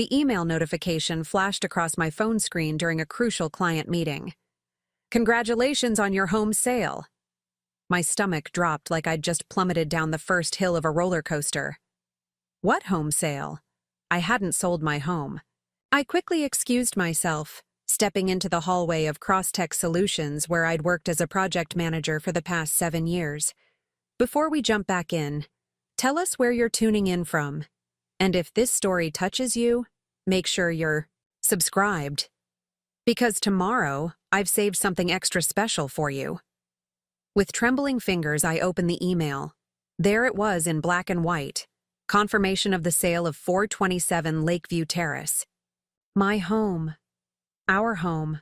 The email notification flashed across my phone screen during a crucial client meeting. Congratulations on your home sale. My stomach dropped like I'd just plummeted down the first hill of a roller coaster. What home sale? I hadn't sold my home. I quickly excused myself, stepping into the hallway of Crosstech Solutions where I'd worked as a project manager for the past 7 years. Before we jump back in, tell us where you're tuning in from. And if this story touches you, make sure you're subscribed. Because tomorrow, I've saved something extra special for you. With trembling fingers, I opened the email. There it was in black and white. Confirmation of the sale of 427 Lakeview Terrace. My home. Our home.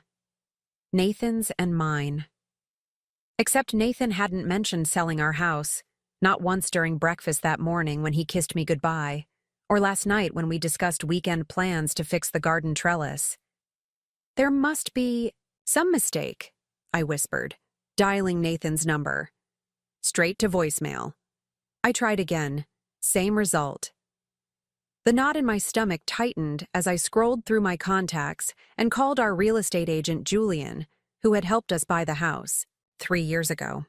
Nathan's and mine. Except Nathan hadn't mentioned selling our house, not once during breakfast that morning when he kissed me goodbye, or last night when we discussed weekend plans to fix the garden trellis. There must be some mistake, I whispered, dialing Nathan's number. Straight to voicemail. I tried again. Same result. The knot in my stomach tightened as I scrolled through my contacts and called our real estate agent, Julian, who had helped us buy the house 3 years ago.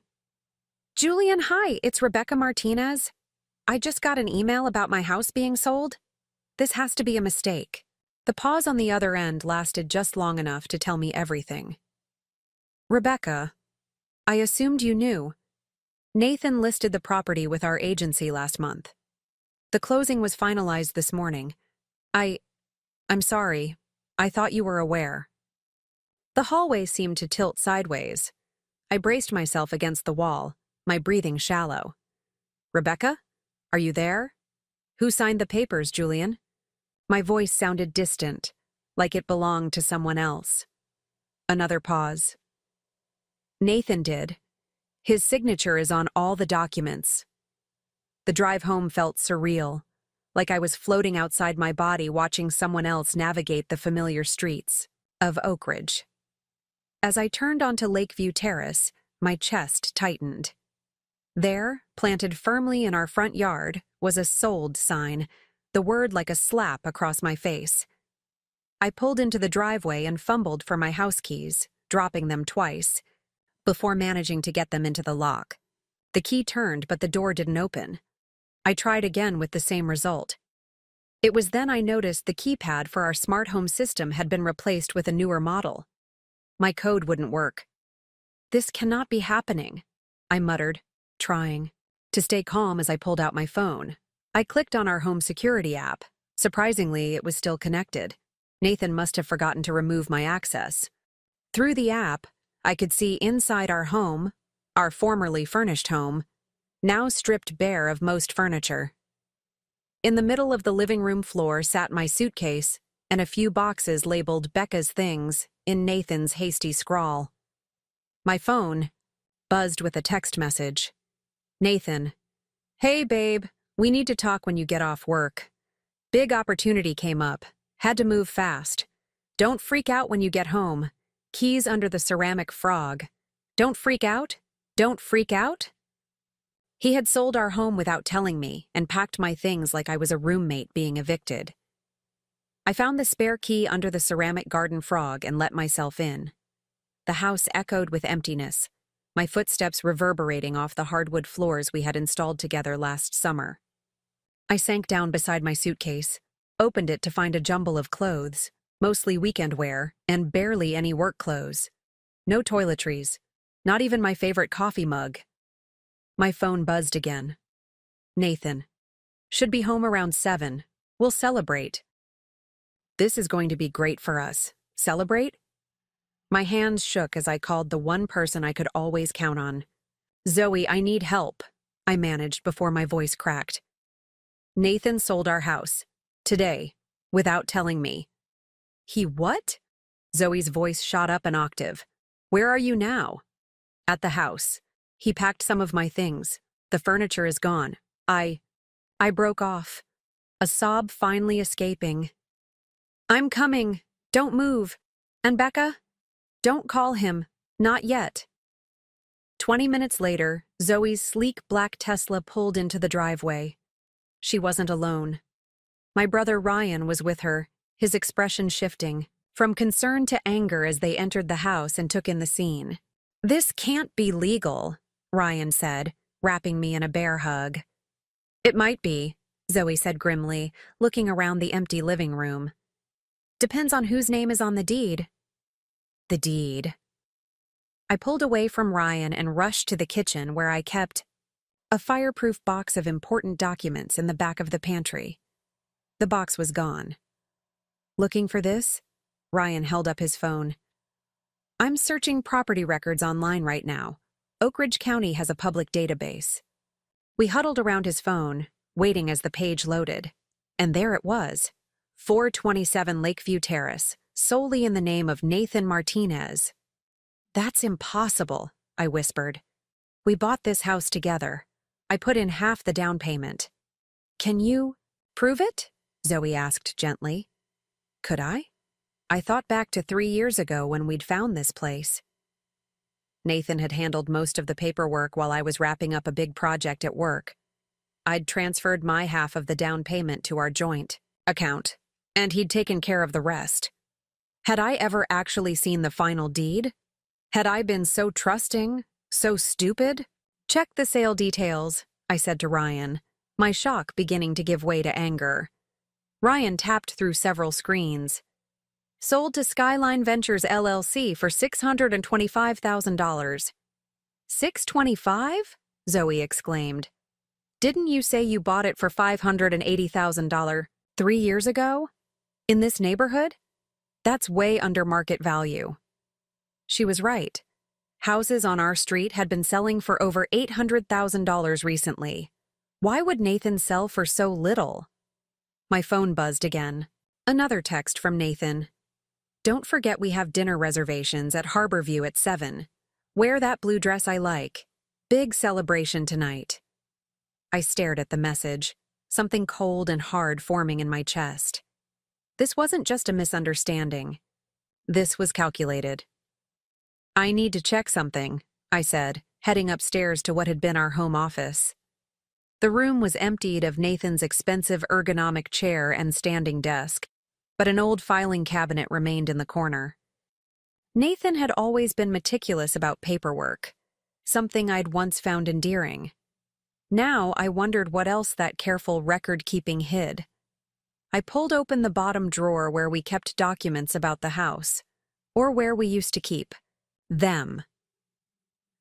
Julian, hi, it's Rebecca Martinez. I just got an email about my house being sold. This has to be a mistake. The pause on the other end lasted just long enough to tell me everything. Rebecca, I assumed you knew. Nathan listed the property with our agency last month. The closing was finalized this morning. I'm sorry. I thought you were aware. The hallway seemed to tilt sideways. I braced myself against the wall, my breathing shallow. Rebecca? Are you there? Who signed the papers, Julian? My voice sounded distant, like it belonged to someone else. Another pause. Nathan did. His signature is on all the documents. The drive home felt surreal, like I was floating outside my body watching someone else navigate the familiar streets of Oak Ridge. As I turned onto Lakeview Terrace, my chest tightened. There, planted firmly in our front yard, was a sold sign, the word like a slap across my face. I pulled into the driveway and fumbled for my house keys, dropping them twice, before managing to get them into the lock. The key turned, but the door didn't open. I tried again with the same result. It was then I noticed the keypad for our smart home system had been replaced with a newer model. My code wouldn't work. This cannot be happening, I muttered, trying to stay calm as I pulled out my phone. I clicked on our home security app. Surprisingly, it was still connected. Nathan must have forgotten to remove my access. Through the app, I could see inside our home, our formerly furnished home, now stripped bare of most furniture. In the middle of the living room floor sat my suitcase and a few boxes labeled Becca's Things in Nathan's hasty scrawl. My phone buzzed with a text message. Nathan, hey babe, we need to talk when you get off work. Big opportunity came up. Had to move fast. Don't freak out when you get home. Keys under the ceramic frog. Don't freak out? Don't freak out? He had sold our home without telling me and packed my things like I was a roommate being evicted. I found the spare key under the ceramic garden frog and let myself in. The house echoed with emptiness, my footsteps reverberating off the hardwood floors we had installed together last summer. I sank down beside my suitcase, opened it to find a jumble of clothes, mostly weekend wear, and barely any work clothes. No toiletries, not even my favorite coffee mug. My phone buzzed again. Nathan. Should be home around 7. We'll celebrate. This is going to be great for us. Celebrate? My hands shook as I called the one person I could always count on. Zoe, I need help, I managed before my voice cracked. Nathan sold our house. Today. Without telling me. He what? Zoe's voice shot up an octave. Where are you now? At the house. He packed some of my things. The furniture is gone. I broke off, a sob finally escaping. I'm coming. Don't move. And Becca? Don't call him. Not yet. 20 minutes later, Zoe's sleek black Tesla pulled into the driveway. She wasn't alone. My brother Ryan was with her, his expression shifting from concern to anger as they entered the house and took in the scene. "This can't be legal," Ryan said, wrapping me in a bear hug. "It might be," Zoe said grimly, looking around the empty living room. "Depends on whose name is on the deed." The deed. I pulled away from Ryan and rushed to the kitchen where I kept a fireproof box of important documents in the back of the pantry. The box was gone. "Looking for this?" Ryan held up his phone. "I'm searching property records online right now. Oak Ridge County has a public database." We huddled around his phone, waiting as the page loaded. And there it was. 427 Lakeview Terrace, solely in the name of Nathan Martinez. "That's impossible," I whispered. "We bought this house together. I put in half the down payment." "Can you prove it?" Zoe asked gently. Could I? I thought back to 3 years ago when we'd found this place. Nathan had handled most of the paperwork while I was wrapping up a big project at work. I'd transferred my half of the down payment to our joint account, and he'd taken care of the rest. Had I ever actually seen the final deed? Had I been so trusting, so stupid? "Check the sale details," I said to Ryan, my shock beginning to give way to anger. Ryan tapped through several screens. "Sold to Skyline Ventures LLC for $625,000. $625? Zoe exclaimed. "Didn't you say you bought it for $580,000 3 years ago? In this neighborhood? That's way under market value." She was right. Houses on our street had been selling for over $800,000 recently. Why would Nathan sell for so little? My phone buzzed again. Another text from Nathan. "Don't forget we have dinner reservations at Harborview at 7. Wear that blue dress I like. Big celebration tonight." I stared at the message, something cold and hard forming in my chest. This wasn't just a misunderstanding. This was calculated. "I need to check something," I said, heading upstairs to what had been our home office. The room was emptied of Nathan's expensive ergonomic chair and standing desk, but an old filing cabinet remained in the corner. Nathan had always been meticulous about paperwork, something I'd once found endearing. Now I wondered what else that careful record-keeping hid. I pulled open the bottom drawer where we kept documents about the house, or where we used to keep them.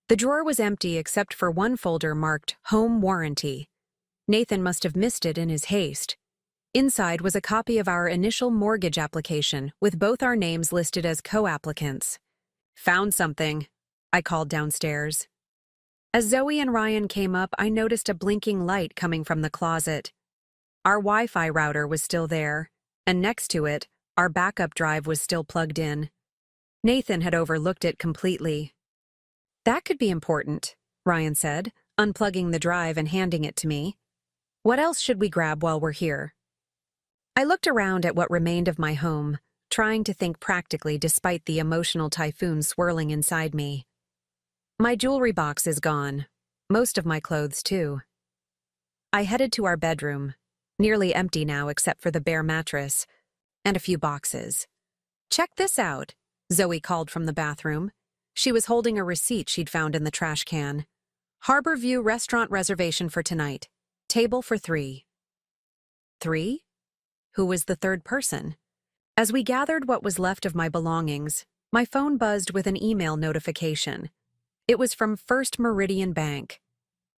The drawer was empty except for one folder marked Home Warranty. Nathan must have missed it in his haste. Inside was a copy of our initial mortgage application with both our names listed as co-applicants. "Found something," I called downstairs. As Zoe and Ryan came up, I noticed a blinking light coming from the closet. Our Wi-Fi router was still there, and next to it, our backup drive was still plugged in. Nathan had overlooked it completely. "That could be important," Ryan said, unplugging the drive and handing it to me. "What else should we grab while we're here?" I looked around at what remained of my home, trying to think practically despite the emotional typhoon swirling inside me. My jewelry box is gone. Most of my clothes, too. I headed to our bedroom, nearly empty now except for the bare mattress, and a few boxes. "Check this out," Zoe called from the bathroom. She was holding a receipt she'd found in the trash can. "Harborview restaurant reservation for tonight. Table for 3. 3? Who was the third person? As we gathered what was left of my belongings, my phone buzzed with an email notification. It was from First Meridian Bank.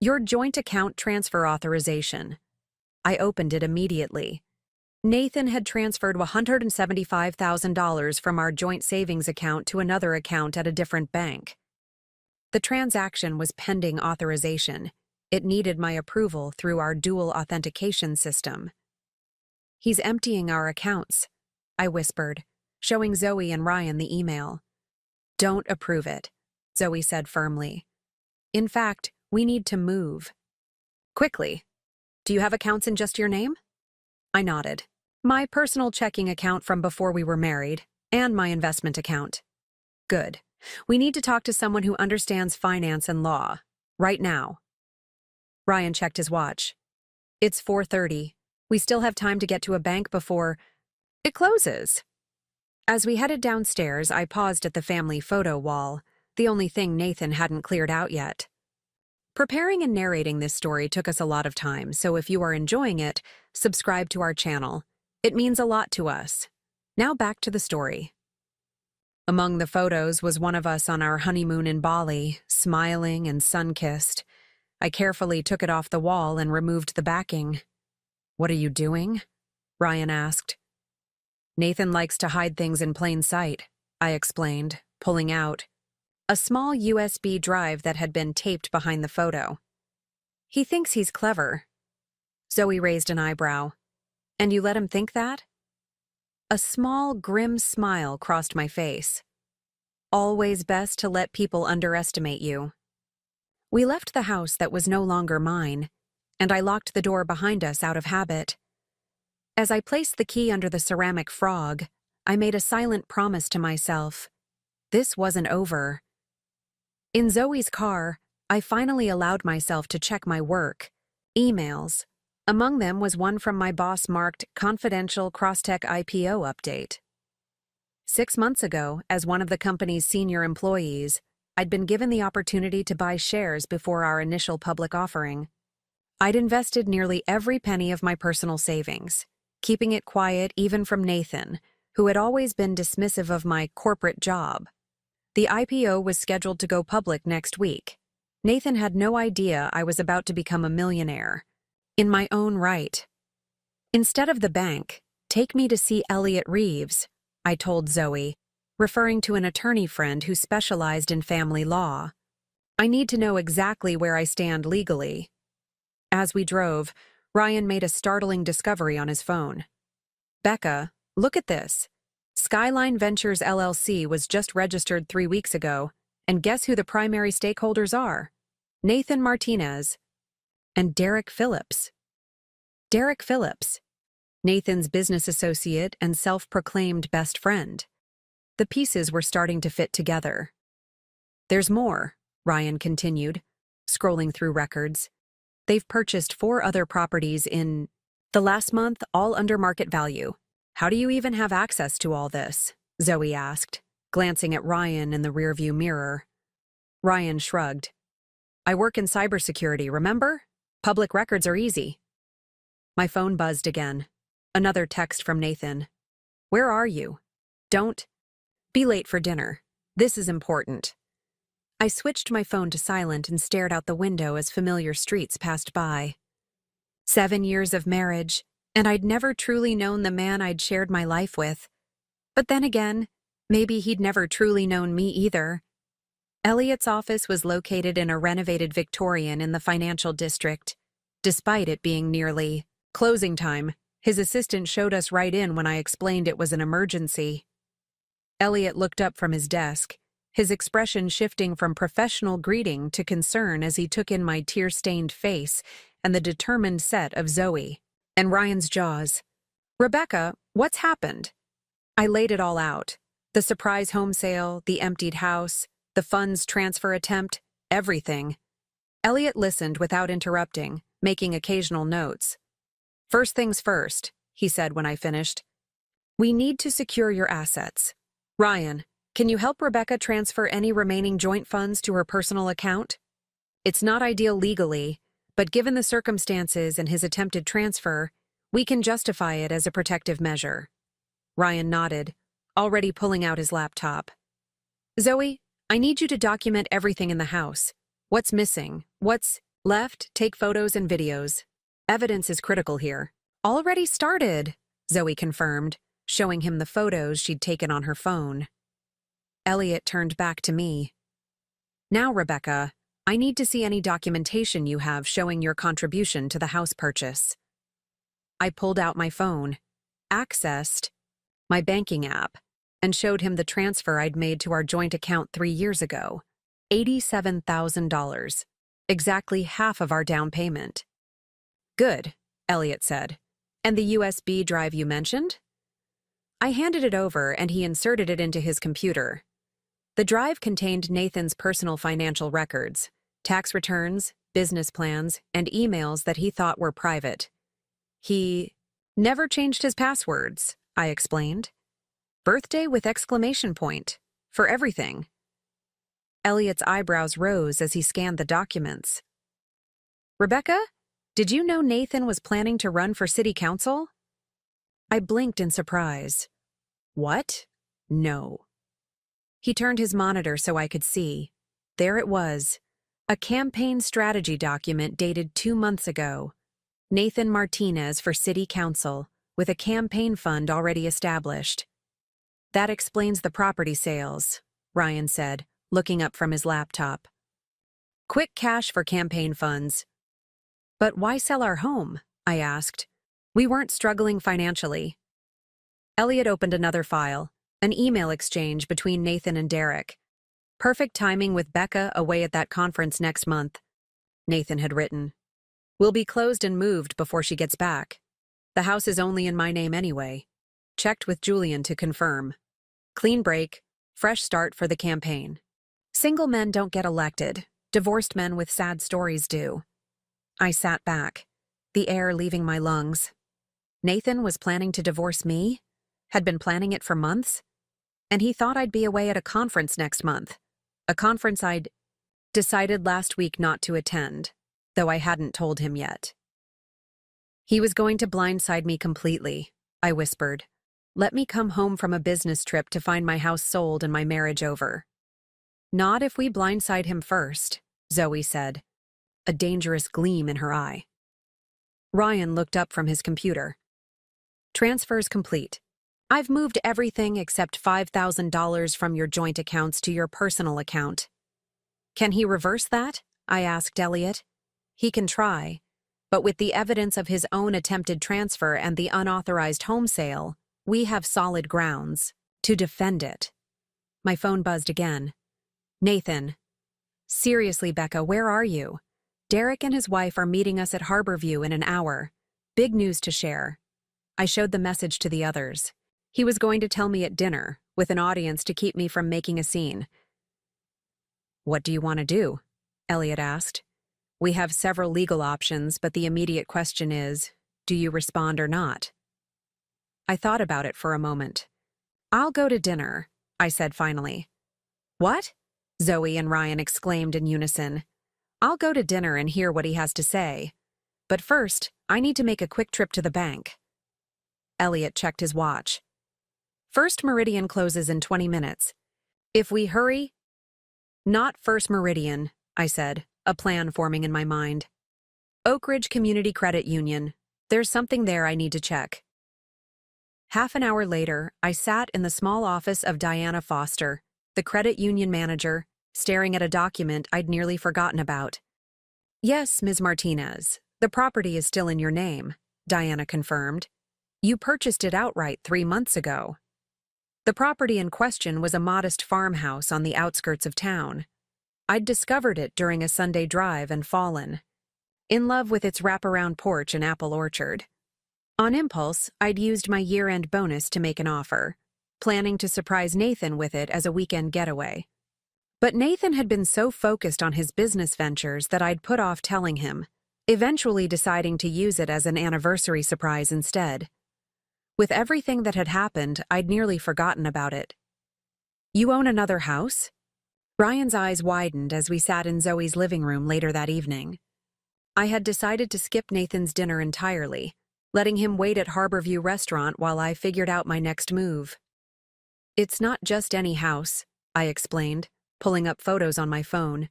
"Your joint account transfer authorization." I opened it immediately. Nathan had transferred $175,000 from our joint savings account to another account at a different bank. The transaction was pending authorization. It needed my approval through our dual authentication system. "He's emptying our accounts," I whispered, showing Zoe and Ryan the email. "Don't approve it," Zoe said firmly. "In fact, we need to move. Quickly. Do you have accounts in just your name?" I nodded. "My personal checking account from before we were married, and my investment account." "Good. We need to talk to someone who understands finance and law. Right now." Ryan checked his watch. "It's 4:30. We still have time to get to a bank before..." It closes. As we headed downstairs, I paused at the family photo wall, the only thing Nathan hadn't cleared out yet. Preparing and narrating this story took us a lot of time, so if you are enjoying it, subscribe to our channel. It means a lot to us. Now back to the story. Among the photos was one of us on our honeymoon in Bali, smiling and sun-kissed. I carefully took it off the wall and removed the backing. "What are you doing?" Ryan asked. "Nathan likes to hide things in plain sight," I explained, pulling out a small USB drive that had been taped behind the photo. "He thinks he's clever." Zoe raised an eyebrow. "And you let him think that?" A small, grim smile crossed my face. "Always best to let people underestimate you." We left the house that was no longer mine, and I locked the door behind us out of habit. As I placed the key under the ceramic frog, I made a silent promise to myself. This wasn't over. In Zoe's car, I finally allowed myself to check my work, emails. Among them was one from my boss marked Confidential Crosstech IPO Update. 6 months ago, as one of the company's senior employees, I'd been given the opportunity to buy shares before our initial public offering. I'd invested nearly every penny of my personal savings, keeping it quiet even from Nathan, who had always been dismissive of my corporate job. The IPO was scheduled to go public next week. Nathan had no idea I was about to become a millionaire. In my own right. "Instead of the bank, take me to see Elliot Reeves," I told Zoe, referring to an attorney friend who specialized in family law. "I need to know exactly where I stand legally." As we drove, Ryan made a startling discovery on his phone. "Becca, look at this. Skyline Ventures LLC was just registered 3 weeks ago, and guess who the primary stakeholders are? Nathan Martinez and Derek Phillips." Derek Phillips, Nathan's business associate and self-proclaimed best friend. The pieces were starting to fit together. "There's more," Ryan continued, scrolling through records. "They've purchased 4 other properties in the last month, all under market value. How do you even have access to all this?" Zoe asked, glancing at Ryan in the rearview mirror. Ryan shrugged. "I work in cybersecurity, remember? Public records are easy." My phone buzzed again. Another text from Nathan. "Where are you? Don't be late for dinner. This is important." I switched my phone to silent and stared out the window as familiar streets passed by. 7 years of marriage, and I'd never truly known the man I'd shared my life with. But then again, maybe he'd never truly known me either. Elliot's office was located in a renovated Victorian in the financial district. Despite it being nearly closing time, his assistant showed us right in when I explained it was an emergency. Elliot looked up from his desk, his expression shifting from professional greeting to concern as he took in my tear-stained face and the determined set of Zoe and Ryan's jaws. "Rebecca, what's happened?" I laid it all out. The surprise home sale, the emptied house, the funds transfer attempt, everything. Elliot listened without interrupting, making occasional notes. "First things first," he said when I finished. "We need to secure your assets. Ryan, can you help Rebecca transfer any remaining joint funds to her personal account? It's not ideal legally, but given the circumstances and his attempted transfer, we can justify it as a protective measure." Ryan nodded, already pulling out his laptop. "Zoe, I need you to document everything in the house. What's missing, what's left, take photos and videos. Evidence is critical here." "Already started," Zoe confirmed, showing him the photos she'd taken on her phone. Elliot turned back to me. "Now, Rebecca, I need to see any documentation you have showing your contribution to the house purchase." I pulled out my phone, accessed my banking app, and showed him the transfer I'd made to our joint account 3 years ago. $87,000, exactly half of our down payment. "Good," Elliot said. "And the USB drive you mentioned?" I handed it over and he inserted it into his computer. The drive contained Nathan's personal financial records, tax returns, business plans, and emails that he thought were private. He never changed his passwords, I explained. Birthday with exclamation point. For everything. Elliot's eyebrows rose as he scanned the documents. Rebecca, did you know Nathan was planning to run for city council? I blinked in surprise. What? No. He turned his monitor so I could see. There it was. A campaign strategy document dated 2 months ago. Nathan Martinez for city council, with a campaign fund already established. That explains the property sales, Ryan said, looking up from his laptop. Quick cash for campaign funds. But why sell our home? I asked. We weren't struggling financially. Elliot opened another file, an email exchange between Nathan and Derek. Perfect timing with Becca away at that conference next month, Nathan had written. We'll be closed and moved before she gets back. The house is only in my name anyway. Checked with Julian to confirm. Clean break, fresh start for the campaign. Single men don't get elected. Divorced men with sad stories do. I sat back, the air leaving my lungs. Nathan was planning to divorce me? Had been planning it for months? And he thought I'd be away at a conference next month. A conference I'd decided last week not to attend, though I hadn't told him yet. He was going to blindside me completely, I whispered. Let me come home from a business trip to find my house sold and my marriage over. Not if we blindside him first, Zoe said, a dangerous gleam in her eye. Ryan looked up from his computer. Transfers complete. I've moved everything except $5,000 from your joint accounts to your personal account. Can he reverse that? I asked Elliot. He can try, but with the evidence of his own attempted transfer and the unauthorized home sale, we have solid grounds to defend it. My phone buzzed again. Nathan. Seriously, Becca, where are you? Derek and his wife are meeting us at Harborview in an hour. Big news to share. I showed the message to the others. He was going to tell me at dinner, with an audience to keep me from making a scene. What do you want to do? Elliot asked. We have several legal options, but the immediate question is, do you respond or not? I thought about it for a moment. I'll go to dinner, I said finally. What? Zoe and Ryan exclaimed in unison. I'll go to dinner and hear what he has to say. But first, I need to make a quick trip to the bank. Elliot checked his watch. First Meridian closes in 20 minutes. If we hurry... Not First Meridian, I said, a plan forming in my mind. Oak Ridge Community Credit Union. There's something there I need to check. Half an hour later, I sat in the small office of Diana Foster, the credit union manager, staring at a document I'd nearly forgotten about. Yes, Ms. Martinez, the property is still in your name, Diana confirmed. You purchased it outright 3 months ago. The property in question was a modest farmhouse on the outskirts of town. I'd discovered it during a Sunday drive and fallen in love with its wraparound porch and apple orchard. On impulse, I'd used my year-end bonus to make an offer, planning to surprise Nathan with it as a weekend getaway. But Nathan had been so focused on his business ventures that I'd put off telling him, eventually deciding to use it as an anniversary surprise instead. With everything that had happened, I'd nearly forgotten about it. You own another house? Ryan's eyes widened as we sat in Zoe's living room later that evening. I had decided to skip Nathan's dinner entirely, letting him wait at Harborview Restaurant while I figured out my next move. It's not just any house, I explained, pulling up photos on my phone.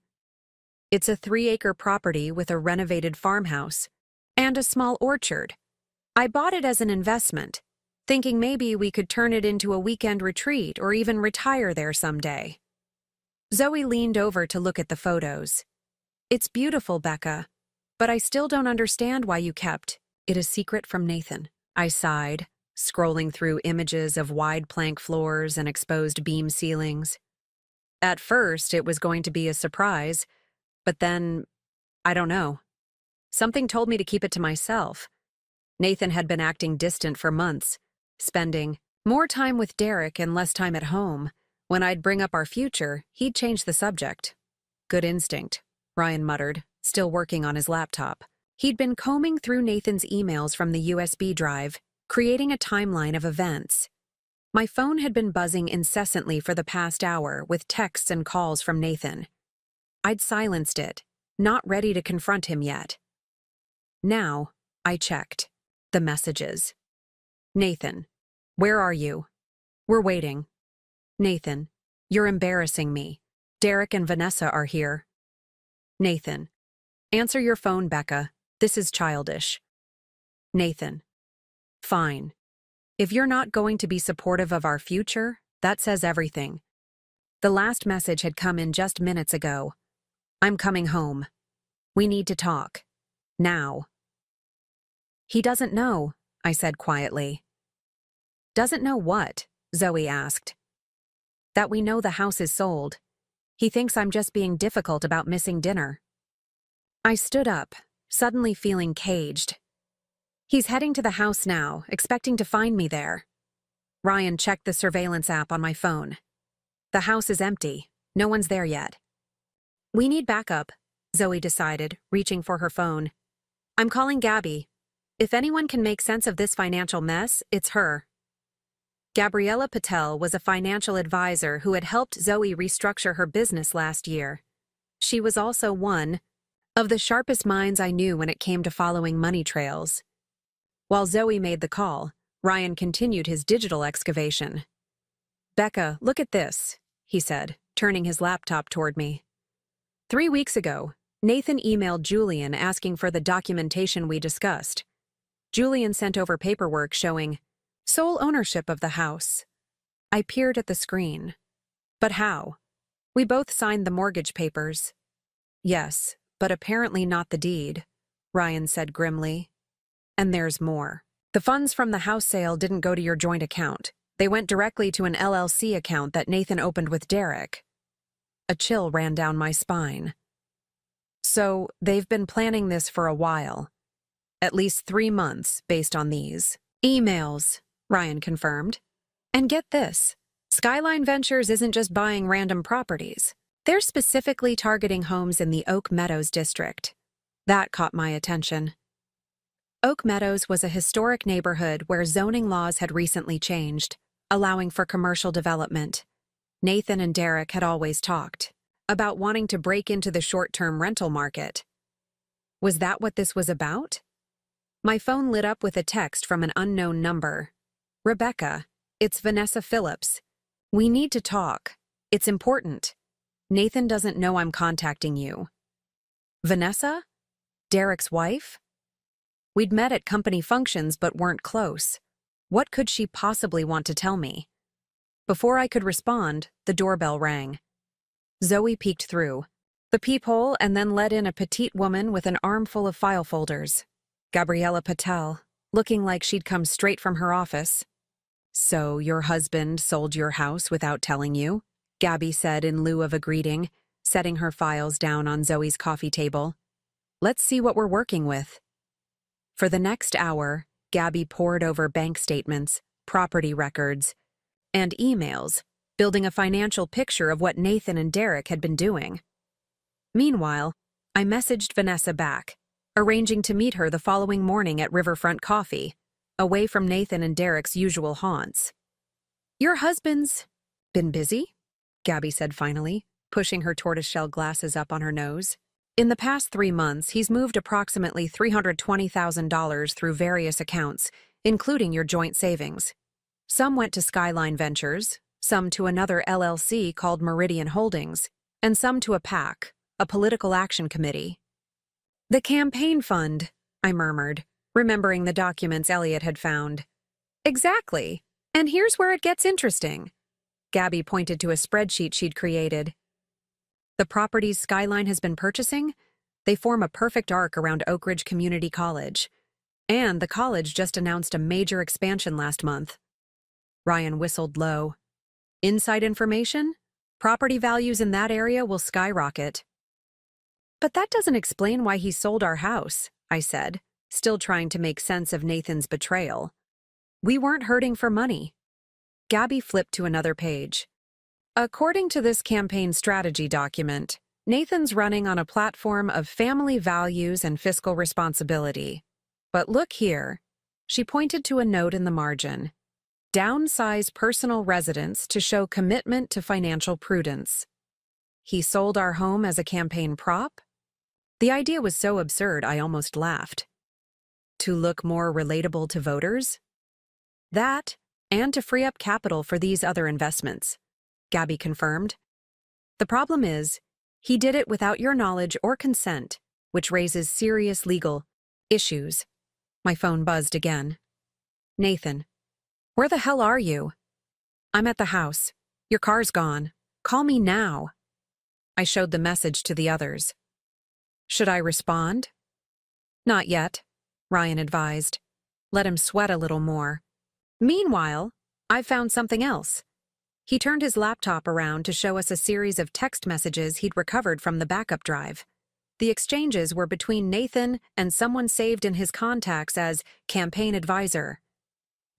It's a 3-acre property with a renovated farmhouse and a small orchard. I bought it as an investment, thinking maybe we could turn it into a weekend retreat or even retire there someday. Zoe leaned over to look at the photos. It's beautiful, Becca, but I still don't understand why you kept it a secret from Nathan. I sighed, scrolling through images of wide plank floors and exposed beam ceilings. At first, it was going to be a surprise, but then, I don't know. Something told me to keep it to myself. Nathan had been acting distant for months, spending more time with Derek and less time at home. When I'd bring up our future, he'd change the subject. Good instinct, Ryan muttered, still working on his laptop. He'd been combing through Nathan's emails from the USB drive, creating a timeline of events. My phone had been buzzing incessantly for the past hour with texts and calls from Nathan. I'd silenced it, not ready to confront him yet. Now, I checked. The messages. Nathan, where are you? We're waiting. Nathan, you're embarrassing me. Derek and Vanessa are here. Nathan, answer your phone, Becca. This is childish. Nathan, fine. If you're not going to be supportive of our future, that says everything. The last message had come in just minutes ago. I'm coming home. We need to talk. Now. He doesn't know, I said quietly. Doesn't know what? Zoe asked. That we know the house is sold. He thinks I'm just being difficult about missing dinner. I stood up, suddenly feeling caged. He's heading to the house now, expecting to find me there. Ryan checked the surveillance app on my phone. The house is empty. No one's there yet. We need backup, Zoe decided, reaching for her phone. I'm calling Gabby. If anyone can make sense of this financial mess, it's her. Gabriella Patel was a financial advisor who had helped Zoe restructure her business last year. She was also one of the sharpest minds I knew when it came to following money trails. While Zoe made the call, Ryan continued his digital excavation. Becca, look at this, he said, turning his laptop toward me. 3 weeks ago, Nathan emailed Julian asking for the documentation we discussed. Julian sent over paperwork showing sole ownership of the house. I peered at the screen. But how? We both signed the mortgage papers. Yes, but apparently not the deed, Ryan said grimly. And there's more. The funds from the house sale didn't go to your joint account. They went directly to an LLC account that Nathan opened with Derek. A chill ran down my spine. So, they've been planning this for a while. At least 3 months, based on these emails, Ryan confirmed. And get this, Skyline Ventures isn't just buying random properties. They're specifically targeting homes in the Oak Meadows district. That caught my attention. Oak Meadows was a historic neighborhood where zoning laws had recently changed, allowing for commercial development. Nathan and Derek had always talked about wanting to break into the short-term rental market. Was that what this was about? My phone lit up with a text from an unknown number. Rebecca, it's Vanessa Phillips. We need to talk. It's important. Nathan doesn't know I'm contacting you. Vanessa? Derek's wife? We'd met at company functions but weren't close. What could she possibly want to tell me? Before I could respond, the doorbell rang. Zoe peeked through the peephole and then let in a petite woman with an armful of file folders. Gabriella Patel, looking like she'd come straight from her office. So your husband sold your house without telling you? Gabby said in lieu of a greeting, setting her files down on Zoe's coffee table. Let's see what we're working with. For the next hour, Gabby pored over bank statements, property records, and emails, building a financial picture of what Nathan and Derek had been doing. Meanwhile, I messaged Vanessa back, arranging to meet her the following morning at Riverfront Coffee, away from Nathan and Derek's usual haunts. Your husband's been busy? Gabby said finally, pushing her tortoiseshell glasses up on her nose. In the past 3 months, he's moved approximately $320,000 through various accounts, including your joint savings. Some went to Skyline Ventures, some to another LLC called Meridian Holdings, and some to a PAC, a political action committee. The campaign fund, I murmured, remembering the documents Elliot had found. Exactly. And here's where it gets interesting. Gabby pointed to a spreadsheet she'd created. The properties Skyline has been purchasing, they form a perfect arc around Oak Ridge Community College. And the college just announced a major expansion last month. Ryan whistled low. Inside information? Property values in that area will skyrocket. But that doesn't explain why he sold our house, I said, still trying to make sense of Nathan's betrayal. We weren't hurting for money. Gabby flipped to another page. According to this campaign strategy document, Nathan's running on a platform of family values and fiscal responsibility. But look here. She pointed to a note in the margin. Downsize personal residence to show commitment to financial prudence. He sold our home as a campaign prop? The idea was so absurd I almost laughed. To look more relatable to voters? That, and to free up capital for these other investments, Gabby confirmed. The problem is, he did it without your knowledge or consent, which raises serious legal issues. My phone buzzed again. Nathan, where the hell are you? I'm at the house. Your car's gone. Call me now. I showed the message to the others. Should I respond? Not yet, Ryan advised. Let him sweat a little more. Meanwhile, I've found something else. He turned his laptop around to show us a series of text messages he'd recovered from the backup drive. The exchanges were between Nathan and someone saved in his contacts as campaign advisor.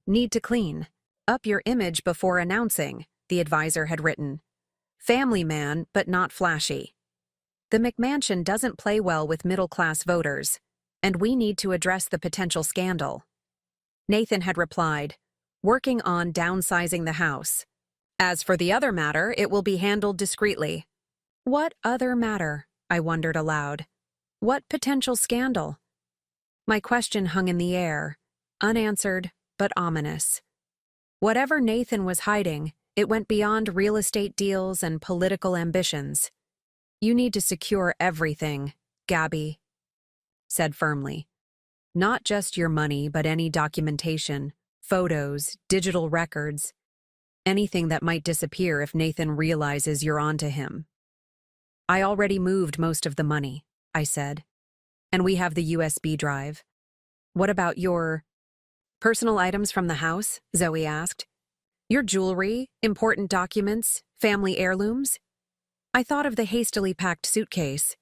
Need to clean up your image before announcing, the advisor had written. Family man, but not flashy. The McMansion doesn't play well with middle-class voters, and we need to address the potential scandal. Nathan had replied, working on downsizing the house. As for the other matter, it will be handled discreetly. What other matter? I wondered aloud. What potential scandal? My question hung in the air, unanswered but ominous. Whatever Nathan was hiding, it went beyond real estate deals and political ambitions. You need to secure everything, Gabby said firmly. Not just your money, but any documentation, photos, digital records, anything that might disappear if Nathan realizes you're onto him. I already moved most of the money, I said. And we have the USB drive. What about your personal items from the house? Zoe asked. Your jewelry, important documents, family heirlooms? I thought of the hastily packed suitcase.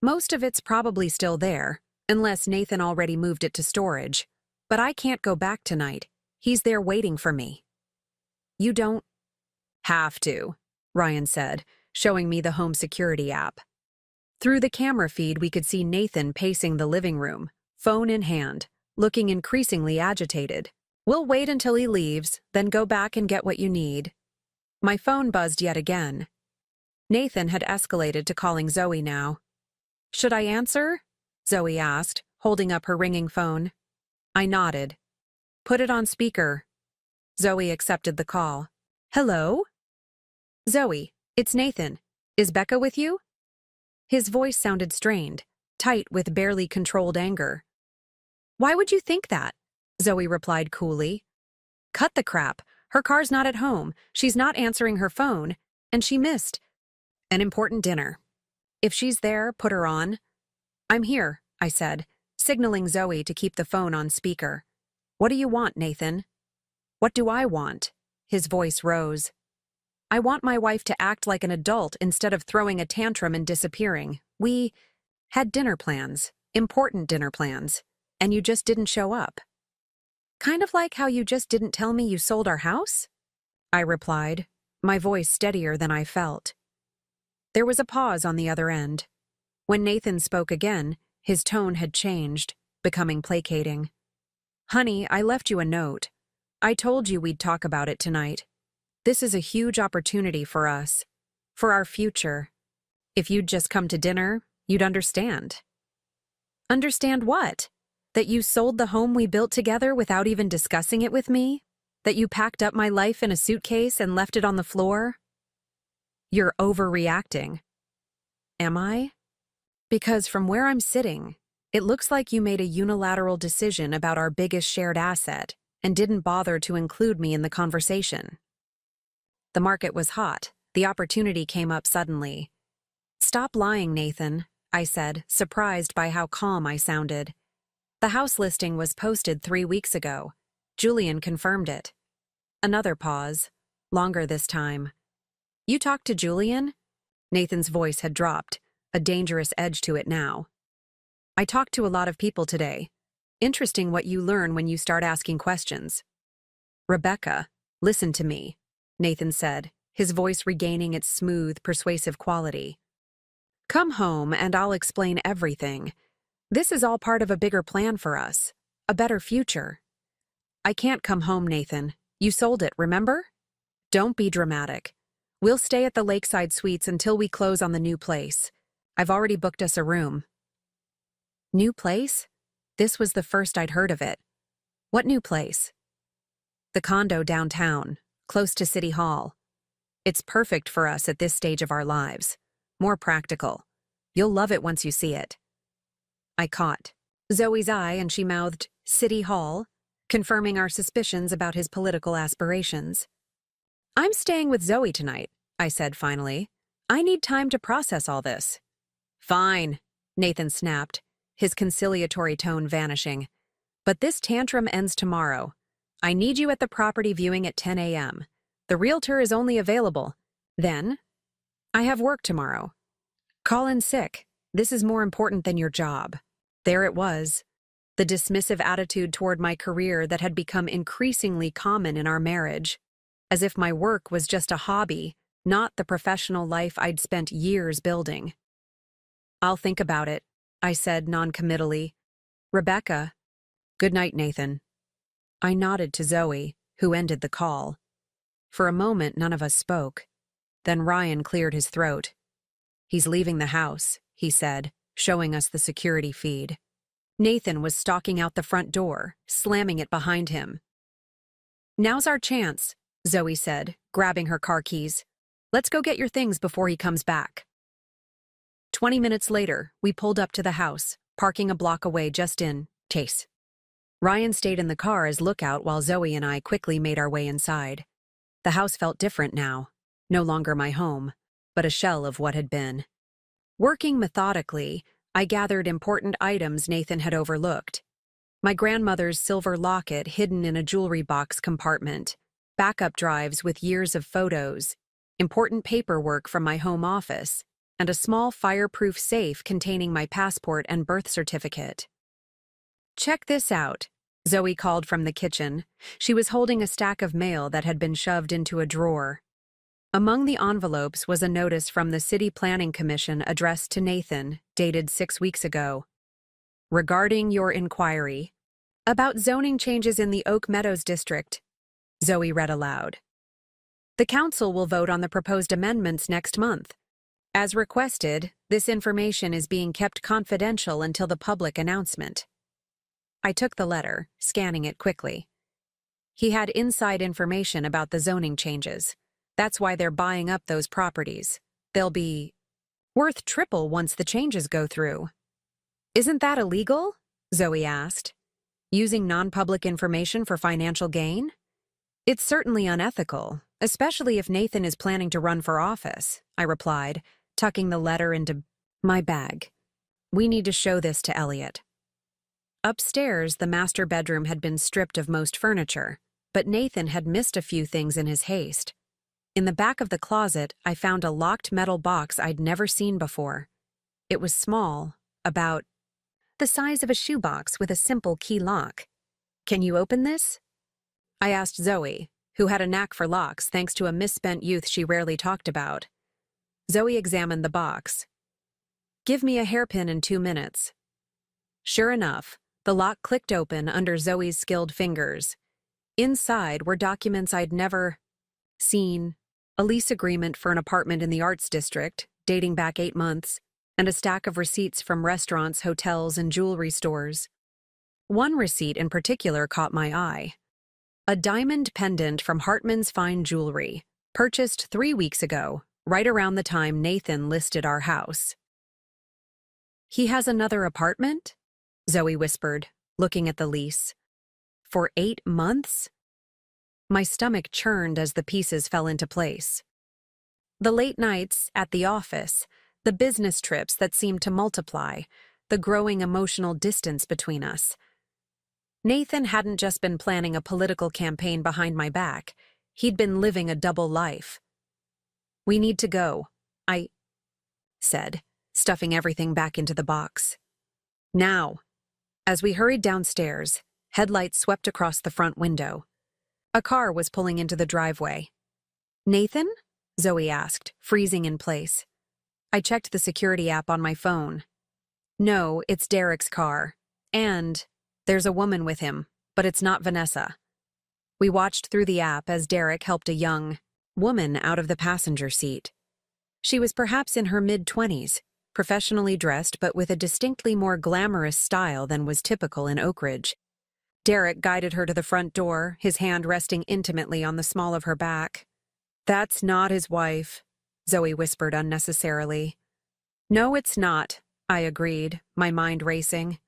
Most of it's probably still there, unless Nathan already moved it to storage. But I can't go back tonight. He's there waiting for me. You don't have to, Ryan said, showing me the home security app. Through the camera feed, we could see Nathan pacing the living room, phone in hand, looking increasingly agitated. We'll wait until he leaves, then go back and get what you need. My phone buzzed yet again. Nathan had escalated to calling Zoe now. Should I answer? Zoe asked, holding up her ringing phone. I nodded. Put it on speaker. Zoe accepted the call. Hello? Zoe, it's Nathan. Is Becca with you? His voice sounded strained, tight with barely controlled anger. Why would you think that? Zoe replied coolly. Cut the crap. Her car's not at home, she's not answering her phone, and she missed an important dinner. If she's there, put her on. I'm here, I said, signaling Zoe to keep the phone on speaker. What do you want, Nathan? What do I want? His voice rose. I want my wife to act like an adult instead of throwing a tantrum and disappearing. We had dinner plans, important dinner plans, and you just didn't show up. Kind of like how you just didn't tell me you sold our house? I replied, my voice steadier than I felt. There was a pause on the other end. When Nathan spoke again, his tone had changed, becoming placating. Honey, I left you a note. I told you we'd talk about it tonight. This is a huge opportunity for us, for our future. If you'd just come to dinner, you'd understand. Understand what? That you sold the home we built together without even discussing it with me? That you packed up my life in a suitcase and left it on the floor? You're overreacting. Am I? Because from where I'm sitting, it looks like you made a unilateral decision about our biggest shared asset and didn't bother to include me in the conversation. The market was hot. The opportunity came up suddenly. Stop lying, Nathan, I said, surprised by how calm I sounded. The house listing was posted 3 weeks ago. Julian confirmed it. Another pause, longer this time. You talked to Julian? Nathan's voice had dropped, a dangerous edge to it now. I talked to a lot of people today. Interesting what you learn when you start asking questions. Rebecca, listen to me, Nathan said, his voice regaining its smooth, persuasive quality. Come home and I'll explain everything. This is all part of a bigger plan for us, a better future. I can't come home, Nathan. You sold it, remember? Don't be dramatic. We'll stay at the Lakeside Suites until we close on the new place. I've already booked us a room. New place? This was the first I'd heard of it. What new place? The condo downtown, close to City Hall. It's perfect for us at this stage of our lives. More practical. You'll love it once you see it. I caught Zoe's eye and she mouthed, City Hall, confirming our suspicions about his political aspirations. I'm staying with Zoe tonight, I said finally. I need time to process all this. Fine, Nathan snapped, his conciliatory tone vanishing. But this tantrum ends tomorrow. I need you at the property viewing at 10 a.m. The realtor is only available. Then, I have work tomorrow. Call in sick. This is more important than your job. There it was. The dismissive attitude toward my career that had become increasingly common in our marriage. As if my work was just a hobby, not the professional life I'd spent years building. I'll think about it, I said noncommittally. Rebecca. Good night, Nathan. I nodded to Zoe, who ended the call. For a moment, none of us spoke. Then Ryan cleared his throat. He's leaving the house, he said, showing us the security feed. Nathan was stalking out the front door, slamming it behind him. Now's our chance, Zoe said, grabbing her car keys. Let's go get your things before he comes back. 20 minutes later, we pulled up to the house, parking a block away just in case. Ryan stayed in the car as lookout while Zoe and I quickly made our way inside. The house felt different now, no longer my home, but a shell of what had been. Working methodically, I gathered important items Nathan had overlooked. My grandmother's silver locket hidden in a jewelry box compartment, backup drives with years of photos, important paperwork from my home office, and a small fireproof safe containing my passport and birth certificate. Check this out, Zoe called from the kitchen. She was holding a stack of mail that had been shoved into a drawer. Among the envelopes was a notice from the City Planning Commission addressed to Nathan, dated 6 weeks ago. Regarding your inquiry about zoning changes in the Oak Meadows district, Zoe read aloud. The council will vote on the proposed amendments next month. As requested, this information is being kept confidential until the public announcement. I took the letter, scanning it quickly. He had inside information about the zoning changes. That's why they're buying up those properties. They'll be worth triple once the changes go through. Isn't that illegal? Zoe asked. Using non-public information for financial gain? It's certainly unethical, especially if Nathan is planning to run for office, I replied, tucking the letter into my bag. We need to show this to Elliot. Upstairs, the master bedroom had been stripped of most furniture, but Nathan had missed a few things in his haste. In the back of the closet, I found a locked metal box I'd never seen before. It was small, about the size of a shoebox with a simple key lock. Can you open this? I asked Zoe, who had a knack for locks thanks to a misspent youth she rarely talked about. Zoe examined the box. Give me a hairpin in 2 minutes. Sure enough, the lock clicked open under Zoe's skilled fingers. Inside were documents I'd never seen, a lease agreement for an apartment in the Arts District, dating back 8 months, and a stack of receipts from restaurants, hotels, and jewelry stores. One receipt in particular caught my eye. A diamond pendant from Hartman's Fine Jewelry, purchased 3 weeks ago, right around the time Nathan listed our house. He has another apartment? Zoe whispered, looking at the lease. For 8 months? My stomach churned as the pieces fell into place. The late nights at the office, the business trips that seemed to multiply, the growing emotional distance between us. Nathan hadn't just been planning a political campaign behind my back. He'd been living a double life. We need to go, I said, stuffing everything back into the box. Now. As we hurried downstairs, headlights swept across the front window. A car was pulling into the driveway. Nathan? Zoe asked, freezing in place. I checked the security app on my phone. No, it's Derek's car. And there's a woman with him, but it's not Vanessa. We watched through the app as Derek helped a young woman out of the passenger seat. She was perhaps in her mid-20s, professionally dressed but with a distinctly more glamorous style than was typical in Oak Ridge. Derek guided her to the front door, his hand resting intimately on the small of her back. "That's not his wife," Zoe whispered unnecessarily. "No, it's not," I agreed, my mind racing.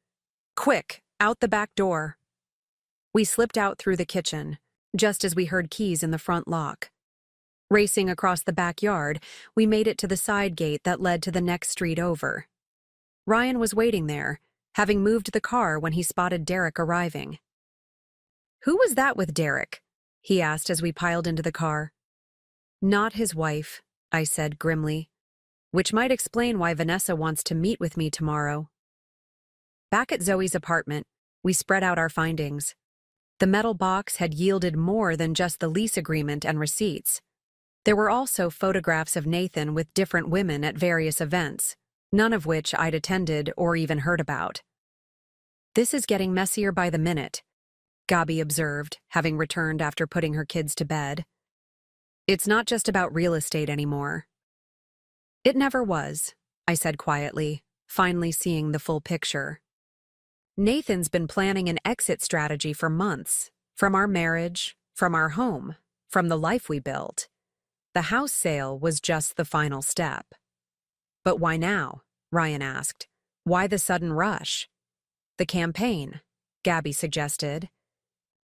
"Quick, out the back door." We slipped out through the kitchen, just as we heard keys in the front lock. Racing across the backyard, we made it to the side gate that led to the next street over. Ryan was waiting there, having moved the car when he spotted Derek arriving. "Who was that with Derek?" he asked as we piled into the car. "Not his wife," I said grimly, "which might explain why Vanessa wants to meet with me tomorrow." Back at Zoe's apartment, we spread out our findings. The metal box had yielded more than just the lease agreement and receipts. There were also photographs of Nathan with different women at various events, none of which I'd attended or even heard about. "This is getting messier by the minute," Gabi observed, having returned after putting her kids to bed. "It's not just about real estate anymore." "It never was," I said quietly, finally seeing the full picture. "Nathan's been planning an exit strategy for months, from our marriage, from our home, from the life we built. The house sale was just the final step." "But why now?" Ryan asked. "Why the sudden rush?" "The campaign," Gabi suggested.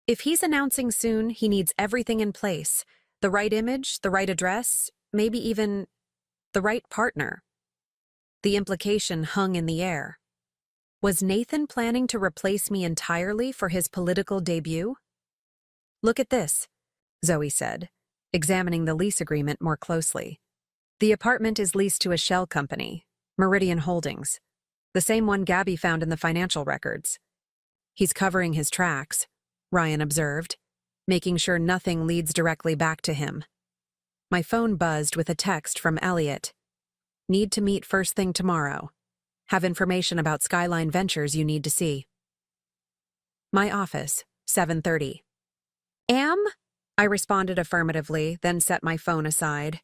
"If he's announcing soon, he needs everything in place. The right image, the right address, maybe even the right partner." The implication hung in the air. Was Nathan planning to replace me entirely for his political debut? "Look at this," Zoe said, examining the lease agreement more closely. "The apartment is leased to a shell company, Meridian Holdings, the same one Gabi found in the financial records." "He's covering his tracks," Ryan observed, making sure nothing leads directly back to him. My phone buzzed with a text from Elliot. "Need to meet first thing tomorrow. Have information about Skyline Ventures you need to see." My office, 7:30. I responded affirmatively, then set my phone aside.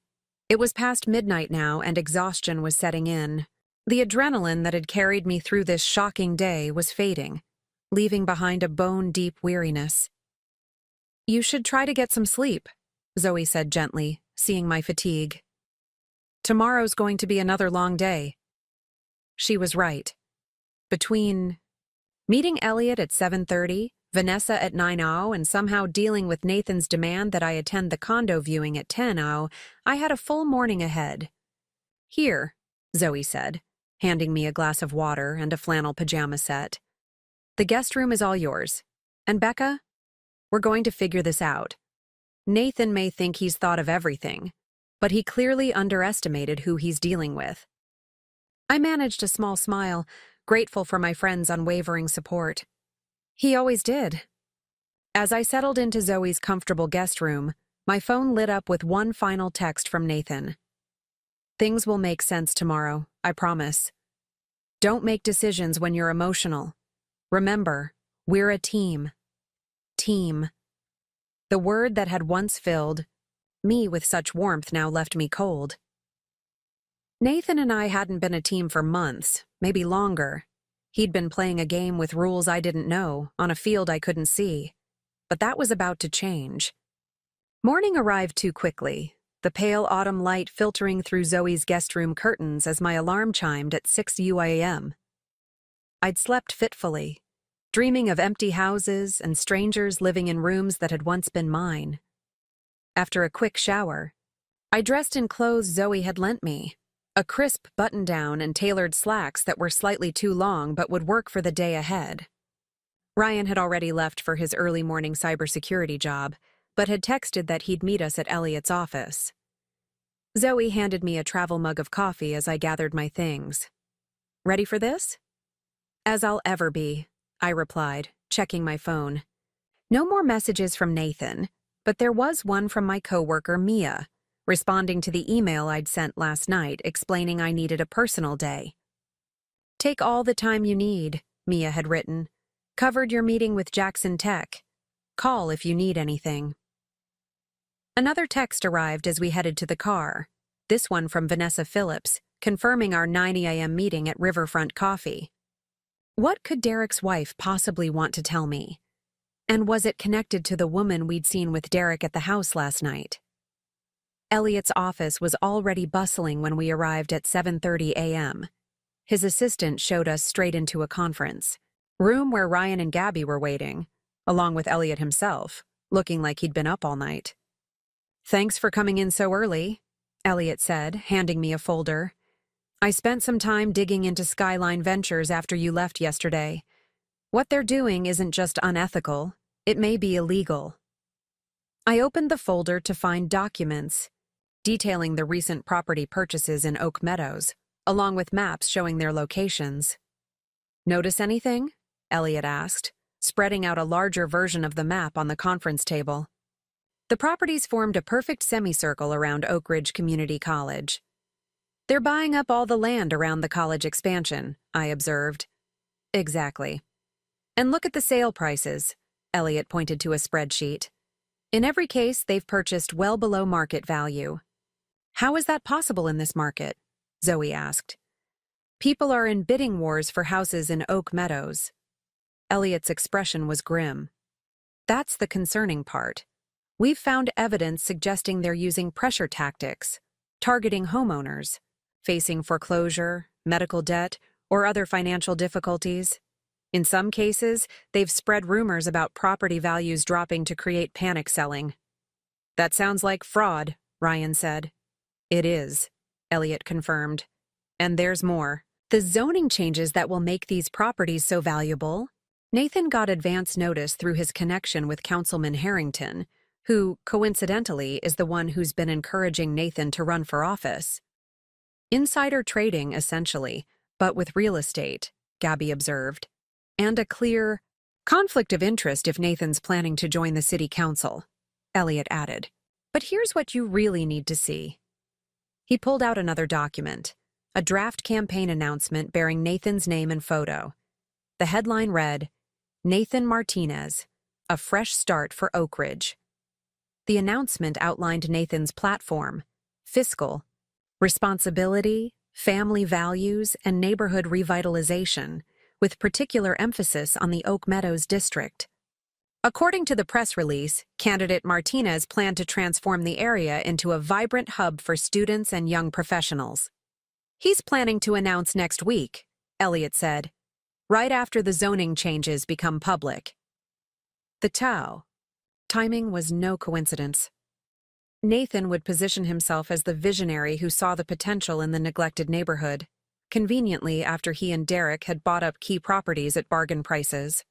It was past midnight now, and exhaustion was setting in. The adrenaline that had carried me through this shocking day was fading, leaving behind a bone-deep weariness. "You should try to get some sleep," Zoe said gently, seeing my fatigue. "Tomorrow's going to be another long day." She was right. Between meeting Elliot at 7:30, Vanessa at 9:00, and somehow dealing with Nathan's demand that I attend the condo viewing at 10:00, I had a full morning ahead. "Here," Zoe said, handing me a glass of water and a flannel pajama set. "The guest room is all yours. And Becca, we're going to figure this out. Nathan may think he's thought of everything, but he clearly underestimated who he's dealing with." I managed a small smile, grateful for my friend's unwavering support. He always did. As I settled into Zoe's comfortable guest room, my phone lit up with one final text from Nathan. "Things will make sense tomorrow, I promise. Don't make decisions when you're emotional. Remember, we're a team." Team. The word that had once filled me with such warmth now left me cold. Nathan and I hadn't been a team for months, maybe longer. He'd been playing a game with rules I didn't know, on a field I couldn't see. But that was about to change. Morning arrived too quickly, the pale autumn light filtering through Zoe's guest room curtains as my alarm chimed at 6 UAM. I'd slept fitfully, dreaming of empty houses and strangers living in rooms that had once been mine. After a quick shower, I dressed in clothes Zoe had lent me. A crisp button-down and tailored slacks that were slightly too long but would work for the day ahead. Ryan had already left for his early morning cybersecurity job, but had texted that he'd meet us at Elliot's office. Zoe handed me a travel mug of coffee as I gathered my things. "Ready for this?" "As I'll ever be," I replied, checking my phone. No more messages from Nathan, but there was one from my coworker Mia, responding to the email I'd sent last night explaining I needed a personal day. "Take all the time you need," Mia had written. "Covered your meeting with Jackson Tech. Call if you need anything. Another text arrived as we headed to the car, this one from Vanessa Phillips, confirming our 9 a.m. meeting at Riverfront Coffee. What could Derek's wife possibly want to tell me? And was it connected to the woman we'd seen with Derek at the house last night? Elliot's office was already bustling when we arrived at 7:30 a.m. His assistant showed us straight into a conference room where Ryan and Gabby were waiting, along with Elliot himself, looking like he'd been up all night. "Thanks for coming in so early," Elliot said, handing me a folder. "I spent some time digging into Skyline Ventures after you left yesterday. What they're doing isn't just unethical, it may be illegal." I opened the folder to find documents detailing the recent property purchases in Oak Meadows, along with maps showing their locations. "Notice anything?" Elliot asked, spreading out a larger version of the map on the conference table. The properties formed a perfect semicircle around Oak Ridge Community College. "They're buying up all the land around the college expansion," I observed. "Exactly. And look at the sale prices," Elliot pointed to a spreadsheet. "In every case, they've purchased well below market value." "How is that possible in this market?" Zoe asked. "People are in bidding wars for houses in Oak Meadows." Elliot's expression was grim. "That's the concerning part. We've found evidence suggesting they're using pressure tactics, targeting homeowners facing foreclosure, medical debt, or other financial difficulties. In some cases, they've spread rumors about property values dropping to create panic selling." "That sounds like fraud," Ryan said. "It is," Elliot confirmed. "And there's more. The zoning changes that will make these properties so valuable." Nathan got advance notice through his connection with Councilman Harrington, who, coincidentally, is the one who's been encouraging Nathan to run for office. "Insider trading, essentially, but with real estate," Gabby observed. "And a clear conflict of interest if Nathan's planning to join the city council," Elliot added. "But here's what you really need to see." He pulled out another document, a draft campaign announcement bearing Nathan's name and photo. The headline read, "Nathan Martinez, a fresh start for Oak Ridge." The announcement outlined Nathan's platform: fiscal, responsibility, family values, and neighborhood revitalization, with particular emphasis on the Oak Meadows district. According to the press release, candidate Martinez planned to transform the area into a vibrant hub for students and young professionals. "He's planning to announce next week," Elliot said, "right after the zoning changes become public." The Tao. Timing was no coincidence. Nathan would position himself as the visionary who saw the potential in the neglected neighborhood, conveniently after he and Derek had bought up key properties at bargain prices.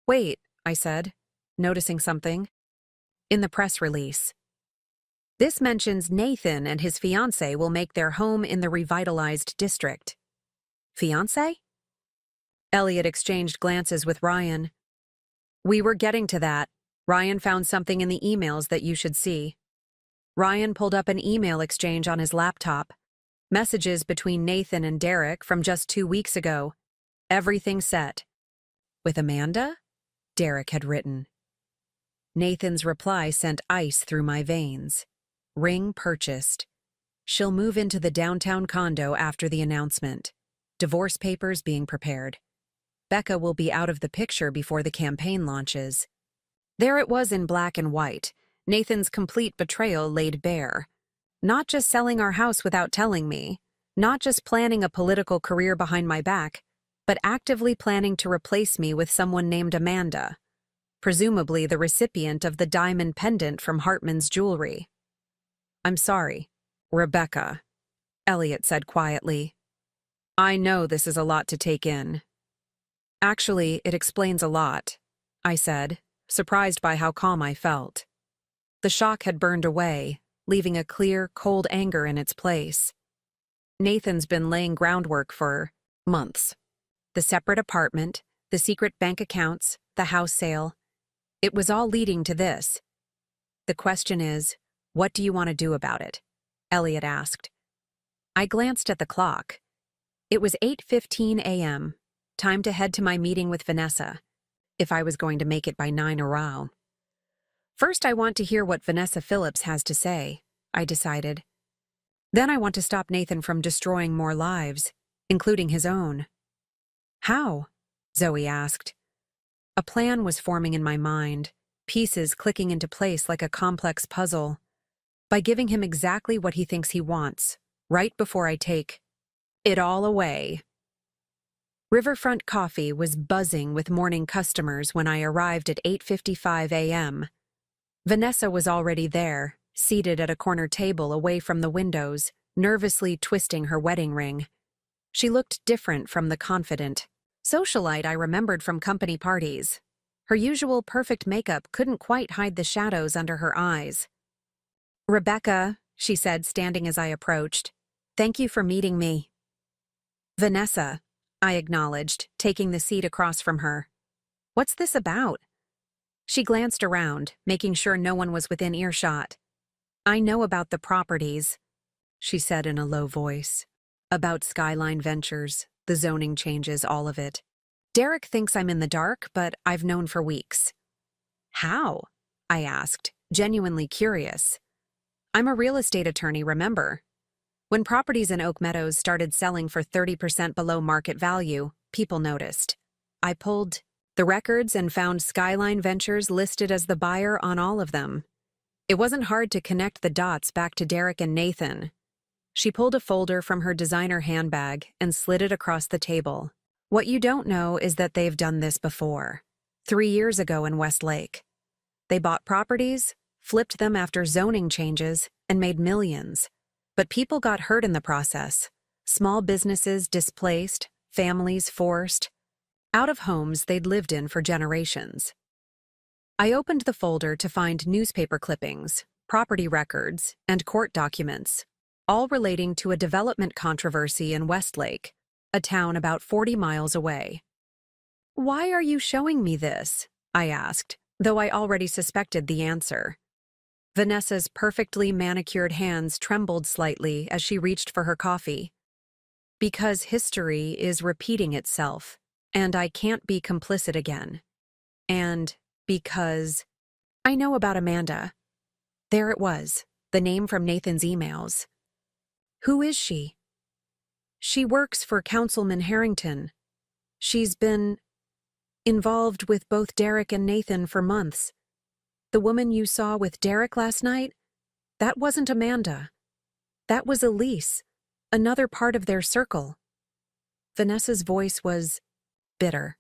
"Wait," I said, noticing something. In the press release. "This mentions Nathan and his fiancée will make their home in the revitalized district." "Fiancé?" Elliot exchanged glances with Ryan. "We were getting to that. Ryan found something in the emails that you should see." Ryan pulled up an email exchange on his laptop. Messages between Nathan and Derek from just 2 weeks ago. "Everything set." "With Amanda?" Derek had written. Nathan's reply sent ice through my veins. "Ring purchased. She'll move into the downtown condo after the announcement. Divorce papers being prepared. Becca will be out of the picture before the campaign launches." There it was in black and white, Nathan's complete betrayal laid bare. Not just selling our house without telling me, not just planning a political career behind my back, but actively planning to replace me with someone named Amanda, presumably the recipient of the diamond pendant from Hartman's jewelry. "I'm sorry, Rebecca," Elliot said quietly. "I know this is a lot to take in." "Actually, it explains a lot," I said, surprised by how calm I felt. The shock had burned away, leaving a clear, cold anger in its place. Nathan's been laying groundwork for months. The separate apartment, the secret bank accounts, the house sale. It was all leading to this. "The question is, what do you want to do about it?" Elliot asked. I glanced at the clock. It was 8:15 a.m., time to head to my meeting with Vanessa. if I was going to make it by 9 around. First, I want to hear what Vanessa Phillips has to say, I decided. Then I want to stop Nathan from destroying more lives, including his own. How? Zoe asked. A plan was forming in my mind, pieces clicking into place like a complex puzzle. By giving him exactly what he thinks he wants, right before I take it all away. Riverfront Coffee was buzzing with morning customers when I arrived at 8:55 a.m. Vanessa was already there, seated at a corner table away from the windows, nervously twisting her wedding ring. She looked different from the confident socialite I remembered from company parties. Her usual perfect makeup couldn't quite hide the shadows under her eyes. "Rebecca," she said, standing as I approached. "Thank you for meeting me." "Vanessa," I acknowledged, taking the seat across from her. "What's this about?" She glanced around, making sure no one was within earshot. "I know about the properties," she said in a low voice. "About Skyline Ventures, the zoning changes, all of it. Derek thinks I'm in the dark, but I've known for weeks." "How?" I asked, genuinely curious. "I'm a real estate attorney, remember? When properties in Oak Meadows started selling for 30% below market value, people noticed. I pulled the records and found Skyline Ventures listed as the buyer on all of them. It wasn't hard to connect the dots back to Derek and Nathan." She pulled a folder from her designer handbag and slid it across the table. "What you don't know is that they've done this before. 3 years ago in Westlake. They bought properties, flipped them after zoning changes, and made millions. But people got hurt in the process. Small businesses displaced, families forced out of homes they'd lived in for generations." I opened the folder to find newspaper clippings, property records, and court documents, all relating to a development controversy in Westlake, a town about 40 miles away. "Why are you showing me this?" I asked, though I already suspected the answer. Vanessa's perfectly manicured hands trembled slightly as she reached for her coffee. "Because history is repeating itself, and I can't be complicit again. And because I know about Amanda." There it was, the name from Nathan's emails. "Who is she?" "She works for Councilman Harrington. She's been involved with both Derek and Nathan for months. The woman you saw with Derek last night? That wasn't Amanda. That was Elise, another part of their circle." Vanessa's voice was bitter.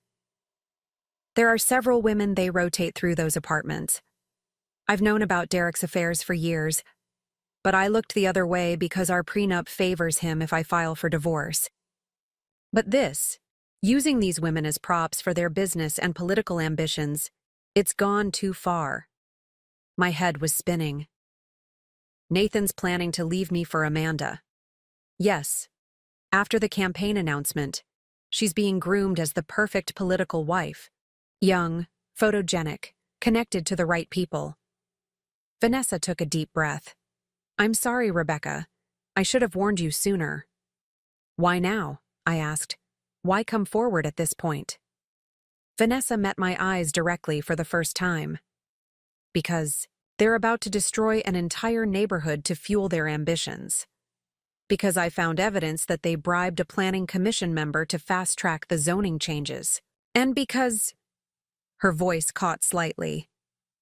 "There are several women they rotate through those apartments. I've known about Derek's affairs for years, but I looked the other way because our prenup favors him if I file for divorce. But this, using these women as props for their business and political ambitions, it's gone too far." My head was spinning. "Nathan's planning to leave me for Amanda." "Yes. After the campaign announcement, she's being groomed as the perfect political wife. Young, photogenic, connected to the right people." Vanessa took a deep breath. "I'm sorry, Rebecca. I should have warned you sooner." "Why now?" I asked. "Why come forward at this point?" Vanessa met my eyes directly for the first time. "Because they're about to destroy an entire neighborhood to fuel their ambitions. Because I found evidence that they bribed a planning commission member to fast-track the zoning changes. And because—" her voice caught slightly.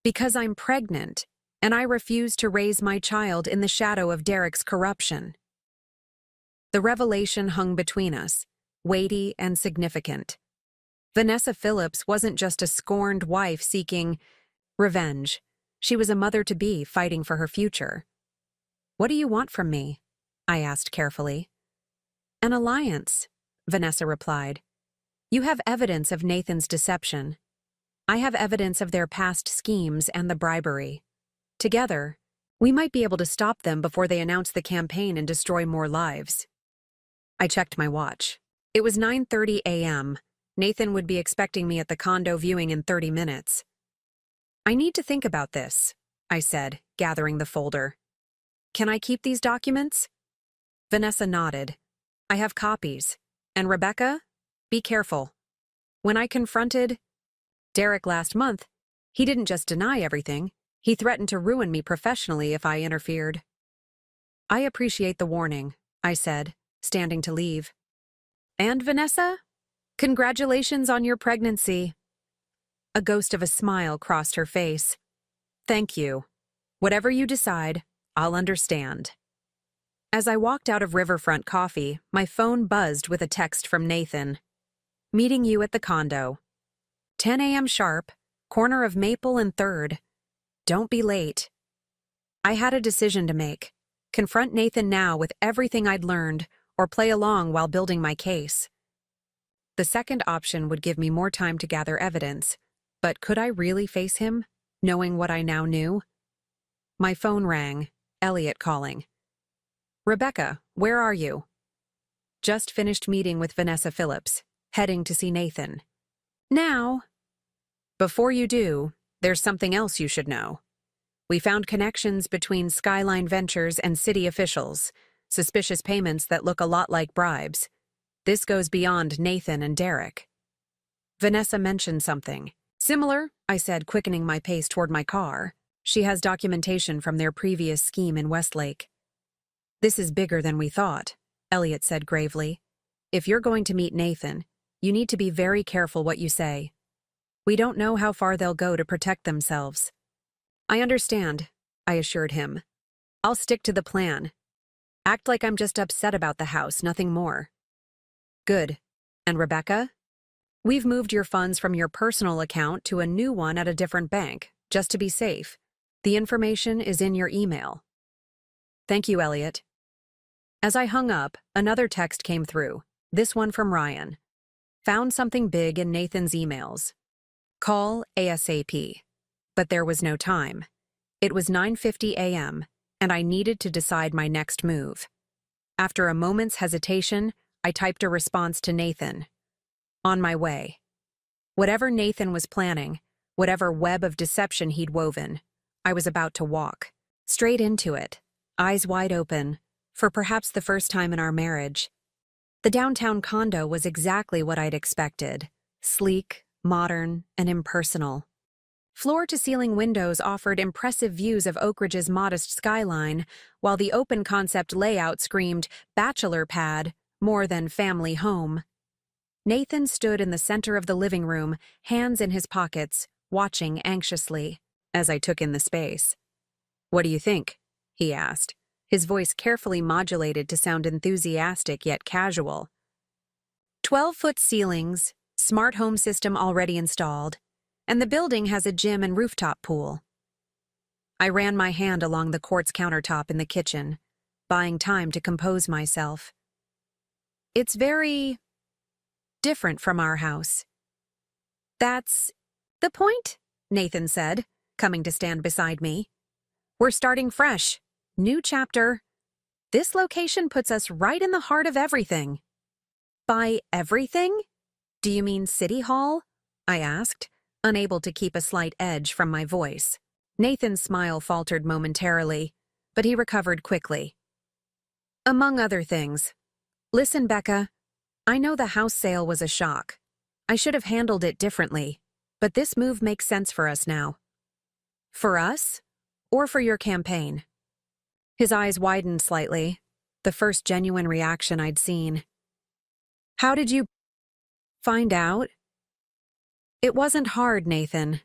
"Because I'm pregnant, and I refuse to raise my child in the shadow of Derek's corruption." The revelation hung between us, weighty and significant. Vanessa Phillips wasn't just a scorned wife seeking revenge. She was a mother-to-be fighting for her future. "What do you want from me?" I asked carefully. "An alliance," Vanessa replied. "You have evidence of Nathan's deception. I have evidence of their past schemes and the bribery. Together, we might be able to stop them before they announce the campaign and destroy more lives." I checked my watch. It was 9:30 a.m. Nathan would be expecting me at the condo viewing in 30 minutes. "I need to think about this," I said, gathering the folder. "Can I keep these documents?" Vanessa nodded. "I have copies. And Rebecca, be careful." When I confronted Derek last month, he didn't just deny everything, he threatened to ruin me professionally if I interfered. I appreciate the warning, I said, standing to leave. And Vanessa? Congratulations on your pregnancy. A ghost of a smile crossed her face. Thank you. Whatever you decide, I'll understand. As I walked out of Riverfront Coffee, my phone buzzed with a text from Nathan. Meeting you at the condo. 10 a.m. sharp, corner of Maple and 3rd. Don't be late. I had a decision to make. Confront Nathan now with everything I'd learned, or play along while building my case. The second option would give me more time to gather evidence, but could I really face him, knowing what I now knew? My phone rang, Elliot calling. Rebecca, where are you? Just finished meeting with Vanessa Phillips, heading to see Nathan. Now. Before you do, there's something else you should know. We found connections between Skyline Ventures and city officials, suspicious payments that look a lot like bribes. This goes beyond Nathan and Derek. Vanessa mentioned something. Similar, I said, quickening my pace toward my car. She has documentation from their previous scheme in Westlake. This is bigger than we thought, Elliot said gravely. If you're going to meet Nathan, you need to be very careful what you say. We don't know how far they'll go to protect themselves. I understand, I assured him. I'll stick to the plan. Act like I'm just upset about the house, nothing more. Good. And Rebecca? We've moved your funds from your personal account to a new one at a different bank, just to be safe. The information is in your email. Thank you, Elliot. As I hung up, another text came through, this one from Ryan. Found something big in Nathan's emails. Call ASAP. But there was no time. It was 9:50 a.m., and I needed to decide my next move. After a moment's hesitation, I typed a response to Nathan. On my way. Whatever Nathan was planning, whatever web of deception he'd woven, I was about to walk. Straight into it, eyes wide open, for perhaps the first time in our marriage. The downtown condo was exactly what I'd expected. Sleek, modern, and impersonal. Floor-to-ceiling windows offered impressive views of Oak Ridge's modest skyline, while the open-concept layout screamed bachelor pad more than family home. Nathan stood in the center of the living room, hands in his pockets, watching anxiously, as I took in the space. What do you think? He asked, his voice carefully modulated to sound enthusiastic yet casual. 12-foot ceilings, smart home system already installed, and the building has a gym and rooftop pool. I ran my hand along the quartz countertop in the kitchen, buying time to compose myself. It's very different from our house. That's the point, Nathan said, coming to stand beside me. We're starting fresh. New chapter. This location puts us right in the heart of everything. By everything? Do you mean City Hall? I asked, unable to keep a slight edge from my voice. Nathan's smile faltered momentarily, but he recovered quickly. Among other things. Listen, Becca, I know the house sale was a shock. I should have handled it differently, but this move makes sense for us now. For us? Or for your campaign? His eyes widened slightly, the first genuine reaction I'd seen. How did you find out? It wasn't hard, Nathan.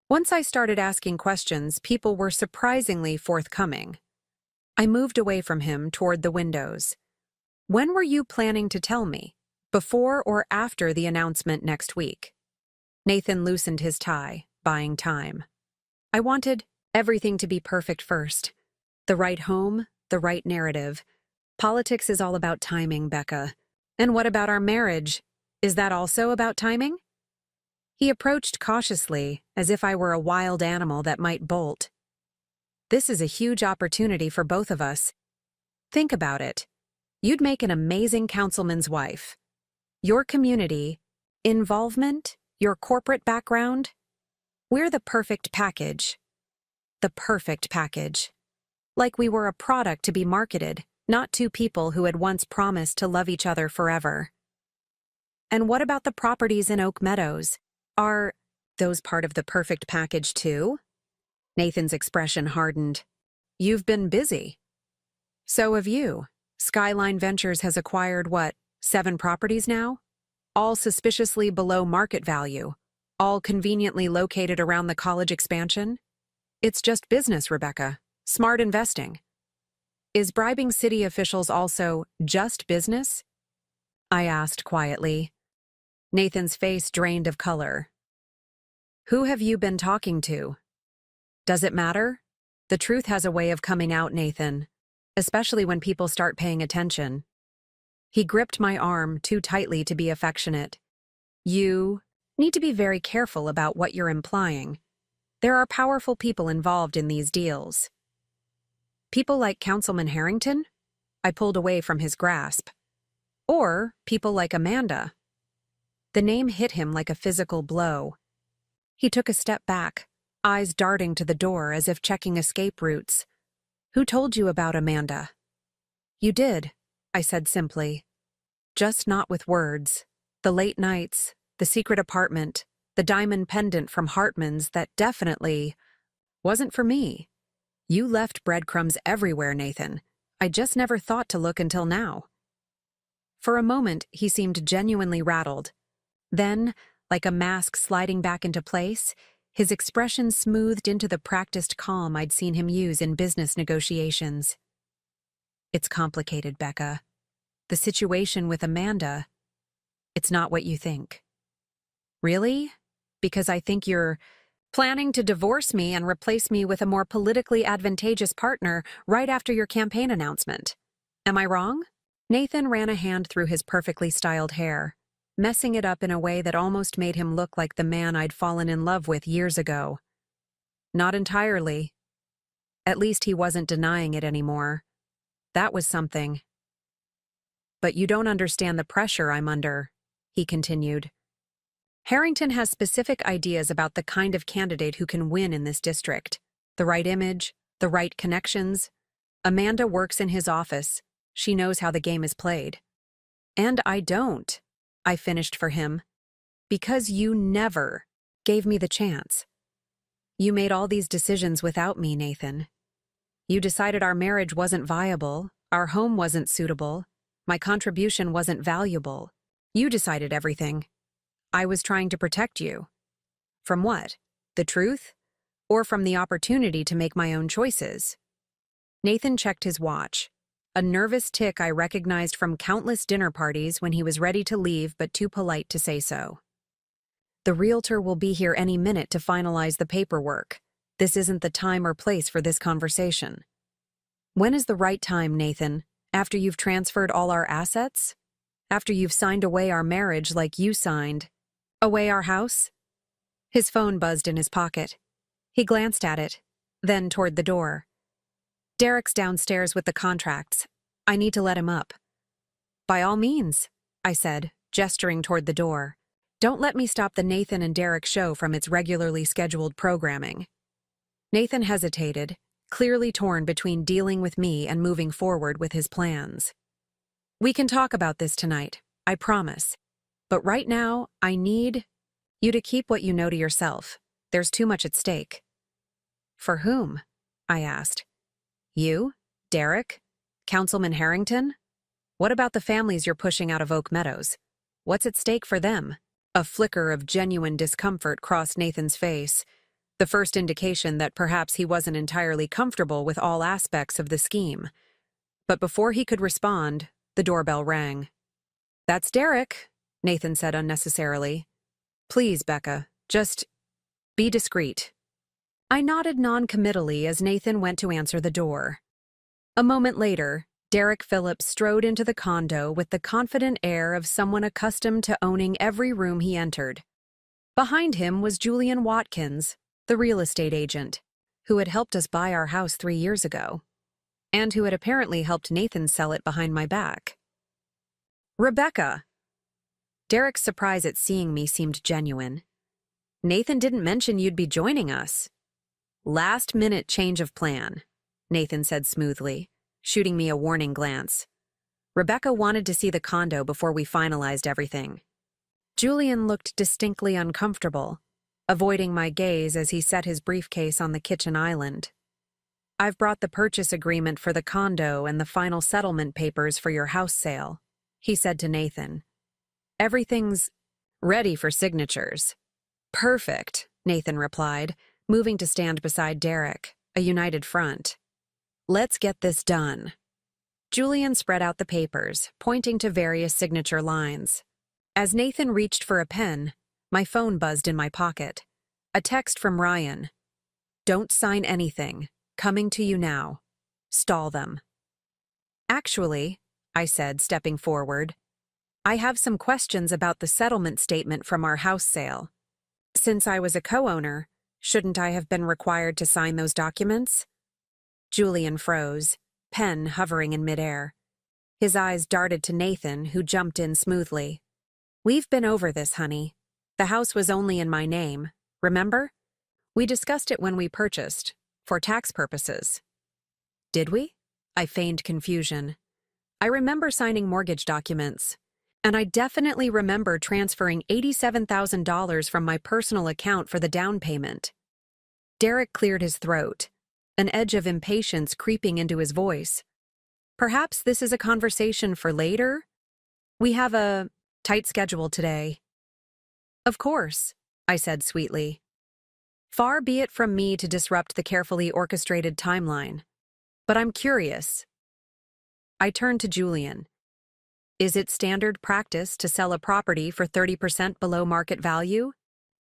Once I started asking questions, people were surprisingly forthcoming. I moved away from him toward the windows. When were you planning to tell me? Before or after the announcement next week? Nathan loosened his tie, buying time. I wanted everything to be perfect first. The right home, the right narrative. Politics is all about timing, Becca. And what about our marriage? Is that also about timing? He approached cautiously, as if I were a wild animal that might bolt. This is a huge opportunity for both of us. Think about it. You'd make an amazing councilman's wife. Your community, involvement, your corporate background. We're the perfect package. The perfect package. Like we were a product to be marketed, not two people who had once promised to love each other forever. And what about the properties in Oak Meadows? Are Those part of the perfect package too? Nathan's expression hardened. You've been busy. So have you. Skyline Ventures has acquired, what, 7 properties now? All suspiciously below market value. All conveniently located around the college expansion? It's just business, Rebecca. Smart investing. Is bribing city officials also just business? I asked quietly. Nathan's face drained of color. Who have you been talking to? Does it matter? The truth has a way of coming out, Nathan, especially when people start paying attention. He gripped my arm too tightly to be affectionate. You need to be very careful about what you're implying. There are powerful people involved in these deals. People like Councilman Harrington? I pulled away from his grasp. Or people like Amanda. The name hit him like a physical blow. He took a step back, eyes darting to the door as if checking escape routes. Who told you about Amanda? You did, I said simply. Just not with words. The late nights, the secret apartment, the diamond pendant from Hartman's that definitely wasn't for me. You left breadcrumbs everywhere, Nathan. I just never thought to look until now. For a moment, he seemed genuinely rattled. Then, like a mask sliding back into place, his expression smoothed into the practiced calm I'd seen him use in business negotiations. It's complicated, Becca. The situation with Amanda, it's not what you think. Really? Because I think you're planning to divorce me and replace me with a more politically advantageous partner right after your campaign announcement. Am I wrong? Nathan ran a hand through his perfectly styled hair, messing it up in a way that almost made him look like the man I'd fallen in love with years ago. Not entirely. At least he wasn't denying it anymore. That was something. But you don't understand the pressure I'm under, he continued. Harrington has specific ideas about the kind of candidate who can win in this district. The right image, the right connections. Amanda works in his office. She knows how the game is played. And I don't, I finished for him. Because you never gave me the chance. You made all these decisions without me, Nathan. You decided our marriage wasn't viable, our home wasn't suitable, my contribution wasn't valuable. You decided everything. I was trying to protect you. From what? The truth? Or from the opportunity to make my own choices? Nathan checked his watch, a nervous tick I recognized from countless dinner parties when he was ready to leave but too polite to say so. The realtor will be here any minute to finalize the paperwork. This isn't the time or place for this conversation. When is the right time, Nathan? After you've transferred all our assets? After you've signed away our marriage like you signed away our house? His phone buzzed in his pocket. He glanced at it, then toward the door. Derek's downstairs with the contracts. I need to let him up. By all means, I said, gesturing toward the door. Don't let me stop the Nathan and Derek show from its regularly scheduled programming. Nathan hesitated, clearly torn between dealing with me and moving forward with his plans. We can talk about this tonight, I promise. But right now, I need you to keep what you know to yourself. There's too much at stake. For whom? I asked. You? Derek? Councilman Harrington? What about the families you're pushing out of Oak Meadows? What's at stake for them? A flicker of genuine discomfort crossed Nathan's face, the first indication that perhaps he wasn't entirely comfortable with all aspects of the scheme. But before he could respond, the doorbell rang. That's Derek, Nathan said unnecessarily. Please, Becca, just be discreet. I nodded non-committally as Nathan went to answer the door. A moment later, Derek Phillips strode into the condo with the confident air of someone accustomed to owning every room he entered. Behind him was Julian Watkins, the real estate agent, who had helped us buy our house 3 years ago, and who had apparently helped Nathan sell it behind my back. Rebecca! Derek's surprise at seeing me seemed genuine. Nathan didn't mention you'd be joining us. Last-minute change of plan, Nathan said smoothly, shooting me a warning glance. Rebecca wanted to see the condo before we finalized everything. Julian looked distinctly uncomfortable, avoiding my gaze as he set his briefcase on the kitchen island. I've brought the purchase agreement for the condo and the final settlement papers for your house sale, he said to Nathan. Everything's ready for signatures. Perfect, Nathan replied, moving to stand beside Derek, a united front. Let's get this done. Julian spread out the papers, pointing to various signature lines. As Nathan reached for a pen, my phone buzzed in my pocket. A text from Ryan. Don't sign anything. Coming to you now. Stall them. Actually, I said, stepping forward, I have some questions about the settlement statement from our house sale. Since I was a co-owner, shouldn't I have been required to sign those documents? Julian froze, pen hovering in midair. His eyes darted to Nathan, who jumped in smoothly. We've been over this, honey. The house was only in my name, remember? We discussed it when we purchased, for tax purposes. Did we? I feigned confusion. I remember signing mortgage documents, and I definitely remember transferring $87,000 from my personal account for the down payment. Derek cleared his throat, an edge of impatience creeping into his voice. Perhaps this is a conversation for later? We have a tight schedule today. Of course, I said sweetly. Far be it from me to disrupt the carefully orchestrated timeline. But I'm curious. I turned to Julian. Is it standard practice to sell a property for 30% below market value?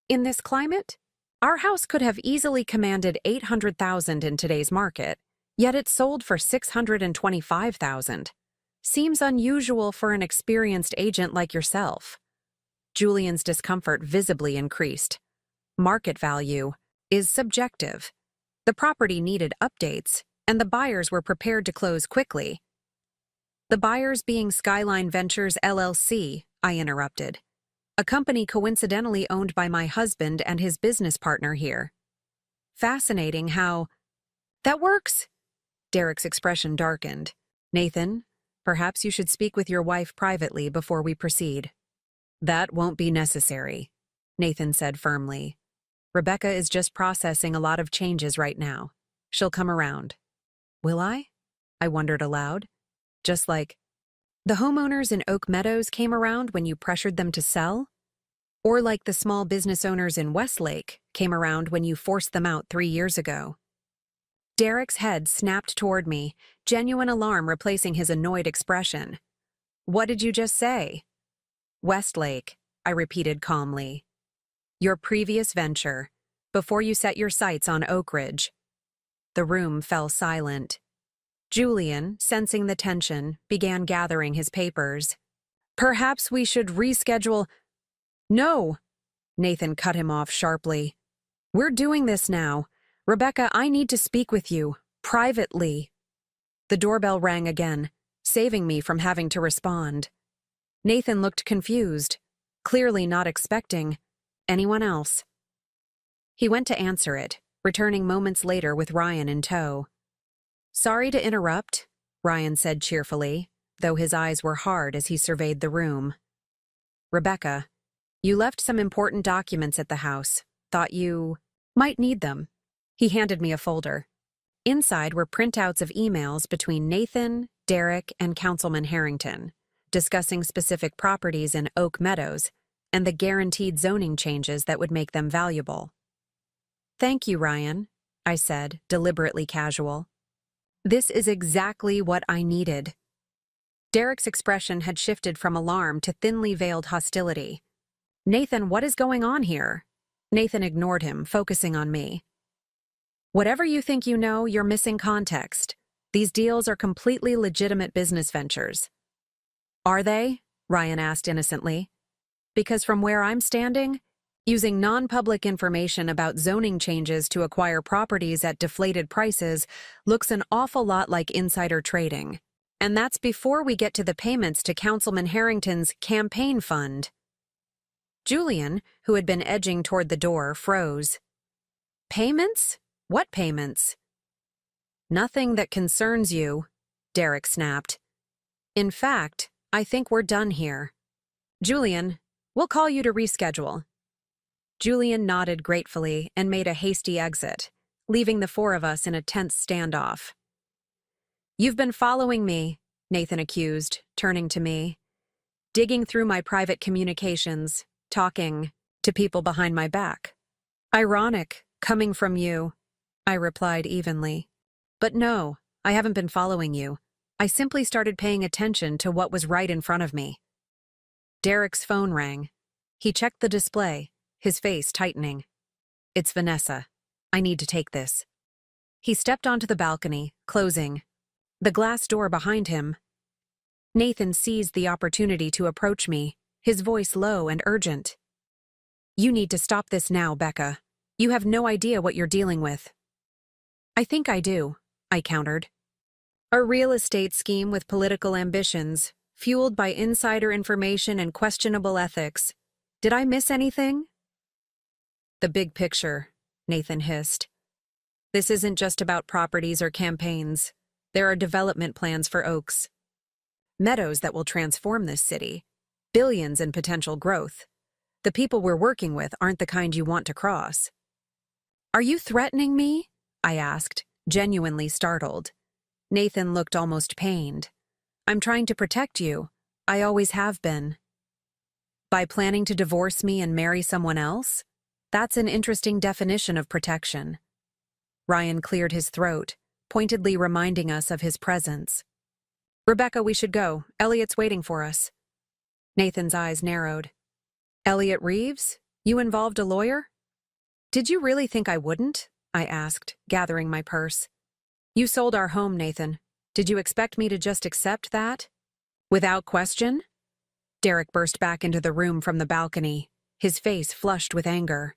In this climate? Our house could have easily commanded $800,000 in today's market, yet it sold for $625,000. Seems unusual for an experienced agent like yourself. Julian's discomfort visibly increased. Market value is subjective. The property needed updates, and the buyers were prepared to close quickly. The buyers being Skyline Ventures LLC, I interrupted. A company coincidentally owned by my husband and his business partner here. Fascinating how... That works? Derek's expression darkened. Nathan, perhaps you should speak with your wife privately before we proceed. That won't be necessary, Nathan said firmly. Rebecca is just processing a lot of changes right now. She'll come around. Will I? I wondered aloud. Just like the homeowners in Oak Meadows came around when you pressured them to sell? Or like the small business owners in Westlake came around when you forced them out 3 years ago? Derek's head snapped toward me, genuine alarm replacing his annoyed expression. What did you just say? Westlake, I repeated calmly. Your previous venture, before you set your sights on Oak Ridge. The room fell silent. Julian, sensing the tension, began gathering his papers. Perhaps we should reschedule... No! Nathan cut him off sharply. We're doing this now. Rebecca, I need to speak with you, privately. The doorbell rang again, saving me from having to respond. Nathan looked confused, clearly not expecting anyone else. He went to answer it, returning moments later with Ryan in tow. Sorry to interrupt, Ryan said cheerfully, though his eyes were hard as he surveyed the room. Rebecca, you left some important documents at the house. Thought you might need them. He handed me a folder. Inside were printouts of emails between Nathan, Derek, and Councilman Harrington, discussing specific properties in Oak Meadows and the guaranteed zoning changes that would make them valuable. Thank you, Ryan, I said, deliberately casual. This is exactly what I needed. Derek's expression had shifted from alarm to thinly veiled hostility. Nathan, what is going on here? Nathan ignored him, focusing on me. Whatever you think you know, you're missing context. These deals are completely legitimate business ventures. Are they? Ryan asked innocently. Because from where I'm standing, using non-public information about zoning changes to acquire properties at deflated prices looks an awful lot like insider trading. And that's before we get to the payments to Councilman Harrington's campaign fund. Julian, who had been edging toward the door, froze. Payments? What payments? Nothing that concerns you, Derek snapped. In fact, I think we're done here. Julian, we'll call you to reschedule. Julian nodded gratefully and made a hasty exit, leaving the four of us in a tense standoff. "You've been following me," Nathan accused, turning to me. "Digging through my private communications, talking to people behind my back." "Ironic, coming from you," I replied evenly. "But no, I haven't been following you. I simply started paying attention to what was right in front of me." Derek's phone rang. He checked the display, his face tightening. "It's Vanessa. I need to take this." He stepped onto the balcony, closing the glass door behind him. Nathan seized the opportunity to approach me, his voice low and urgent. "You need to stop this now, Becca. You have no idea what you're dealing with." "I think I do," I countered. "A real estate scheme with political ambitions, fueled by insider information and questionable ethics. Did I miss anything?" "The big picture," Nathan hissed. "This isn't just about properties or campaigns. There are development plans for Oaks. Meadows that will transform this city. Billions in potential growth. The people we're working with aren't the kind you want to cross." "Are you threatening me?" I asked, genuinely startled. Nathan looked almost pained. "I'm trying to protect you. I always have been." "By planning to divorce me and marry someone else? That's an interesting definition of protection." Ryan cleared his throat, pointedly reminding us of his presence. "Rebecca, we should go. Elliot's waiting for us." Nathan's eyes narrowed. "Elliot Reeves? You involved a lawyer?" "Did you really think I wouldn't?" I asked, gathering my purse. "You sold our home, Nathan. Did you expect me to just accept that? Without question?" Derek burst back into the room from the balcony, his face flushed with anger.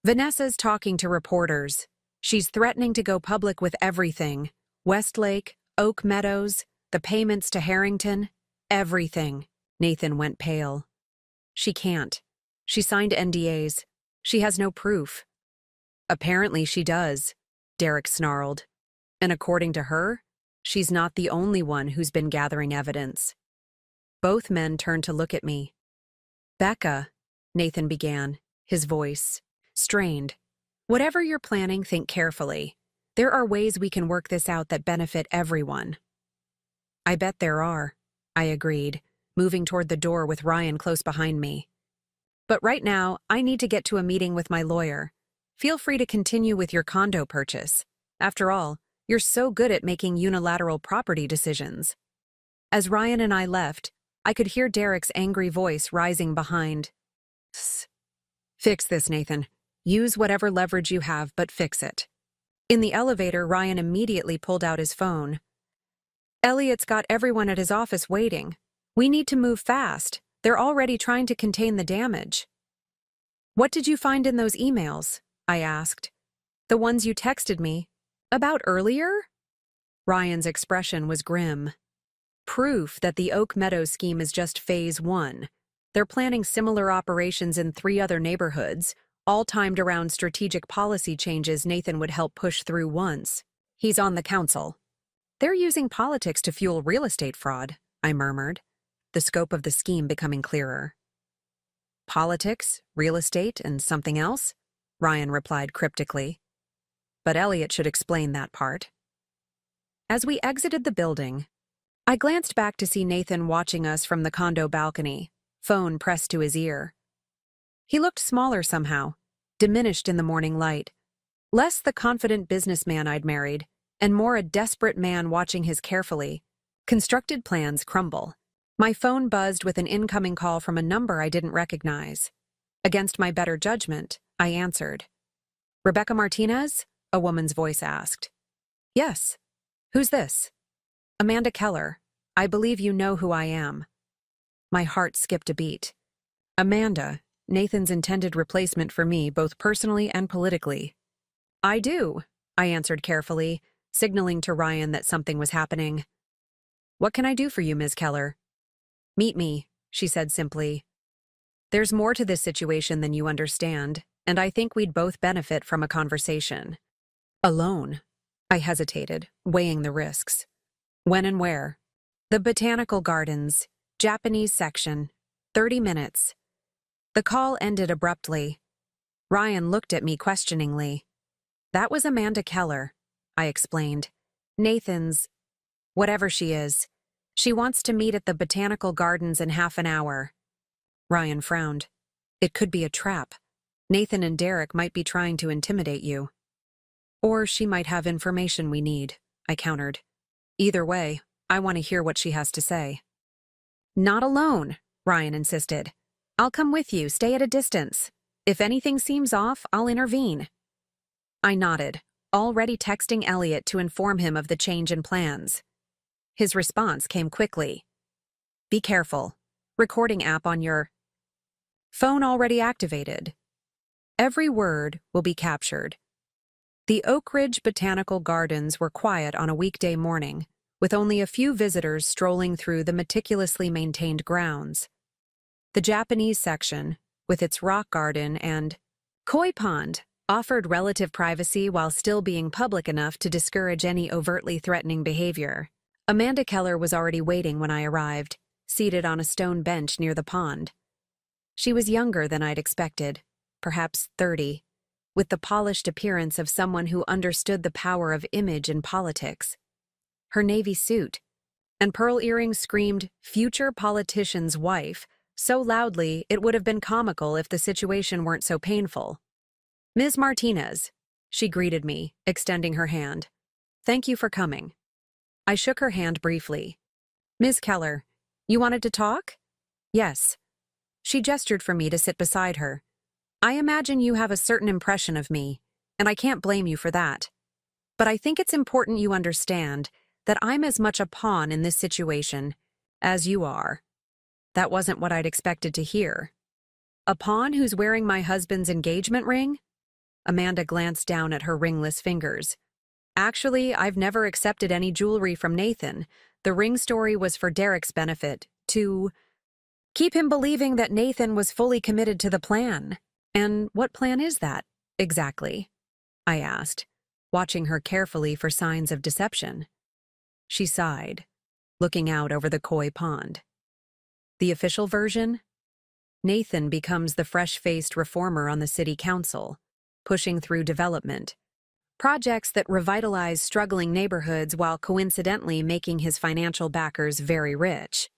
"Vanessa's talking to reporters. She's threatening to go public with everything. Westlake, Oak Meadows, the payments to Harrington, everything." Nathan went pale. "She can't. She signed NDAs. She has no proof." "Apparently she does," Derek snarled. "And according to her, she's not the only one who's been gathering evidence." Both men turned to look at me. "Becca," Nathan began, his voice strained. "Whatever you're planning, think carefully. There are ways we can work this out that benefit everyone." "I bet there are," I agreed, moving toward the door with Ryan close behind me. "But right now, I need to get to a meeting with my lawyer. Feel free to continue with your condo purchase. After all, you're so good at making unilateral property decisions." As Ryan and I left, I could hear Derek's angry voice rising behind. "Fix this, Nathan. Use whatever leverage you have, but fix it." In the elevator, Ryan immediately pulled out his phone. "Elliot's got everyone at his office waiting. We need to move fast. They're already trying to contain the damage." "What did you find in those emails?" I asked. "The ones you texted me about earlier?" Ryan's expression was grim. "Proof that the Oak Meadows scheme is just phase 1. They're planning similar operations in 3 other neighborhoods, all timed around strategic policy changes Nathan would help push through once. He's on the council." "They're using politics to fuel real estate fraud," I murmured, the scope of the scheme becoming clearer. "Politics, real estate, and something else?" Ryan replied cryptically. "But Elliot should explain that part." As we exited the building, I glanced back to see Nathan watching us from the condo balcony, phone pressed to his ear. He looked smaller somehow, diminished in the morning light. Less the confident businessman I'd married, and more a desperate man watching his carefully constructed plans crumble. My phone buzzed with an incoming call from a number I didn't recognize. Against my better judgment, I answered. "Rebecca Martinez?" a woman's voice asked. "Yes. Who's this?" "Amanda Keller. I believe you know who I am." My heart skipped a beat. Amanda, Nathan's intended replacement for me both personally and politically. "I do," I answered carefully, signaling to Ryan that something was happening. "What can I do for you, Ms. Keller?" "Meet me," she said simply. "There's more to this situation than you understand, and I think we'd both benefit from a conversation." "Alone?" I hesitated, weighing the risks. "When and where?" "The Botanical Gardens, Japanese section. 30 minutes." The call ended abruptly. Ryan looked at me questioningly. That was Amanda Keller, I explained. Nathan's, whatever she is. She wants to meet at the Botanical Gardens in half an hour. Ryan frowned. It could be a trap. Nathan and Derek might be trying to intimidate you. Or she might have information we need, I countered. Either way, I want to hear what she has to say. Not alone, Ryan insisted. I'll come with you, stay at a distance. If anything seems off, I'll intervene. I nodded, already texting Elliot to inform him of the change in plans. His response came quickly. Be careful. Recording app on your phone already activated. Every word will be captured. The Oak Ridge Botanical Gardens were quiet on a weekday morning, with only a few visitors strolling through the meticulously maintained grounds. The Japanese section, with its rock garden and koi pond, offered relative privacy while still being public enough to discourage any overtly threatening behavior. Amanda Keller was already waiting when I arrived, seated on a stone bench near the pond. She was younger than I'd expected, perhaps 30, with the polished appearance of someone who understood the power of image in politics. Her navy suit and pearl earrings screamed, "Future politician's wife," so loudly it would have been comical if the situation weren't so painful. Ms. Martinez, she greeted me, extending her hand. Thank you for coming. I shook her hand briefly. Ms. Keller, you wanted to talk? Yes. She gestured for me to sit beside her. I imagine you have a certain impression of me, and I can't blame you for that. But I think it's important you understand that I'm as much a pawn in this situation as you are. That wasn't what I'd expected to hear. A pawn who's wearing my husband's engagement ring? Amanda glanced down at her ringless fingers. Actually, I've never accepted any jewelry from Nathan. The ring story was for Derek's benefit, to keep him believing that Nathan was fully committed to the plan. And what plan is that, exactly? I asked, watching her carefully for signs of deception. She sighed, looking out over the koi pond. The official version? Nathan becomes the fresh-faced reformer on the city council, pushing through development. Projects that revitalize struggling neighborhoods while coincidentally making his financial backers very rich.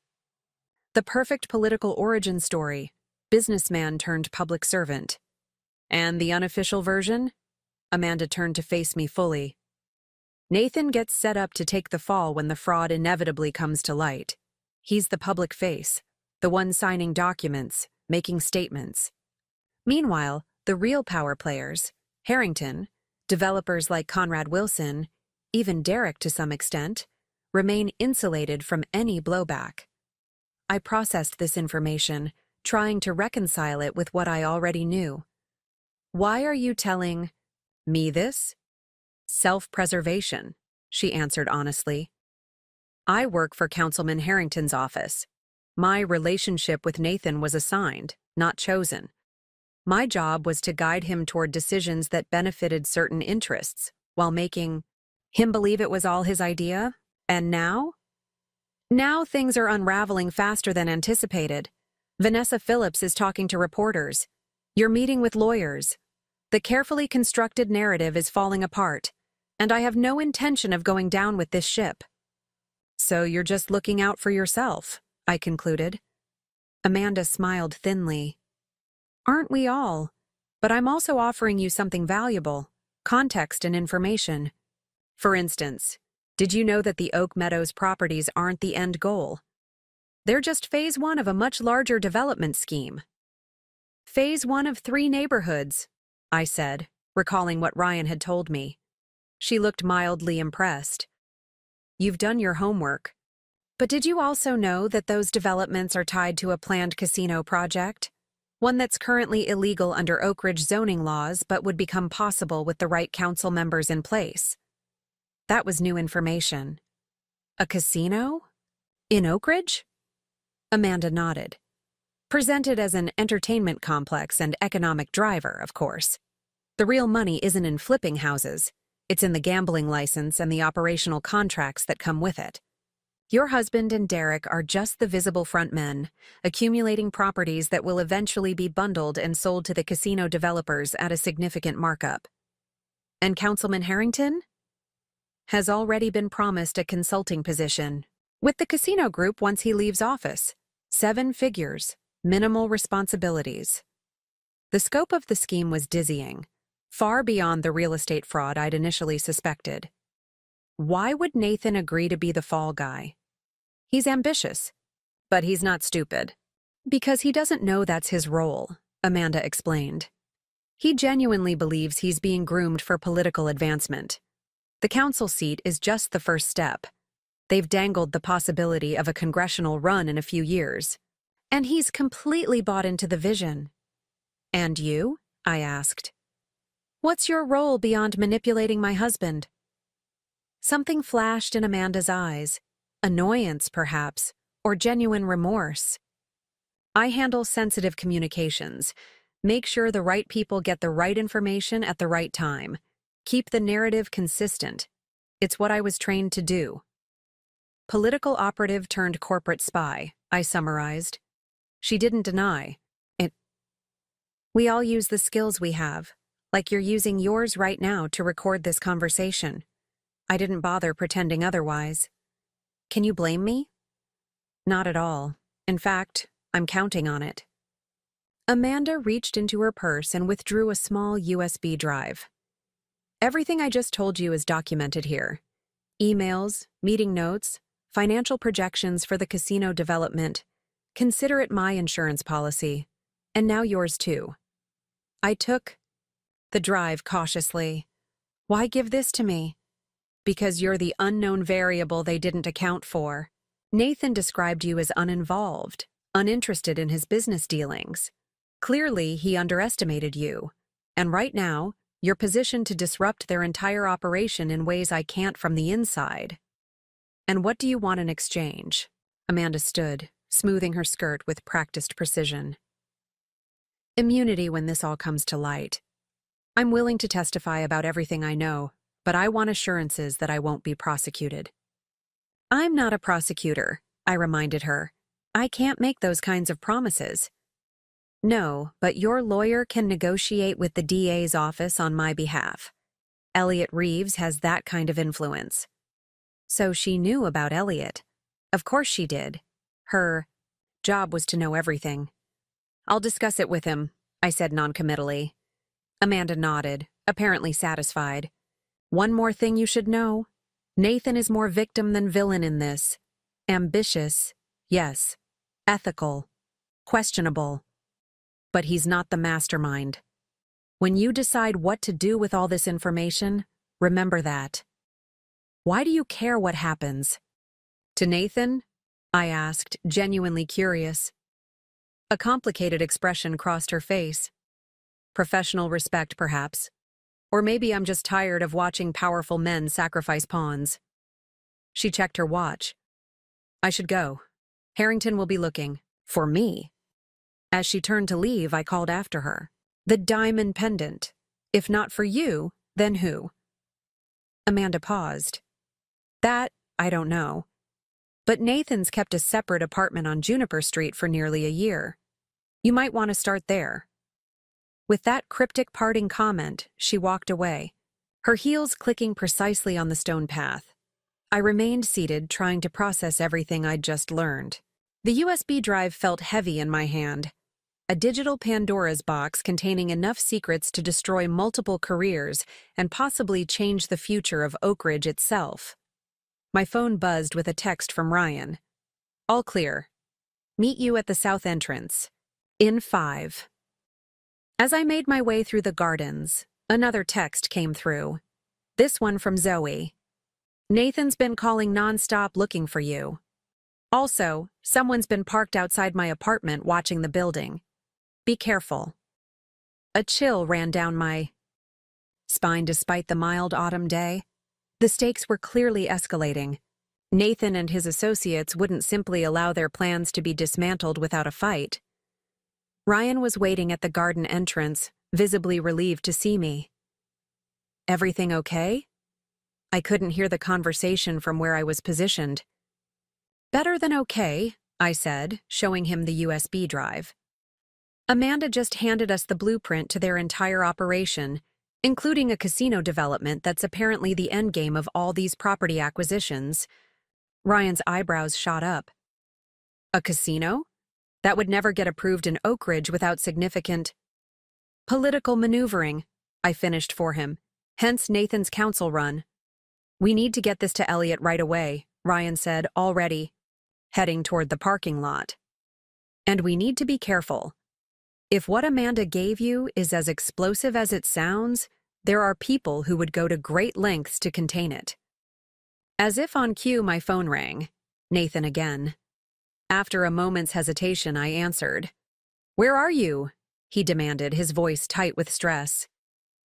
The perfect political origin story, businessman turned public servant. And the unofficial version? Amanda turned to face me fully. Nathan gets set up to take the fall when the fraud inevitably comes to light. He's the public face, the one signing documents, making statements. Meanwhile, the real power players, Harrington, developers like Conrad Wilson, even Derek to some extent, remain insulated from any blowback. I processed this information, trying to reconcile it with what I already knew. Why are you telling me this? Self-preservation, she answered honestly. I work for Councilman Harrington's office. My relationship with Nathan was assigned, not chosen. My job was to guide him toward decisions that benefited certain interests, while making him believe it was all his idea. And now? Now things are unraveling faster than anticipated. Vanessa Phillips is talking to reporters. You're meeting with lawyers. The carefully constructed narrative is falling apart, and I have no intention of going down with this ship. So you're just looking out for yourself, I concluded. Amanda smiled thinly. Aren't we all? But I'm also offering you something valuable, context and information. For instance, did you know that the Oak Meadows properties aren't the end goal? They're just phase 1 of a much larger development scheme. Phase 1 of 3 neighborhoods, I said, recalling what Ryan had told me. She looked mildly impressed. You've done your homework. But did you also know that those developments are tied to a planned casino project? One that's currently illegal under Oak Ridge zoning laws but would become possible with the right council members in place. That was new information. A casino? In Oak Ridge? Amanda nodded. Presented as an entertainment complex and economic driver, of course. The real money isn't in flipping houses. It's in the gambling license and the operational contracts that come with it. Your husband and Derek are just the visible front men, accumulating properties that will eventually be bundled and sold to the casino developers at a significant markup. And Councilman Harrington has already been promised a consulting position with the casino group once he leaves office. 7 figures, minimal responsibilities. The scope of the scheme was dizzying, far beyond the real estate fraud I'd initially suspected. Why would Nathan agree to be the fall guy? He's ambitious, but he's not stupid. Because he doesn't know that's his role, Amanda explained. He genuinely believes he's being groomed for political advancement. The council seat is just the first step. They've dangled the possibility of a congressional run in a few years. And he's completely bought into the vision. And you? I asked. What's your role beyond manipulating my husband? Something flashed in Amanda's eyes. Annoyance, perhaps, or genuine remorse. I handle sensitive communications. Make sure the right people get the right information at the right time. Keep the narrative consistent. It's what I was trained to do. Political operative turned corporate spy, I summarized. She didn't deny it. We all use the skills we have, like you're using yours right now to record this conversation. I didn't bother pretending otherwise. Can you blame me? Not at all. In fact, I'm counting on it. Amanda reached into her purse and withdrew a small USB drive. Everything I just told you is documented here. Emails, meeting notes, financial projections for the casino development. Consider it my insurance policy. And now yours too. I took the drive cautiously. Why give this to me? Because you're the unknown variable they didn't account for. Nathan described you as uninvolved, uninterested in his business dealings. Clearly, he underestimated you. And right now, you're positioned to disrupt their entire operation in ways I can't from the inside. And what do you want in exchange? Amanda stood, smoothing her skirt with practiced precision. Immunity when this all comes to light. I'm willing to testify about everything I know, but I want assurances that I won't be prosecuted. I'm not a prosecutor, I reminded her. I can't make those kinds of promises. No, but your lawyer can negotiate with the DA's office on my behalf. Elliot Reeves has that kind of influence. So she knew about Elliot. Of course she did. Her job was to know everything. I'll discuss it with him, I said noncommittally. Amanda nodded, apparently satisfied. One more thing you should know. Nathan is more victim than villain in this. Ambitious, yes. Ethical, questionable. But he's not the mastermind. When you decide what to do with all this information, remember that. Why do you care what happens? To Nathan? I asked, genuinely curious. A complicated expression crossed her face. Professional respect, perhaps. Or maybe I'm just tired of watching powerful men sacrifice pawns. She checked her watch. I should go. Harrington will be looking. For me. As she turned to leave, I called after her. The diamond pendant. If not for you, then who? Amanda paused. That, I don't know. But Nathan's kept a separate apartment on Juniper Street for nearly a year. You might want to start there. With that cryptic parting comment, she walked away, her heels clicking precisely on the stone path. I remained seated, trying to process everything I'd just learned. The USB drive felt heavy in my hand. A digital Pandora's box containing enough secrets to destroy multiple careers and possibly change the future of Oak Ridge itself. My phone buzzed with a text from Ryan. All clear. Meet you at the south entrance. In 5. As I made my way through the gardens, another text came through. This one from Zoe. Nathan's been calling nonstop looking for you. Also, someone's been parked outside my apartment watching the building. Be careful. A chill ran down my spine despite the mild autumn day. The stakes were clearly escalating. Nathan and his associates wouldn't simply allow their plans to be dismantled without a fight. Ryan was waiting at the garden entrance, visibly relieved to see me. Everything okay? I couldn't hear the conversation from where I was positioned. Better than okay, I said, showing him the USB drive. Amanda just handed us the blueprint to their entire operation, including a casino development that's apparently the endgame of all these property acquisitions. Ryan's eyebrows shot up. A casino? That would never get approved in Oak Ridge without significant political maneuvering, I finished for him. Hence Nathan's council run. We need to get this to Elliot right away, Ryan said, already heading toward the parking lot. And we need to be careful. If what Amanda gave you is as explosive as it sounds, there are people who would go to great lengths to contain it. As if on cue, my phone rang. Nathan again. After a moment's hesitation, I answered. Where are you? He demanded, his voice tight with stress.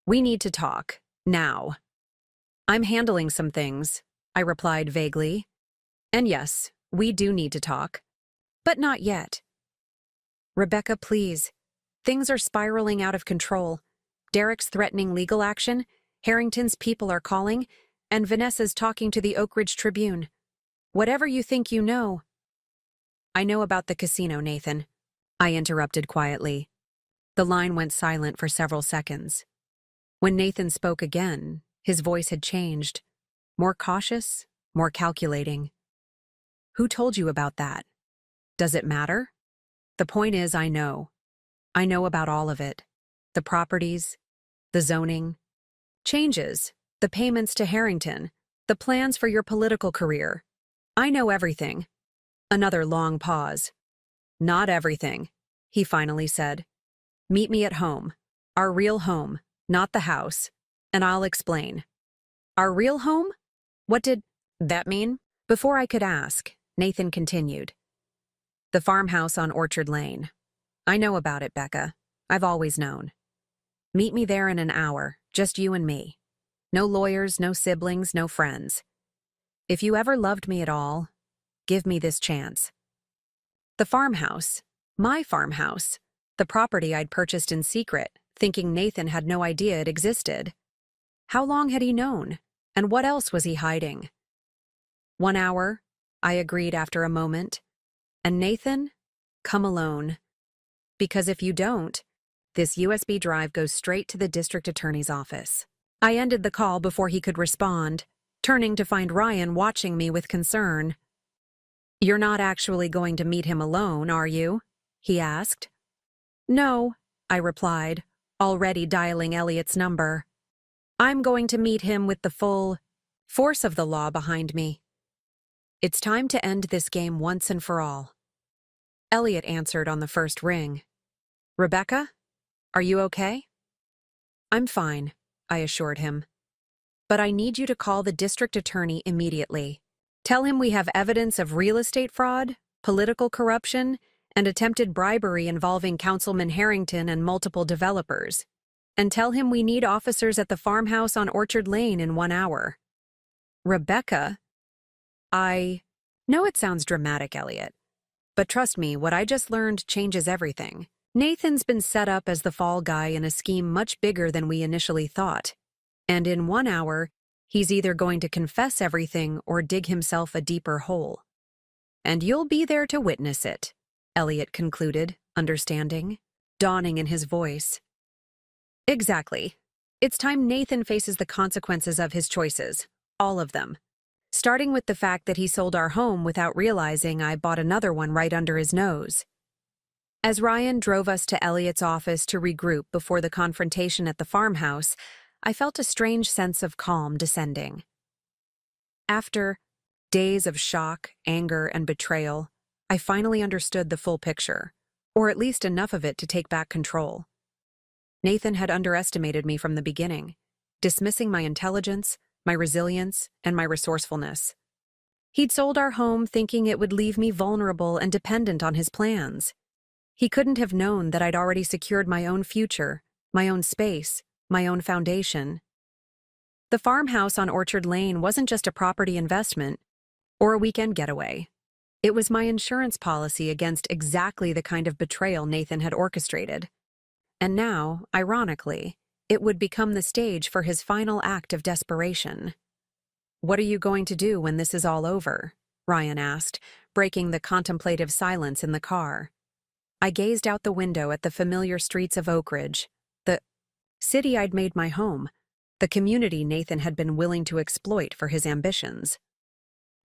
We need to talk. Now. I'm handling some things, I replied vaguely. And yes, we do need to talk. But not yet. Rebecca, please. Things are spiraling out of control. Derek's threatening legal action, Harrington's people are calling, and Vanessa's talking to the Oak Ridge Tribune. Whatever you think you know. I know about the casino, Nathan. I interrupted quietly. The line went silent for several seconds. When Nathan spoke again, his voice had changed. More cautious, more calculating. Who told you about that? Does it matter? The point is, I know. I know about all of it. The properties, the zoning, changes, the payments to Harrington, the plans for your political career. I know everything. Another long pause. Not everything, he finally said. Meet me at home. Our real home, not the house. And I'll explain. Our real home? What did that mean? Before I could ask, Nathan continued. The farmhouse on Orchard Lane. I know about it, Becca. I've always known. Meet me there in an hour, just you and me. No lawyers, no siblings, no friends. If you ever loved me at all, give me this chance. The farmhouse, my farmhouse, the property I'd purchased in secret, thinking Nathan had no idea it existed. How long had he known? And what else was he hiding? 1 hour, I agreed after a moment. And Nathan, come alone. Because if you don't, this USB drive goes straight to the district attorney's office. I ended the call before he could respond, turning to find Ryan watching me with concern. You're not actually going to meet him alone, are you? He asked. No, I replied, already dialing Elliot's number. I'm going to meet him with the full force of the law behind me. It's time to end this game once and for all. Elliot answered on the first ring. Rebecca, are you okay? I'm fine, I assured him. But I need you to call the district attorney immediately. Tell him we have evidence of real estate fraud, political corruption, and attempted bribery involving Councilman Harrington and multiple developers. And tell him we need officers at the farmhouse on Orchard Lane in 1 hour. Rebecca? I know it sounds dramatic, Elliot. But trust me, what I just learned changes everything. Nathan's been set up as the fall guy in a scheme much bigger than we initially thought. And in 1 hour, he's either going to confess everything or dig himself a deeper hole. And you'll be there to witness it, Elliot concluded, understanding, dawning in his voice. Exactly. It's time Nathan faces the consequences of his choices, all of them. Starting with the fact that he sold our home without realizing I bought another one right under his nose. As Ryan drove us to Elliot's office to regroup before the confrontation at the farmhouse, I felt a strange sense of calm descending. After days of shock, anger, and betrayal, I finally understood the full picture, or at least enough of it to take back control. Nathan had underestimated me from the beginning, dismissing my intelligence, my resilience, and my resourcefulness. He'd sold our home thinking it would leave me vulnerable and dependent on his plans. He couldn't have known that I'd already secured my own future, my own space, my own foundation. The farmhouse on Orchard Lane wasn't just a property investment or a weekend getaway. It was my insurance policy against exactly the kind of betrayal Nathan had orchestrated. And now, ironically, it would become the stage for his final act of desperation. What are you going to do when this is all over? Ryan asked, breaking the contemplative silence in the car. I gazed out the window at the familiar streets of Oak Ridge, the city I'd made my home, the community Nathan had been willing to exploit for his ambitions.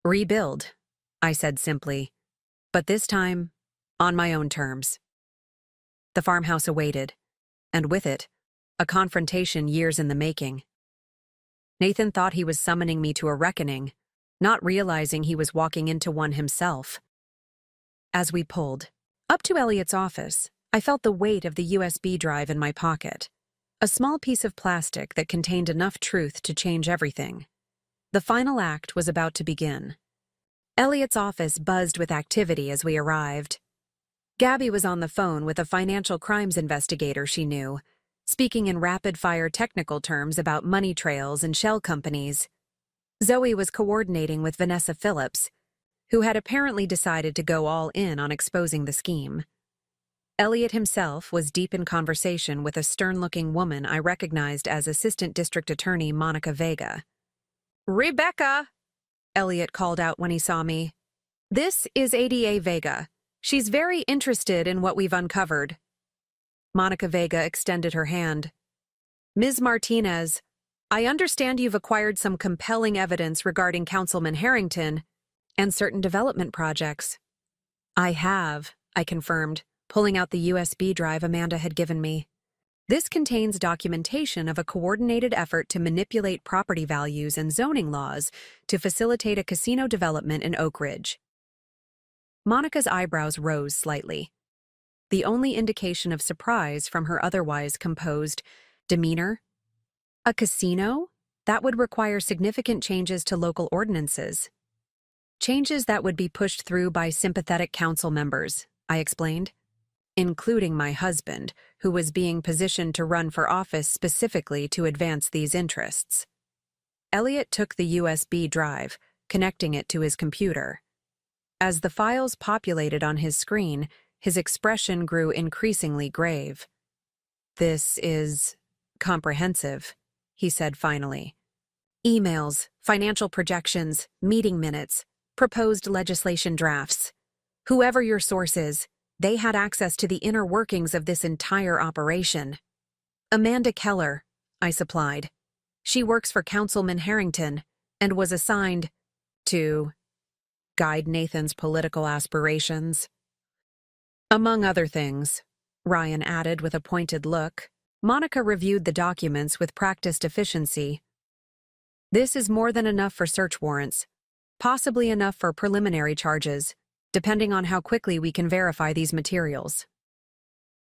Rebuild, I said simply, but this time, on my own terms. The farmhouse awaited, and with it, a confrontation years in the making. Nathan thought he was summoning me to a reckoning, not realizing he was walking into one himself. As we pulled up to Elliot's office, I felt the weight of the USB drive in my pocket, a small piece of plastic that contained enough truth to change everything. The final act was about to begin. Elliot's office buzzed with activity as we arrived. Gabby was on the phone with a financial crimes investigator she knew, speaking in rapid-fire technical terms about money trails and shell companies. Zoe was coordinating with Vanessa Phillips, who had apparently decided to go all in on exposing the scheme. Elliot himself was deep in conversation with a stern-looking woman I recognized as Assistant District Attorney Monica Vega. "Rebecca!" Elliot called out when he saw me. "This is ADA Vega. She's very interested in what we've uncovered." Monica Vega extended her hand. "Ms. Martinez, I understand you've acquired some compelling evidence regarding Councilman Harrington and certain development projects." "I have," I confirmed, pulling out the USB drive Amanda had given me. "This contains documentation of a coordinated effort to manipulate property values and zoning laws to facilitate a casino development in Oak Ridge." Monica's eyebrows rose slightly, the only indication of surprise from her otherwise composed demeanor. "A casino? That would require significant changes to local ordinances." "Changes that would be pushed through by sympathetic council members," I explained, "including my husband, who was being positioned to run for office specifically to advance these interests." Elliot took the USB drive, connecting it to his computer. As the files populated on his screen, his expression grew increasingly grave. "This is comprehensive," he said finally. "Emails, financial projections, meeting minutes, proposed legislation drafts. Whoever your source is, they had access to the inner workings of this entire operation." "Amanda Keller," I supplied. "She works for Councilman Harrington and was assigned to guide Nathan's political aspirations." "Among other things," Ryan added with a pointed look. Monica reviewed the documents with practiced efficiency. "This is more than enough for search warrants, possibly enough for preliminary charges, depending on how quickly we can verify these materials."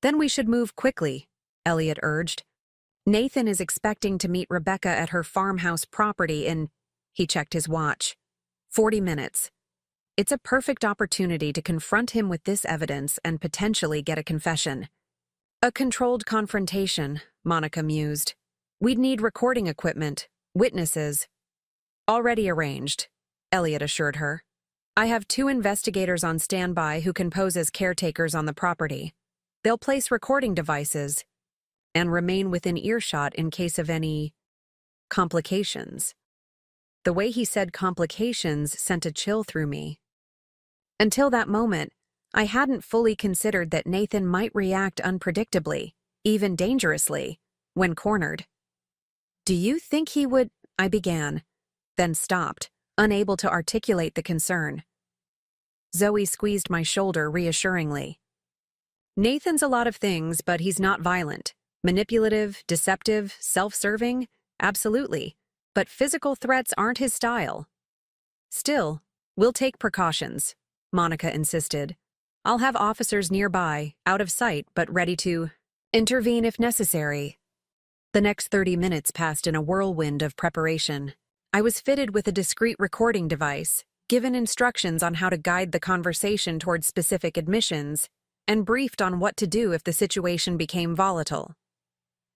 "Then we should move quickly," Elliot urged. "Nathan is expecting to meet Rebecca at her farmhouse property in," he checked his watch, "40 minutes. It's a perfect opportunity to confront him with this evidence and potentially get a confession." "A controlled confrontation," Monica mused. "We'd need recording equipment, witnesses." "Already arranged," Elliot assured her. "I have 2 investigators on standby who can pose as caretakers on the property. They'll place recording devices and remain within earshot in case of any complications." The way he said complications sent a chill through me. Until that moment, I hadn't fully considered that Nathan might react unpredictably, even dangerously, when cornered. "Do you think he would—" I began, then stopped, unable to articulate the concern. Zoe squeezed my shoulder reassuringly. "Nathan's a lot of things, but he's not violent. Manipulative, deceptive, self-serving? Absolutely. But physical threats aren't his style." "Still, we'll take precautions," Monica insisted. "I'll have officers nearby, out of sight but ready to intervene if necessary." The next 30 minutes passed in a whirlwind of preparation. I was fitted with a discreet recording device, given instructions on how to guide the conversation towards specific admissions, and briefed on what to do if the situation became volatile.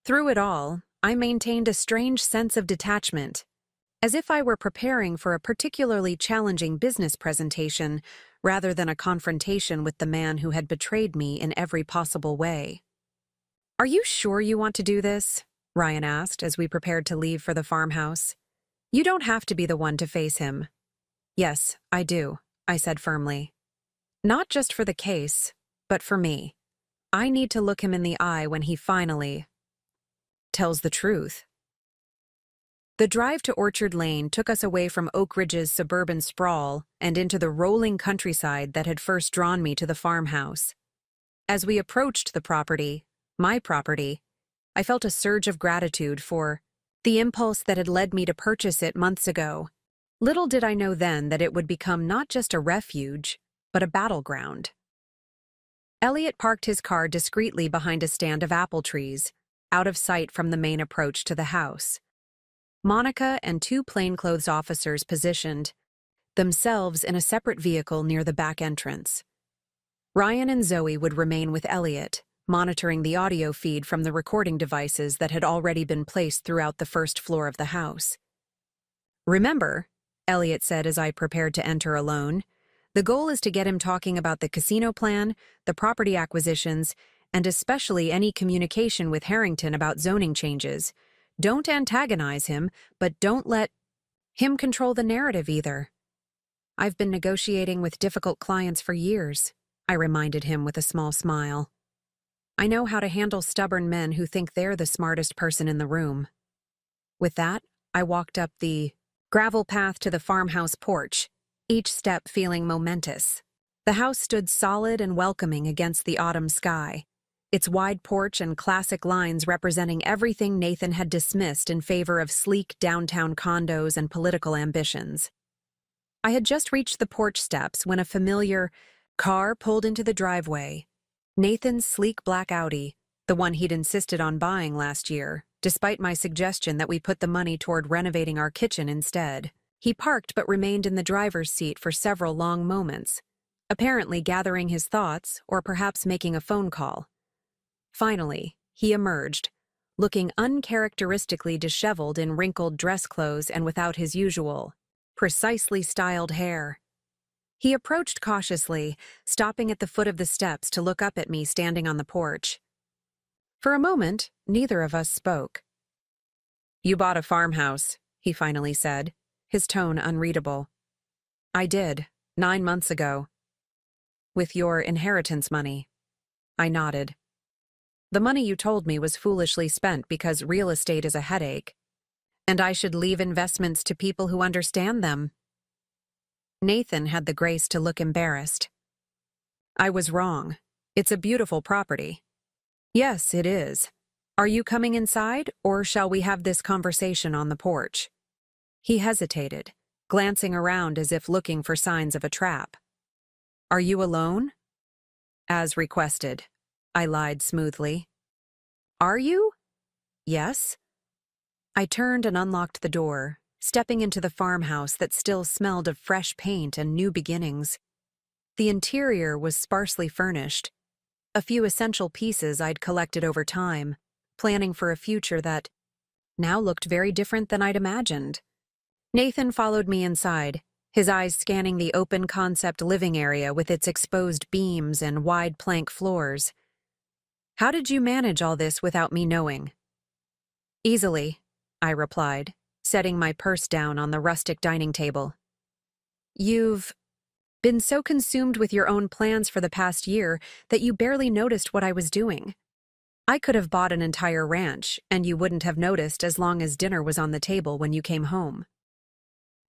Through it all, I maintained a strange sense of detachment, as if I were preparing for a particularly challenging business presentation rather than a confrontation with the man who had betrayed me in every possible way. "Are you sure you want to do this?" Ryan asked as we prepared to leave for the farmhouse. "You don't have to be the one to face him." "Yes, I do," I said firmly. Not just for the case, but for me. I need to look him in the eye when he finally tells the truth. The drive to Orchard Lane took us away from Oak Ridge's suburban sprawl and into the rolling countryside that had first drawn me to the farmhouse. As we approached the property, my property, I felt a surge of gratitude for the impulse that had led me to purchase it months ago. Little did I know then that it would become not just a refuge, but a battleground. Elliot parked his car discreetly behind a stand of apple trees, out of sight from the main approach to the house. Monica and two plainclothes officers positioned themselves in a separate vehicle near the back entrance. Ryan and Zoe would remain with Elliot, monitoring the audio feed from the recording devices that had already been placed throughout the first floor of the house. "Remember," Elliot said as I prepared to enter alone, "the goal is to get him talking about the casino plan, the property acquisitions, and especially any communication with Harrington about zoning changes. Don't antagonize him, but don't let him control the narrative either. I've been negotiating with difficult clients for years," I reminded him with a small smile. "I know how to handle stubborn men who think they're the smartest person in the room." With that, I walked up the gravel path to the farmhouse porch, each step feeling momentous. The house stood solid and welcoming against the autumn sky, its wide porch and classic lines representing everything Nathan had dismissed in favor of sleek downtown condos and political ambitions. I had just reached the porch steps when a familiar car pulled into the driveway. Nathan's sleek black Audi, the one he'd insisted on buying last year, despite my suggestion that we put the money toward renovating our kitchen instead. He parked but remained in the driver's seat for several long moments, apparently gathering his thoughts or perhaps making a phone call. Finally, he emerged, looking uncharacteristically disheveled in wrinkled dress clothes and without his usual, precisely styled hair. He approached cautiously, stopping at the foot of the steps to look up at me standing on the porch. For a moment, neither of us spoke. "You bought a farmhouse," he finally said, his tone unreadable. "I did, 9 months ago." "With your inheritance money." I nodded. "The money you told me was foolishly spent because real estate is a headache, and I should leave investments to people who understand them." Nathan had the grace to look embarrassed. "I was wrong. It's a beautiful property." "Yes, it is. Are you coming inside, or shall we have this conversation on the porch?" He hesitated, glancing around as if looking for signs of a trap. "Are you alone?" "As requested," I lied smoothly. "Are you?" "Yes." I turned and unlocked the door, stepping into the farmhouse that still smelled of fresh paint and new beginnings. The interior was sparsely furnished, a few essential pieces I'd collected over time, planning for a future that now looked very different than I'd imagined. Nathan followed me inside, his eyes scanning the open-concept living area with its exposed beams and wide plank floors. "How did you manage all this without me knowing?" "Easily," I replied, setting my purse down on the rustic dining table. "You've been so consumed with your own plans for the past year that you barely noticed what I was doing. I could have bought an entire ranch, and you wouldn't have noticed as long as dinner was on the table when you came home."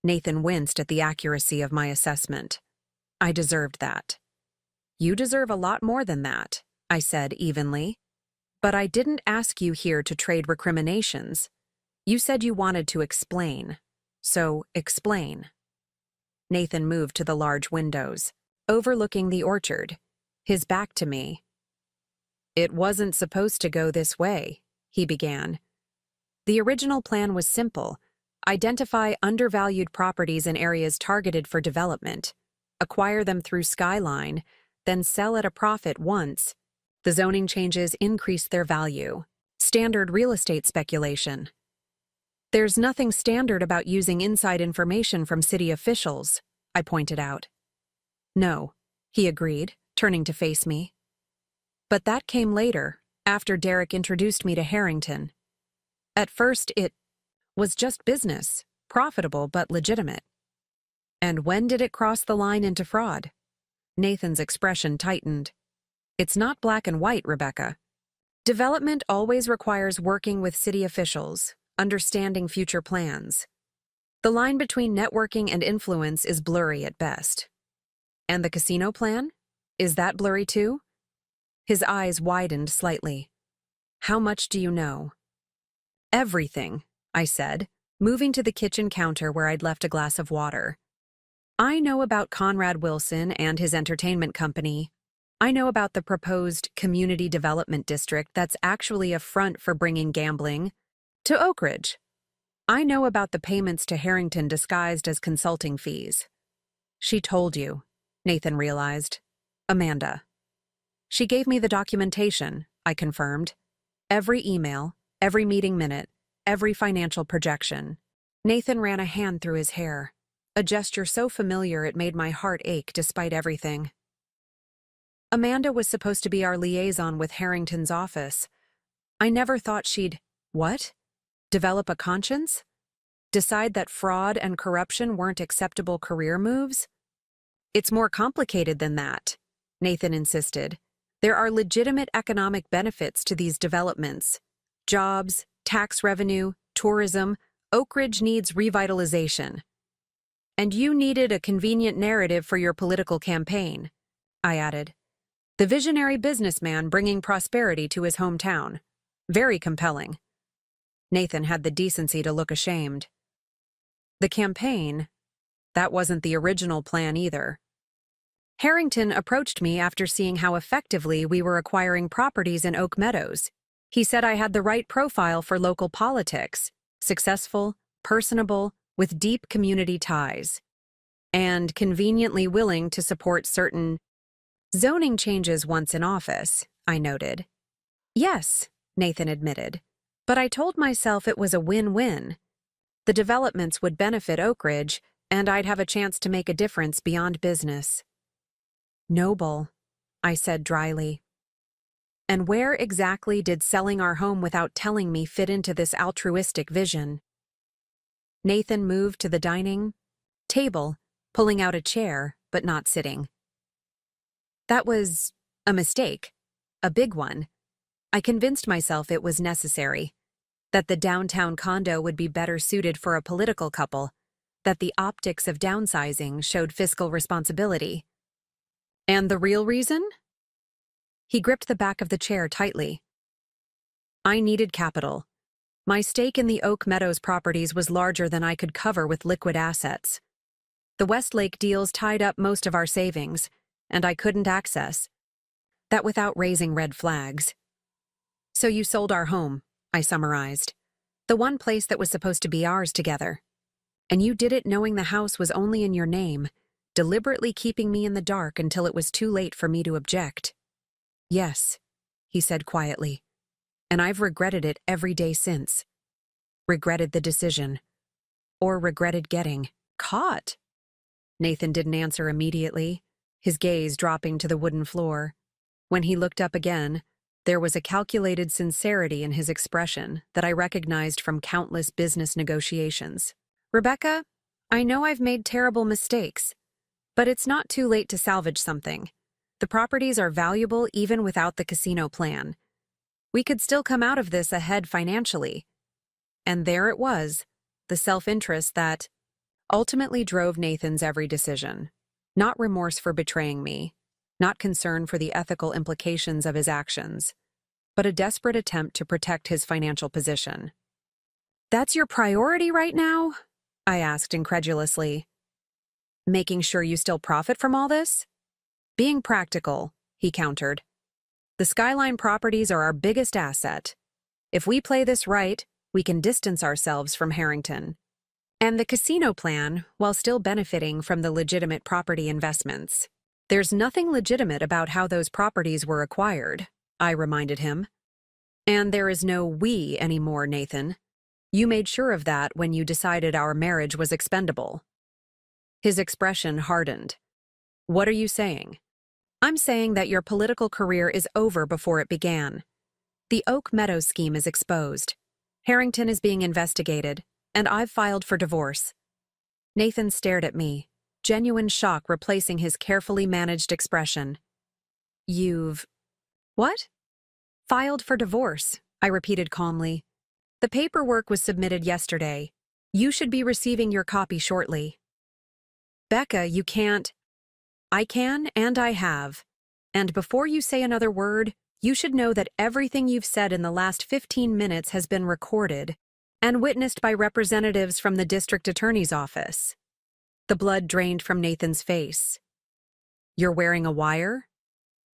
Nathan winced at the accuracy of my assessment. I deserved that. "You deserve a lot more than that," I said evenly. "But I didn't ask you here to trade recriminations. You said you wanted to explain. So explain." Nathan moved to the large windows, overlooking the orchard, his back to me. "It wasn't supposed to go this way," he began. "The original plan was simple: identify undervalued properties in areas targeted for development, acquire them through Skyline, then sell at a profit once the zoning changes increased their value. Standard real estate speculation. "There's nothing standard about using inside information from city officials," I pointed out. "No," he agreed, turning to face me. "But that came later, after Derek introduced me to Harrington. At first it was just business, profitable but legitimate." "And when did it cross the line into fraud?" Nathan's expression tightened. It's not black and white, Rebecca. Development always requires working with city officials, understanding future plans. The line between networking and influence is blurry at best. And the casino plan? Is that blurry too? His eyes widened slightly. How much do you know? Everything, I said, moving to the kitchen counter where I'd left a glass of water. I know about Conrad Wilson and his entertainment company. I know about the proposed community development district that's actually a front for bringing gambling to Oak Ridge. I know about the payments to Harrington disguised as consulting fees. She told you, Nathan realized. Amanda. She gave me the documentation, I confirmed. Every email, every meeting minute, every financial projection. Nathan ran a hand through his hair, a gesture so familiar it made my heart ache despite everything. Amanda was supposed to be our liaison with Harrington's office. I never thought she'd, what? Develop a conscience? Decide that fraud and corruption weren't acceptable career moves? It's more complicated than that, Nathan insisted. There are legitimate economic benefits to these developments. Jobs, tax revenue, tourism. Oak Ridge needs revitalization. And you needed a convenient narrative for your political campaign, I added. The visionary businessman bringing prosperity to his hometown. Very compelling. Nathan had the decency to look ashamed. The campaign, that wasn't the original plan either. Harrington approached me after seeing how effectively we were acquiring properties in Oak Meadows. He said I had the right profile for local politics, successful, personable, with deep community ties, and conveniently willing to support certain zoning changes once in office, I noted. Yes, Nathan admitted, but I told myself it was a win-win. The developments would benefit Oak Ridge, and I'd have a chance to make a difference beyond business. Noble, I said dryly. And where exactly did selling our home without telling me fit into this altruistic vision? Nathan moved to the dining table, pulling out a chair, but not sitting. That was a mistake, a big one. I convinced myself it was necessary, that the downtown condo would be better suited for a political couple, that the optics of downsizing showed fiscal responsibility. And the real reason? He gripped the back of the chair tightly. I needed capital. My stake in the Oak Meadows properties was larger than I could cover with liquid assets. The Westlake deals tied up most of our savings, and I couldn't access that without raising red flags. So you sold our home, I summarized. The one place that was supposed to be ours together. And you did it knowing the house was only in your name, deliberately keeping me in the dark until it was too late for me to object. Yes, he said quietly, and I've regretted it every day since. Regretted the decision. Or regretted getting caught. Nathan didn't answer immediately, his gaze dropping to the wooden floor. When he looked up again, there was a calculated sincerity in his expression that I recognized from countless business negotiations. Rebecca, I know I've made terrible mistakes, but it's not too late to salvage something. The properties are valuable even without the casino plan. We could still come out of this ahead financially. And there it was, the self-interest that ultimately drove Nathan's every decision. Not remorse for betraying me, not concern for the ethical implications of his actions, but a desperate attempt to protect his financial position. That's your priority right now? I asked incredulously. Making sure you still profit from all this? Being practical, he countered. The Skyline properties are our biggest asset. If we play this right, we can distance ourselves from Harrington. And the casino plan, while still benefiting from the legitimate property investments. There's nothing legitimate about how those properties were acquired, I reminded him. And there is no we anymore, Nathan. You made sure of that when you decided our marriage was expendable. His expression hardened. What are you saying? I'm saying that your political career is over before it began. The Oak Meadows scheme is exposed. Harrington is being investigated, and I've filed for divorce. Nathan stared at me, genuine shock replacing his carefully managed expression. You've… What? Filed for divorce, I repeated calmly. The paperwork was submitted yesterday. You should be receiving your copy shortly. Becca, you can't… I can, and I have. And before you say another word, you should know that everything you've said in the last 15 minutes has been recorded and witnessed by representatives from the district attorney's office. The blood drained from Nathan's face. You're wearing a wire?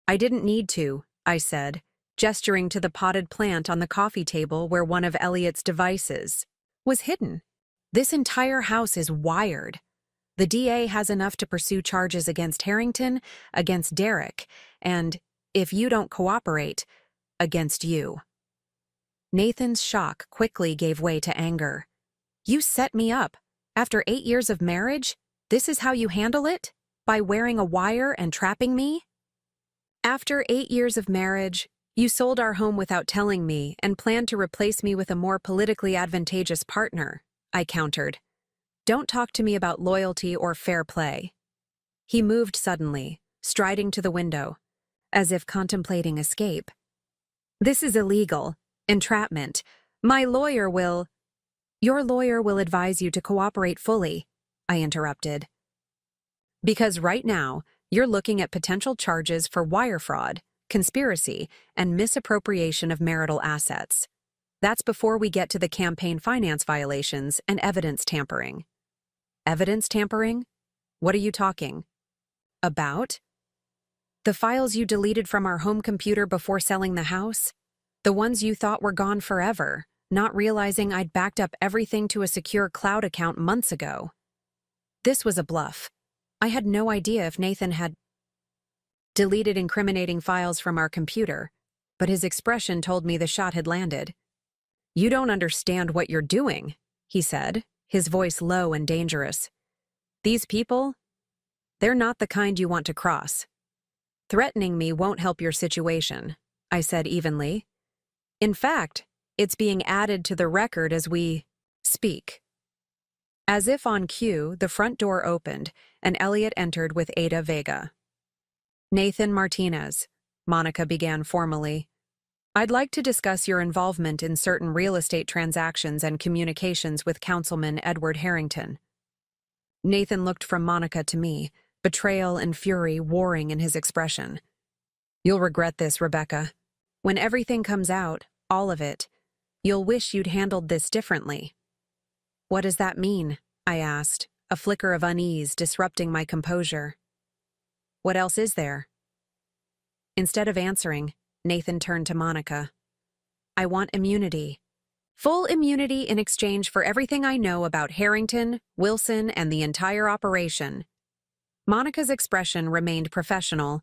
I didn't need to, I said, gesturing to the potted plant on the coffee table where one of Elliot's devices was hidden. This entire house is wired. The DA has enough to pursue charges against Harrington, against Derek, and, if you don't cooperate, against you. Nathan's shock quickly gave way to anger. You set me up. After 8 years of marriage, this is how you handle it? By wearing a wire and trapping me? After 8 years of marriage, you sold our home without telling me and planned to replace me with a more politically advantageous partner, I countered. Don't talk to me about loyalty or fair play. He moved suddenly, striding to the window, as if contemplating escape. This is illegal. Entrapment. My lawyer will… Your lawyer will advise you to cooperate fully, I interrupted. Because right now, you're looking at potential charges for wire fraud, conspiracy, and misappropriation of marital assets. That's before we get to the campaign finance violations and evidence tampering. Evidence tampering? What are you talking about? The files you deleted from our home computer before selling the house? The ones you thought were gone forever, not realizing I'd backed up everything to a secure cloud account months ago. This was a bluff. I had no idea if Nathan had deleted incriminating files from our computer, but his expression told me the shot had landed. You don't understand what you're doing, he said, his voice low and dangerous. These people, they're not the kind you want to cross. Threatening me won't help your situation, I said evenly. In fact, it's being added to the record as we speak. As if on cue, the front door opened, and Elliot entered with Ada Vega. Nathan Martinez, Monica began formally. I'd like to discuss your involvement in certain real estate transactions and communications with Councilman Edward Harrington. Nathan looked from Monica to me, betrayal and fury warring in his expression. You'll regret this, Rebecca. When everything comes out, all of it, you'll wish you'd handled this differently. What does that mean? I asked, a flicker of unease disrupting my composure. What else is there? Instead of answering, Nathan turned to Monica. I want immunity. Full immunity in exchange for everything I know about Harrington, Wilson, and the entire operation. Monica's expression remained professional,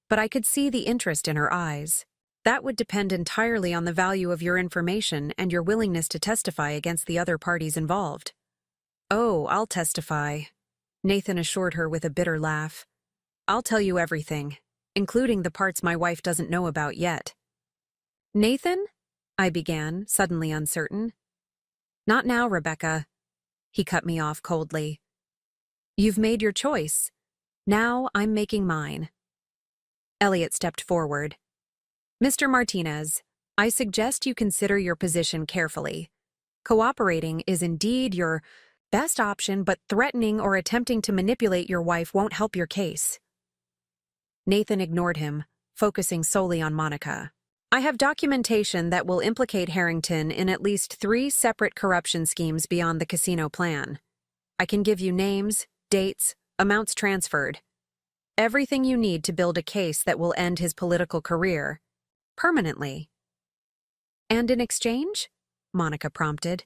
but I could see the interest in her eyes. That would depend entirely on the value of your information and your willingness to testify against the other parties involved. Oh, I'll testify, Nathan assured her with a bitter laugh. I'll tell you everything, including the parts my wife doesn't know about yet. Nathan? I began, suddenly uncertain. Not now, Rebecca. He cut me off coldly. You've made your choice. Now I'm making mine. Elliot stepped forward. Mr. Martinez, I suggest you consider your position carefully. Cooperating is indeed your best option, but threatening or attempting to manipulate your wife won't help your case. Nathan ignored him, focusing solely on Monica. I have documentation that will implicate Harrington in at least 3 separate corruption schemes beyond the casino plan. I can give you names, dates, amounts transferred. Everything you need to build a case that will end his political career. Permanently. And in exchange? Monica prompted.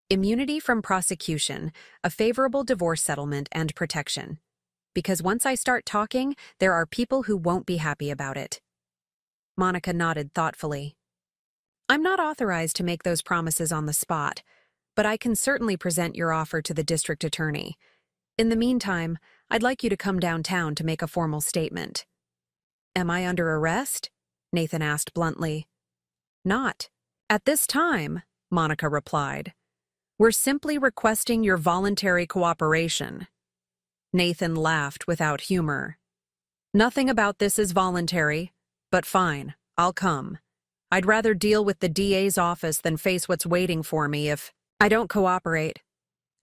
Immunity from prosecution, a favorable divorce settlement, and protection. Because once I start talking, there are people who won't be happy about it. Monica nodded thoughtfully. I'm not authorized to make those promises on the spot, but I can certainly present your offer to the district attorney. In the meantime, I'd like you to come downtown to make a formal statement. Am I under arrest? Nathan asked bluntly. Not at this time, Monica replied. We're simply requesting your voluntary cooperation. Nathan laughed without humor. Nothing about this is voluntary, but fine, I'll come. I'd rather deal with the DA's office than face what's waiting for me if I don't cooperate.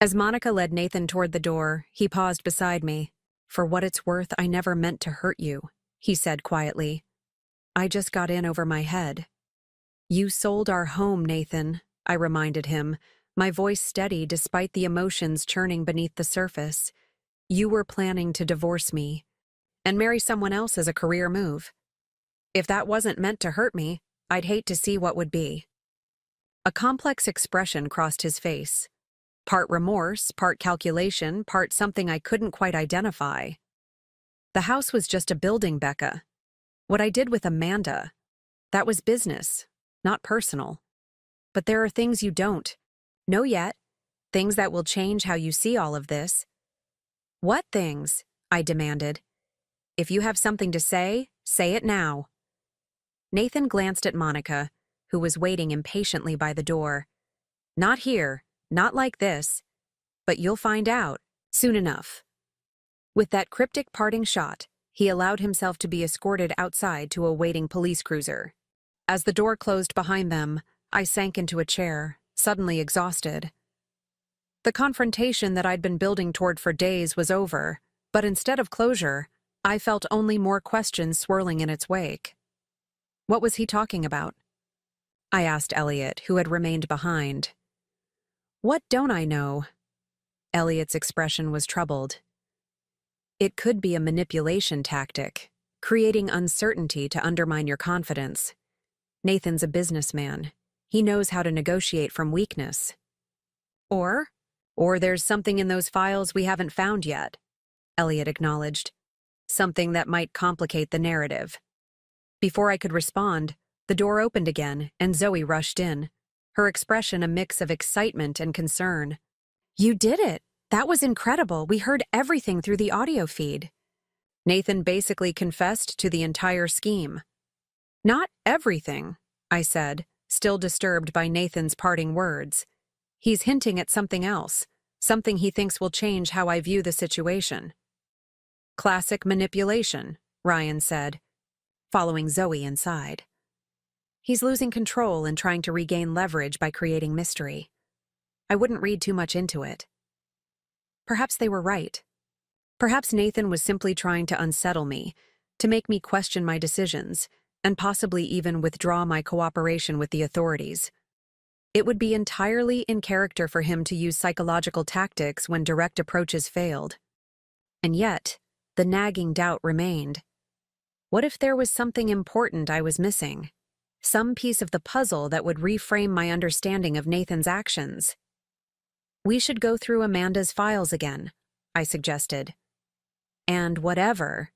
As Monica led Nathan toward the door, he paused beside me. For what it's worth, I never meant to hurt you, he said quietly. I just got in over my head. You sold our home, Nathan, I reminded him, my voice steady despite the emotions churning beneath the surface. You were planning to divorce me and marry someone else as a career move. If that wasn't meant to hurt me, I'd hate to see what would be. A complex expression crossed his face. Part remorse, part calculation, part something I couldn't quite identify. The house was just a building, Becca. What I did with Amanda, that was business, not personal. But there are things you don't know yet, things that will change how you see all of this. What things? I demanded. If you have something to say it now. Nathan glanced at Monica, who was waiting impatiently by the door. Not here, not like this, but you'll find out soon enough. With that cryptic parting shot, he allowed himself to be escorted outside to a waiting police cruiser. As the door closed behind them, I sank into a chair, suddenly exhausted. The confrontation that I'd been building toward for days was over, but instead of closure, I felt only more questions swirling in its wake. What was he talking about? I asked Elliot, who had remained behind. What don't I know? Elliot's expression was troubled. It could be a manipulation tactic, creating uncertainty to undermine your confidence. Nathan's a businessman. He knows how to negotiate from weakness. Or there's something in those files we haven't found yet, Elliot acknowledged. Something that might complicate the narrative. Before I could respond, the door opened again and Zoe rushed in, her expression a mix of excitement and concern. You did it! That was incredible. We heard everything through the audio feed. Nathan basically confessed to the entire scheme. Not everything, I said, still disturbed by Nathan's parting words. He's hinting at something else, something he thinks will change how I view the situation. Classic manipulation, Ryan said, following Zoe inside. He's losing control and trying to regain leverage by creating mystery. I wouldn't read too much into it. Perhaps they were right. Perhaps Nathan was simply trying to unsettle me, to make me question my decisions, and possibly even withdraw my cooperation with the authorities. It would be entirely in character for him to use psychological tactics when direct approaches failed. And yet, the nagging doubt remained. What if there was something important I was missing? Some piece of the puzzle that would reframe my understanding of Nathan's actions? We should go through Amanda's files again, I suggested. And whatever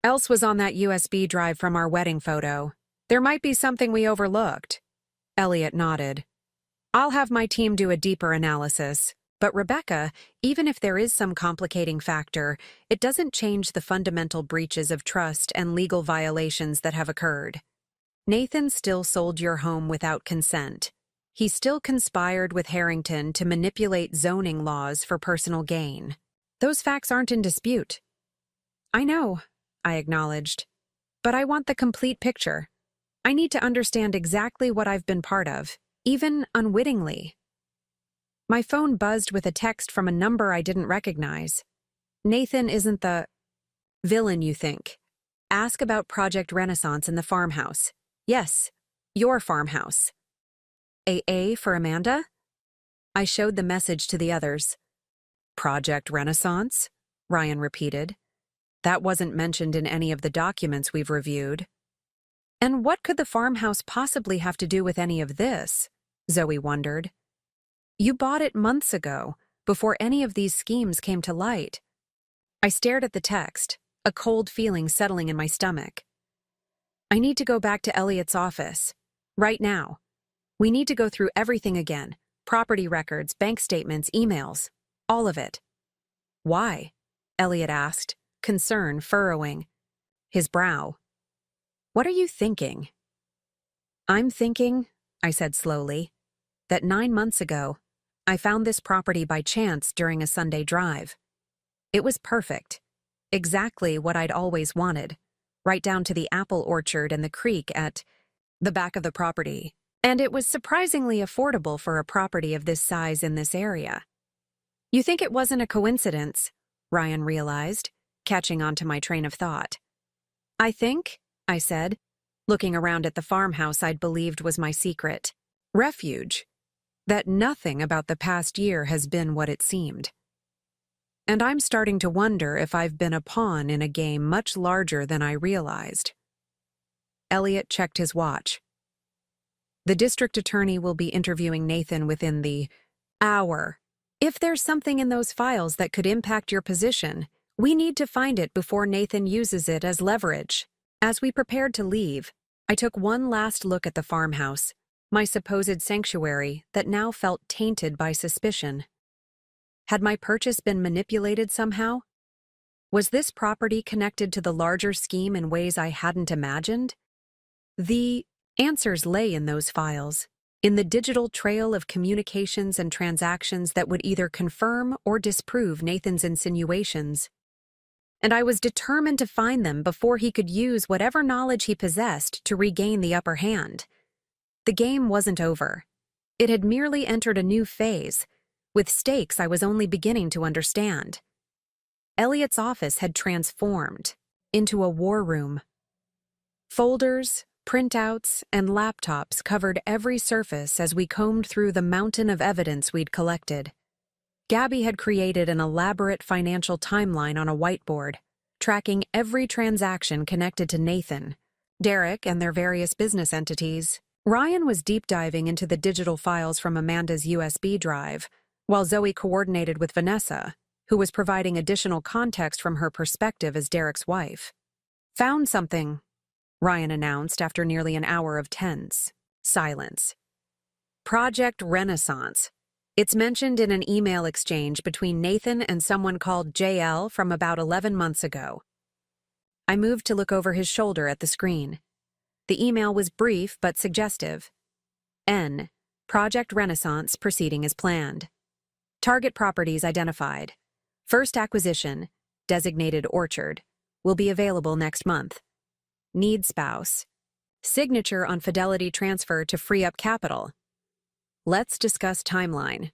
else was on that USB drive from our wedding photo, there might be something we overlooked. Elliot nodded. I'll have my team do a deeper analysis. But Rebecca, even if there is some complicating factor, it doesn't change the fundamental breaches of trust and legal violations that have occurred. Nathan still sold your home without consent. He still conspired with Harrington to manipulate zoning laws for personal gain. Those facts aren't in dispute. I know, I acknowledged. But I want the complete picture. I need to understand exactly what I've been part of, even unwittingly. My phone buzzed with a text from a number I didn't recognize. Nathan isn't the villain you think. Ask about Project Renaissance in the farmhouse. Yes, your farmhouse. AA for Amanda? I showed the message to the others. Project Renaissance? Ryan repeated. That wasn't mentioned in any of the documents we've reviewed. And what could the farmhouse possibly have to do with any of this? Zoe wondered. You bought it months ago, before any of these schemes came to light. I stared at the text, a cold feeling settling in my stomach. I need to go back to Elliot's office. Right now. We need to go through everything again. Property records, bank statements, emails. All of it. Why? Elliot asked, concern furrowing his brow. What are you thinking? I'm thinking, I said slowly, that 9 months ago, I found this property by chance during a Sunday drive. It was perfect. Exactly what I'd always wanted, right down to the apple orchard and the creek at the back of the property. And it was surprisingly affordable for a property of this size in this area. You think it wasn't a coincidence, Ryan realized, catching on to my train of thought. I think, I said, looking around at the farmhouse I'd believed was my secret refuge, that nothing about the past year has been what it seemed. And I'm starting to wonder if I've been a pawn in a game much larger than I realized. Elliot checked his watch. The district attorney will be interviewing Nathan within the hour. If there's something in those files that could impact your position, we need to find it before Nathan uses it as leverage. As we prepared to leave, I took one last look at the farmhouse, my supposed sanctuary that now felt tainted by suspicion. Had my purchase been manipulated somehow? Was this property connected to the larger scheme in ways I hadn't imagined? The answers lay in those files, in the digital trail of communications and transactions that would either confirm or disprove Nathan's insinuations. And I was determined to find them before he could use whatever knowledge he possessed to regain the upper hand. The game wasn't over. It had merely entered a new phase, with stakes I was only beginning to understand. Elliot's office had transformed into a war room. Folders, printouts, and laptops covered every surface as we combed through the mountain of evidence we'd collected. Gabby had created an elaborate financial timeline on a whiteboard, tracking every transaction connected to Nathan, Derek, and their various business entities. Ryan was deep diving into the digital files from Amanda's USB drive, while Zoe coordinated with Vanessa, who was providing additional context from her perspective as Derek's wife. Found something, Ryan announced after nearly an hour of tense silence. Project Renaissance. It's mentioned in an email exchange between Nathan and someone called JL from about 11 months ago. I moved to look over his shoulder at the screen. The email was brief but suggestive. N. Project Renaissance proceeding as planned. Target properties identified. First acquisition, designated orchard, will be available next month. Need spouse. Signature on fidelity transfer to free up capital. Let's discuss timeline.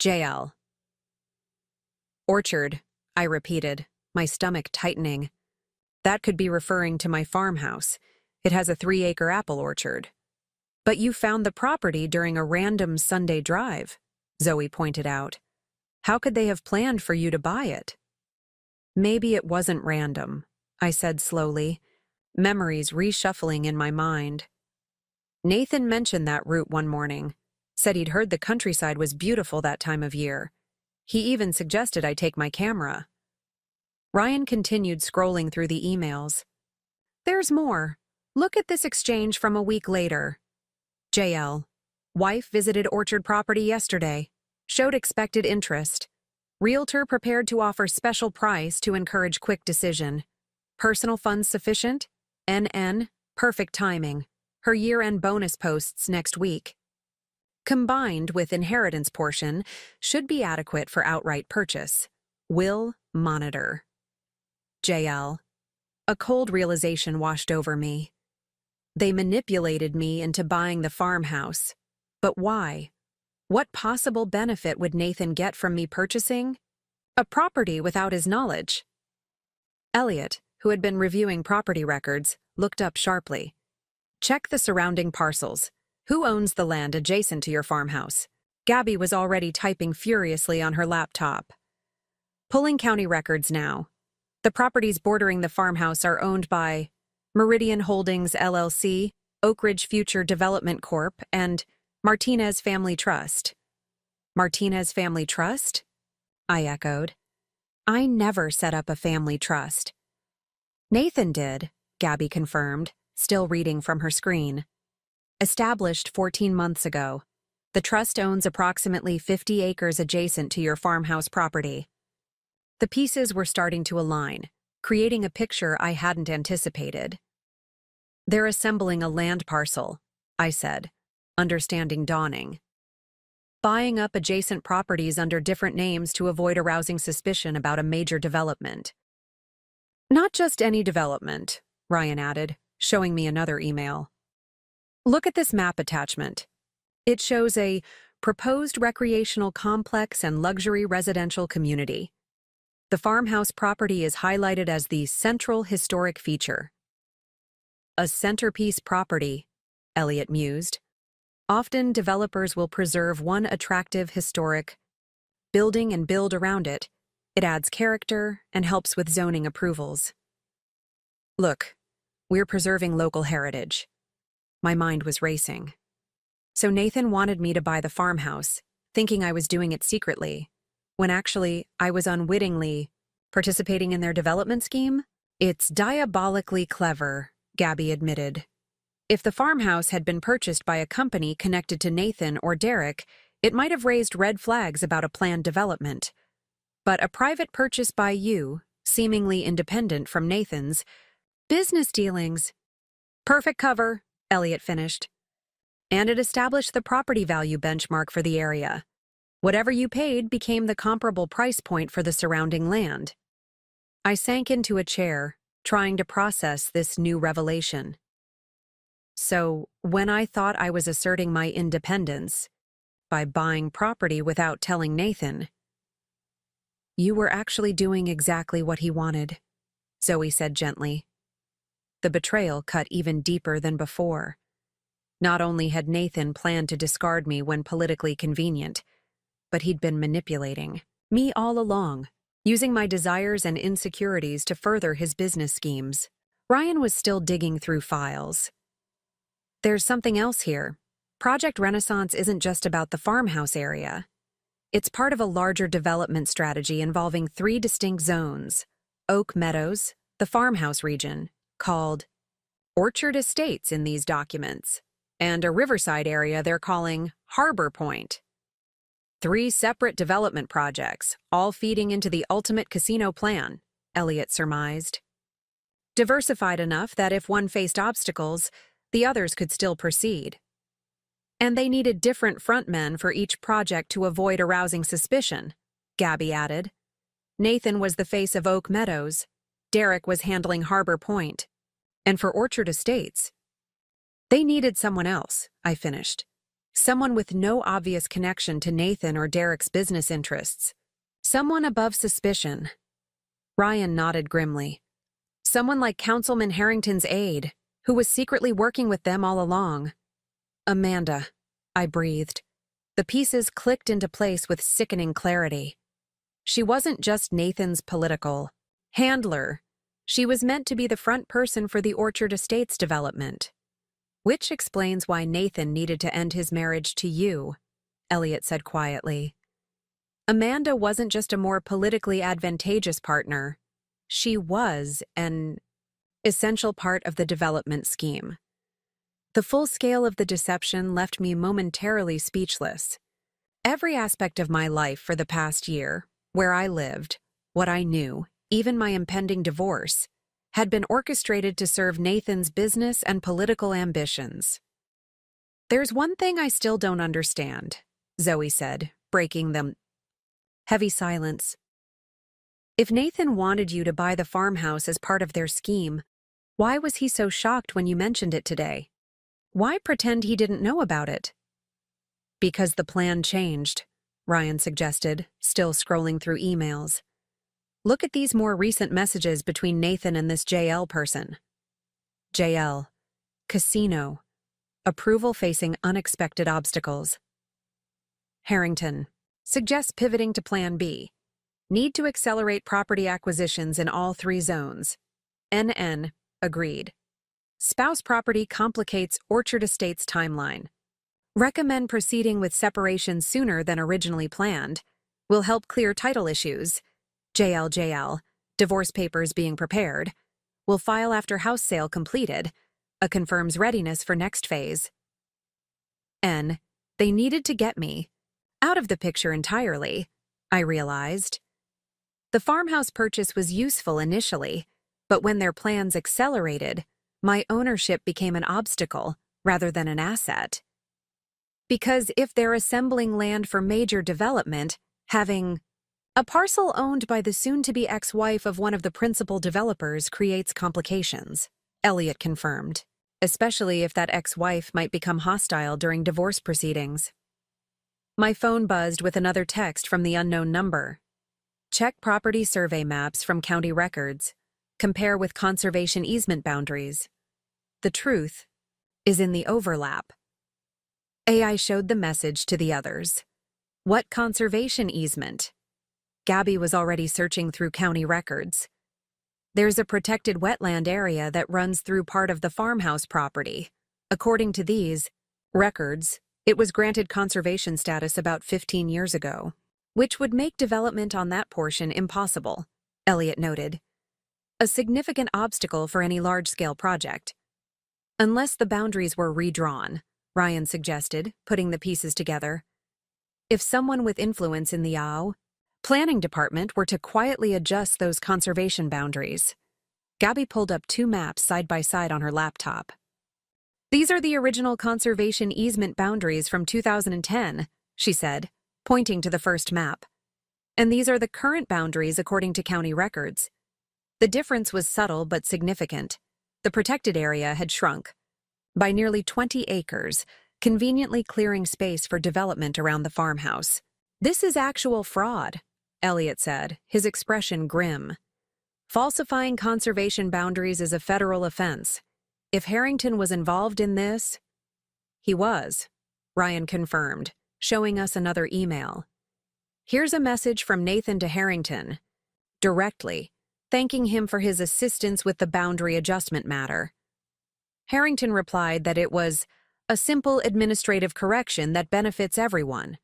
JL. Orchard, I repeated, my stomach tightening. That could be referring to my farmhouse. It has a 3-acre apple orchard. But you found the property during a random Sunday drive, Zoe pointed out. How could they have planned for you to buy it? Maybe it wasn't random, I said slowly, memories reshuffling in my mind. Nathan mentioned that route one morning, said he'd heard the countryside was beautiful that time of year. He even suggested I take my camera. Ryan continued scrolling through the emails. There's more. Look at this exchange from a week later. JL. Wife visited orchard property yesterday. Showed expected interest. Realtor prepared to offer special price to encourage quick decision. Personal funds sufficient? NN. Perfect timing. Her year-end bonus posts next week. Combined with inheritance portion, should be adequate for outright purchase. Will monitor. JL. A cold realization washed over me. They manipulated me into buying the farmhouse. But why? What possible benefit would Nathan get from me purchasing a property without his knowledge? Elliot, who had been reviewing property records, looked up sharply. Check the surrounding parcels. Who owns the land adjacent to your farmhouse? Gabby was already typing furiously on her laptop. Pulling county records now. The properties bordering the farmhouse are owned by Meridian Holdings LLC, Oak Ridge Future Development Corp., and Martinez Family Trust. Martinez Family Trust? I echoed. I never set up a family trust. Nathan did, Gabby confirmed, still reading from her screen. Established 14 months ago. The trust owns approximately 50 acres adjacent to your farmhouse property. The pieces were starting to align, creating a picture I hadn't anticipated. They're assembling a land parcel, I said, understanding dawning. buying up adjacent properties under different names to avoid arousing suspicion about a major development. Not just any development, Ryan added, showing me another email. Look at this map attachment. It shows a proposed recreational complex and luxury residential community. The farmhouse property is highlighted as the central historic feature. A centerpiece property, Elliot mused. Often developers will preserve one attractive historic building and build around it. It adds character and helps with zoning approvals. Look, we're preserving local heritage. My mind was racing. So Nathan wanted me to buy the farmhouse, thinking I was doing it secretly, when actually I was unwittingly participating in their development scheme? It's diabolically clever, Gabby admitted. If the farmhouse had been purchased by a company connected to Nathan or Derek, it might have raised red flags about a planned development. But a private purchase by you, seemingly independent from Nathan's, business dealings. Perfect cover, Elliot finished. And it established the property value benchmark for the area. Whatever you paid became the comparable price point for the surrounding land. I sank into a chair, trying to process this new revelation. So, when I thought I was asserting my independence by buying property without telling Nathan, you were actually doing exactly what he wanted, Zoe said gently. The betrayal cut even deeper than before. Not only had Nathan planned to discard me when politically convenient, but he'd been manipulating me all along, using my desires and insecurities to further his business schemes. Ryan was still digging through files. There's something else here. Project Renaissance isn't just about the farmhouse area. It's part of a larger development strategy involving 3 distinct zones: Oak Meadows, the farmhouse region, called Orchard Estates in these documents, and a riverside area they're calling Harbor Point. 3 separate development projects, all feeding into the ultimate casino plan, Elliot surmised. Diversified enough that if one faced obstacles, the others could still proceed. And they needed different frontmen for each project to avoid arousing suspicion, Gabby added. Nathan was the face of Oak Meadows, Derek was handling Harbor Point, and for Orchard Estates, they needed someone else, I finished. Someone with no obvious connection to Nathan or Derek's business interests. Someone above suspicion. Ryan nodded grimly. Someone like Councilman Harrington's aide, who was secretly working with them all along. Amanda, I breathed. The pieces clicked into place with sickening clarity. She wasn't just Nathan's political handler. She was meant to be the front person for the Orchard Estates development. Which explains why Nathan needed to end his marriage to you, Elliot said quietly. Amanda wasn't just a more politically advantageous partner. She was an essential part of the development scheme. The full scale of the deception left me momentarily speechless. Every aspect of my life for the past year, where I lived, what I knew, even my impending divorce, had been orchestrated to serve Nathan's business and political ambitions. There's one thing I still don't understand, Zoe said, breaking the heavy silence. If Nathan wanted you to buy the farmhouse as part of their scheme, why was he so shocked when you mentioned it today? Why pretend he didn't know about it? Because the plan changed, Ryan suggested, still scrolling through emails. Look at these more recent messages between Nathan and this JL person. JL. Casino. Approval facing unexpected obstacles. Harrington. Suggests pivoting to Plan B. Need to accelerate property acquisitions in all 3 zones. NN. Agreed. Spouse property complicates Orchard Estates timeline. Recommend proceeding with separation sooner than originally planned. Will help clear title issues. JL. Divorce papers being prepared. Will file after house sale completed. A confirms readiness for next phase. N. They needed to get me out of the picture entirely, I realized. The farmhouse purchase was useful initially, but when their plans accelerated, my ownership became an obstacle rather than an asset. Because if they're assembling land for major development, having a parcel owned by the soon-to-be ex-wife of one of the principal developers creates complications, Elliot confirmed, especially if that ex-wife might become hostile during divorce proceedings. My phone buzzed with another text from the unknown number. Check property survey maps from county records. Compare with conservation easement boundaries. The truth is in the overlap. AI showed the message to the others. What conservation easement? Gabby was already searching through county records. There's a protected wetland area that runs through part of the farmhouse property. According to these records, it was granted conservation status about 15 years ago, which would make development on that portion impossible, Elliot noted. A significant obstacle for any large-scale project. Unless the boundaries were redrawn, Ryan suggested, putting the pieces together. If someone with influence in the AO planning department were to quietly adjust those conservation boundaries. Gabby pulled up 2 maps side by side on her laptop. These are the original conservation easement boundaries from 2010, she said, pointing to the first map. And these are the current boundaries according to county records. The difference was subtle but significant. The protected area had shrunk by nearly 20 acres, conveniently clearing space for development around the farmhouse. This is actual fraud, Elliot said, his expression grim. Falsifying conservation boundaries is a federal offense. If Harrington was involved in this, he was, Ryan confirmed, showing us another email. Here's a message from Nathan to Harrington, directly, thanking him for his assistance with the boundary adjustment matter. Harrington replied that it was a simple administrative correction that benefits everyone.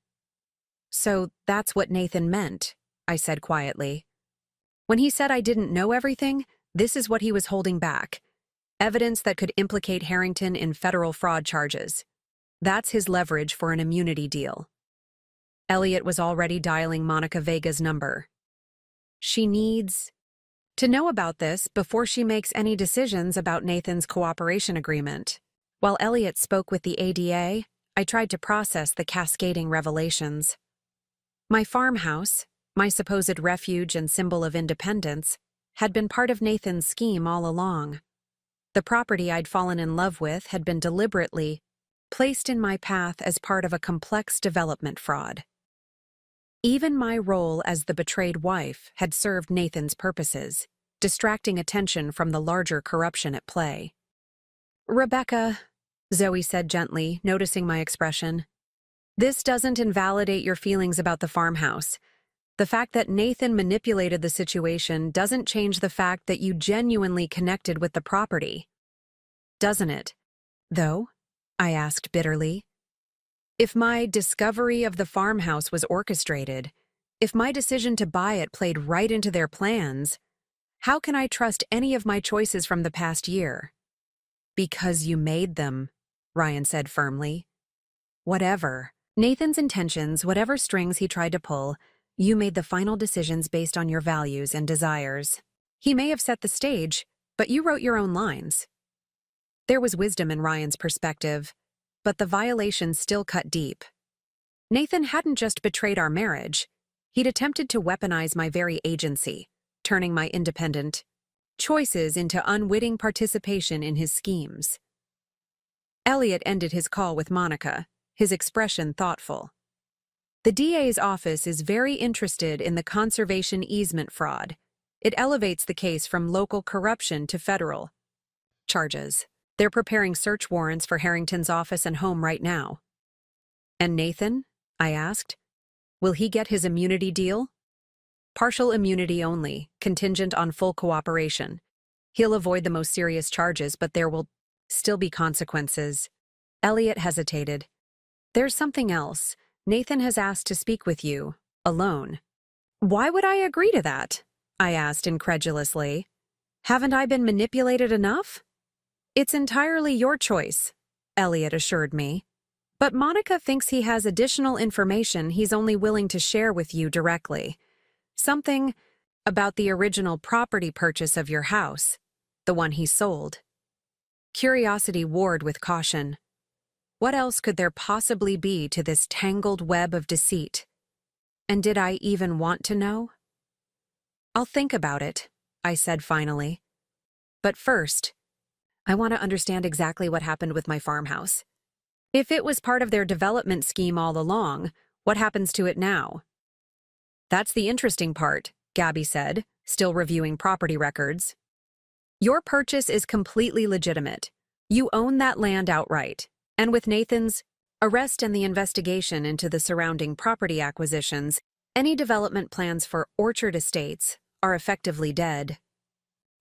So that's what Nathan meant, I said quietly. When he said I didn't know everything, this is what he was holding back. Evidence that could implicate Harrington in federal fraud charges. That's his leverage for an immunity deal. Elliot was already dialing Monica Vega's number. She needs to know about this before she makes any decisions about Nathan's cooperation agreement. While Elliot spoke with the ADA, I tried to process the cascading revelations. My farmhouse, my supposed refuge and symbol of independence, had been part of Nathan's scheme all along. The property I'd fallen in love with had been deliberately placed in my path as part of a complex development fraud. Even my role as the betrayed wife had served Nathan's purposes, distracting attention from the larger corruption at play. Rebecca, Zoe said gently, noticing my expression, this doesn't invalidate your feelings about the farmhouse. The fact that Nathan manipulated the situation doesn't change the fact that you genuinely connected with the property. Doesn't it, though? I asked bitterly. If my discovery of the farmhouse was orchestrated, if my decision to buy it played right into their plans, how can I trust any of my choices from the past year? Because you made them, Ryan said firmly. Whatever Nathan's intentions, whatever strings he tried to pull, you made the final decisions based on your values and desires. He may have set the stage, but you wrote your own lines. There was wisdom in Ryan's perspective, but the violation still cut deep. Nathan hadn't just betrayed our marriage, he'd attempted to weaponize my very agency, turning my independent choices into unwitting participation in his schemes. Elliot ended his call with Monica, his expression thoughtful. The DA's office is very interested in the conservation easement fraud. It elevates the case from local corruption to federal charges. They're preparing search warrants for Harrington's office and home right now. And Nathan? I asked. Will he get his immunity deal? Partial immunity only, contingent on full cooperation. He'll avoid the most serious charges, but there will still be consequences. Elliot hesitated. There's something else. Nathan has asked to speak with you, alone. Why would I agree to that? I asked incredulously. Haven't I been manipulated enough? It's entirely your choice, Elliot assured me. But Monica thinks he has additional information he's only willing to share with you directly. Something about the original property purchase of your house, the one he sold. Curiosity warred with caution. What else could there possibly be to this tangled web of deceit? And did I even want to know? I'll think about it, I said finally. But first, I want to understand exactly what happened with my farmhouse. If it was part of their development scheme all along, what happens to it now? That's the interesting part, Gabby said, still reviewing property records. Your purchase is completely legitimate. You own that land outright. And with Nathan's arrest and the investigation into the surrounding property acquisitions, any development plans for Orchard Estates are effectively dead.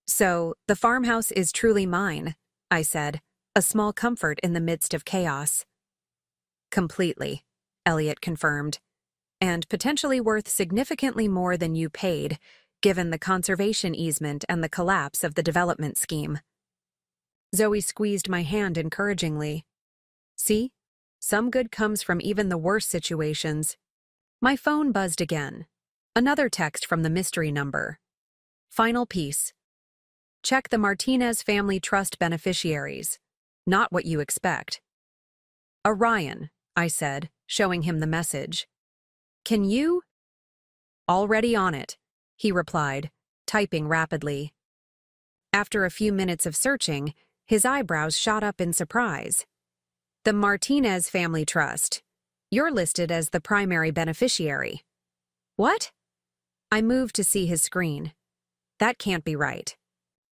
So, the farmhouse is truly mine, I said, a small comfort in the midst of chaos. Completely, Elliot confirmed, and potentially worth significantly more than you paid, given the conservation easement and the collapse of the development scheme. Zoe squeezed my hand encouragingly. See? Some good comes from even the worst situations. My phone buzzed again. Another text from the mystery number. Final piece. Check the Martinez Family Trust beneficiaries. Not what you expect. Orion, I said, showing him the message. Can you? Already on it, he replied, typing rapidly. After a few minutes of searching, his eyebrows shot up in surprise. The Martinez Family Trust. You're listed as the primary beneficiary. What? I moved to see his screen. That can't be right.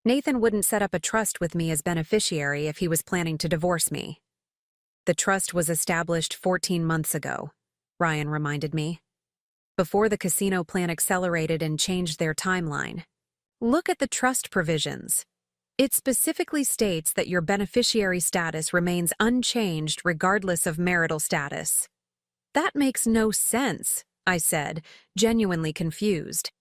Nathan wouldn't set up a trust with me as beneficiary if he was planning to divorce me. The trust was established 14 months ago, Ryan reminded me. Before the casino plan accelerated and changed their timeline. Look at the trust provisions. It specifically states that your beneficiary status remains unchanged regardless of marital status. That makes no sense, I said, genuinely confused.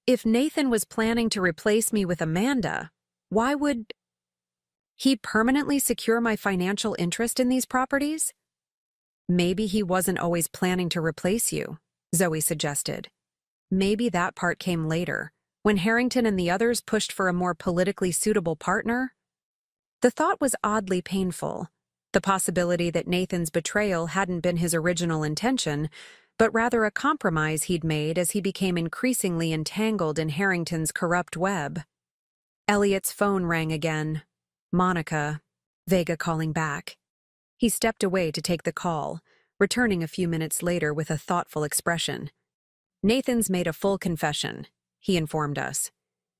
If Nathan was planning to replace me with Amanda, why would he permanently secure my financial interest in these properties? Maybe he wasn't always planning to replace you, Zoe suggested. Maybe that part came later, when Harrington and the others pushed for a more politically suitable partner. The thought was oddly painful, the possibility that Nathan's betrayal hadn't been his original intention, but rather a compromise he'd made as he became increasingly entangled in Harrington's corrupt web. Elliot's phone rang again. Monica, Vega calling back. He stepped away to take the call, returning a few minutes later with a thoughtful expression. Nathan's made a full confession, he informed us.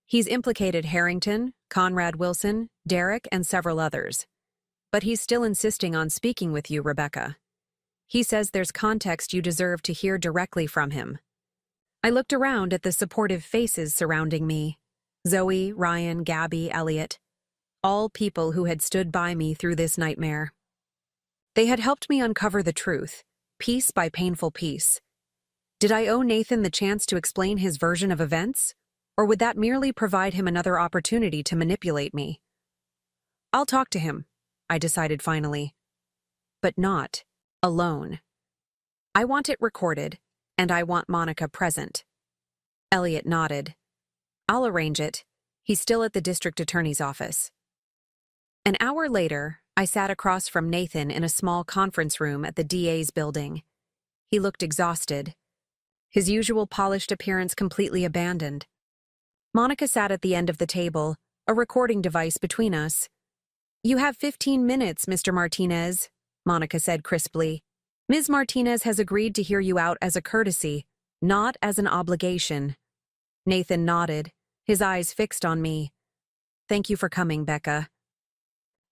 He's implicated Harrington, Conrad Wilson, Derek, and several others. But he's still insisting on speaking with you, Rebecca. He says there's context you deserve to hear directly from him. I looked around at the supportive faces surrounding me. Zoe, Ryan, Gabby, Elliot. All people who had stood by me through this nightmare. They had helped me uncover the truth, piece by painful piece. Did I owe Nathan the chance to explain his version of events? Or would that merely provide him another opportunity to manipulate me? I'll talk to him, I decided finally. But not alone. I want it recorded, and I want Monica present. Elliot nodded. I'll arrange it. He's still at the district attorney's office. An hour later, I sat across from Nathan in a small conference room at the DA's building. He looked exhausted. His usual polished appearance completely abandoned. Monica sat at the end of the table, a recording device between us. You have 15 minutes, Mr. Martinez, Monica said crisply. Ms. Martinez has agreed to hear you out as a courtesy, not as an obligation. Nathan nodded, his eyes fixed on me. Thank you for coming, Becca.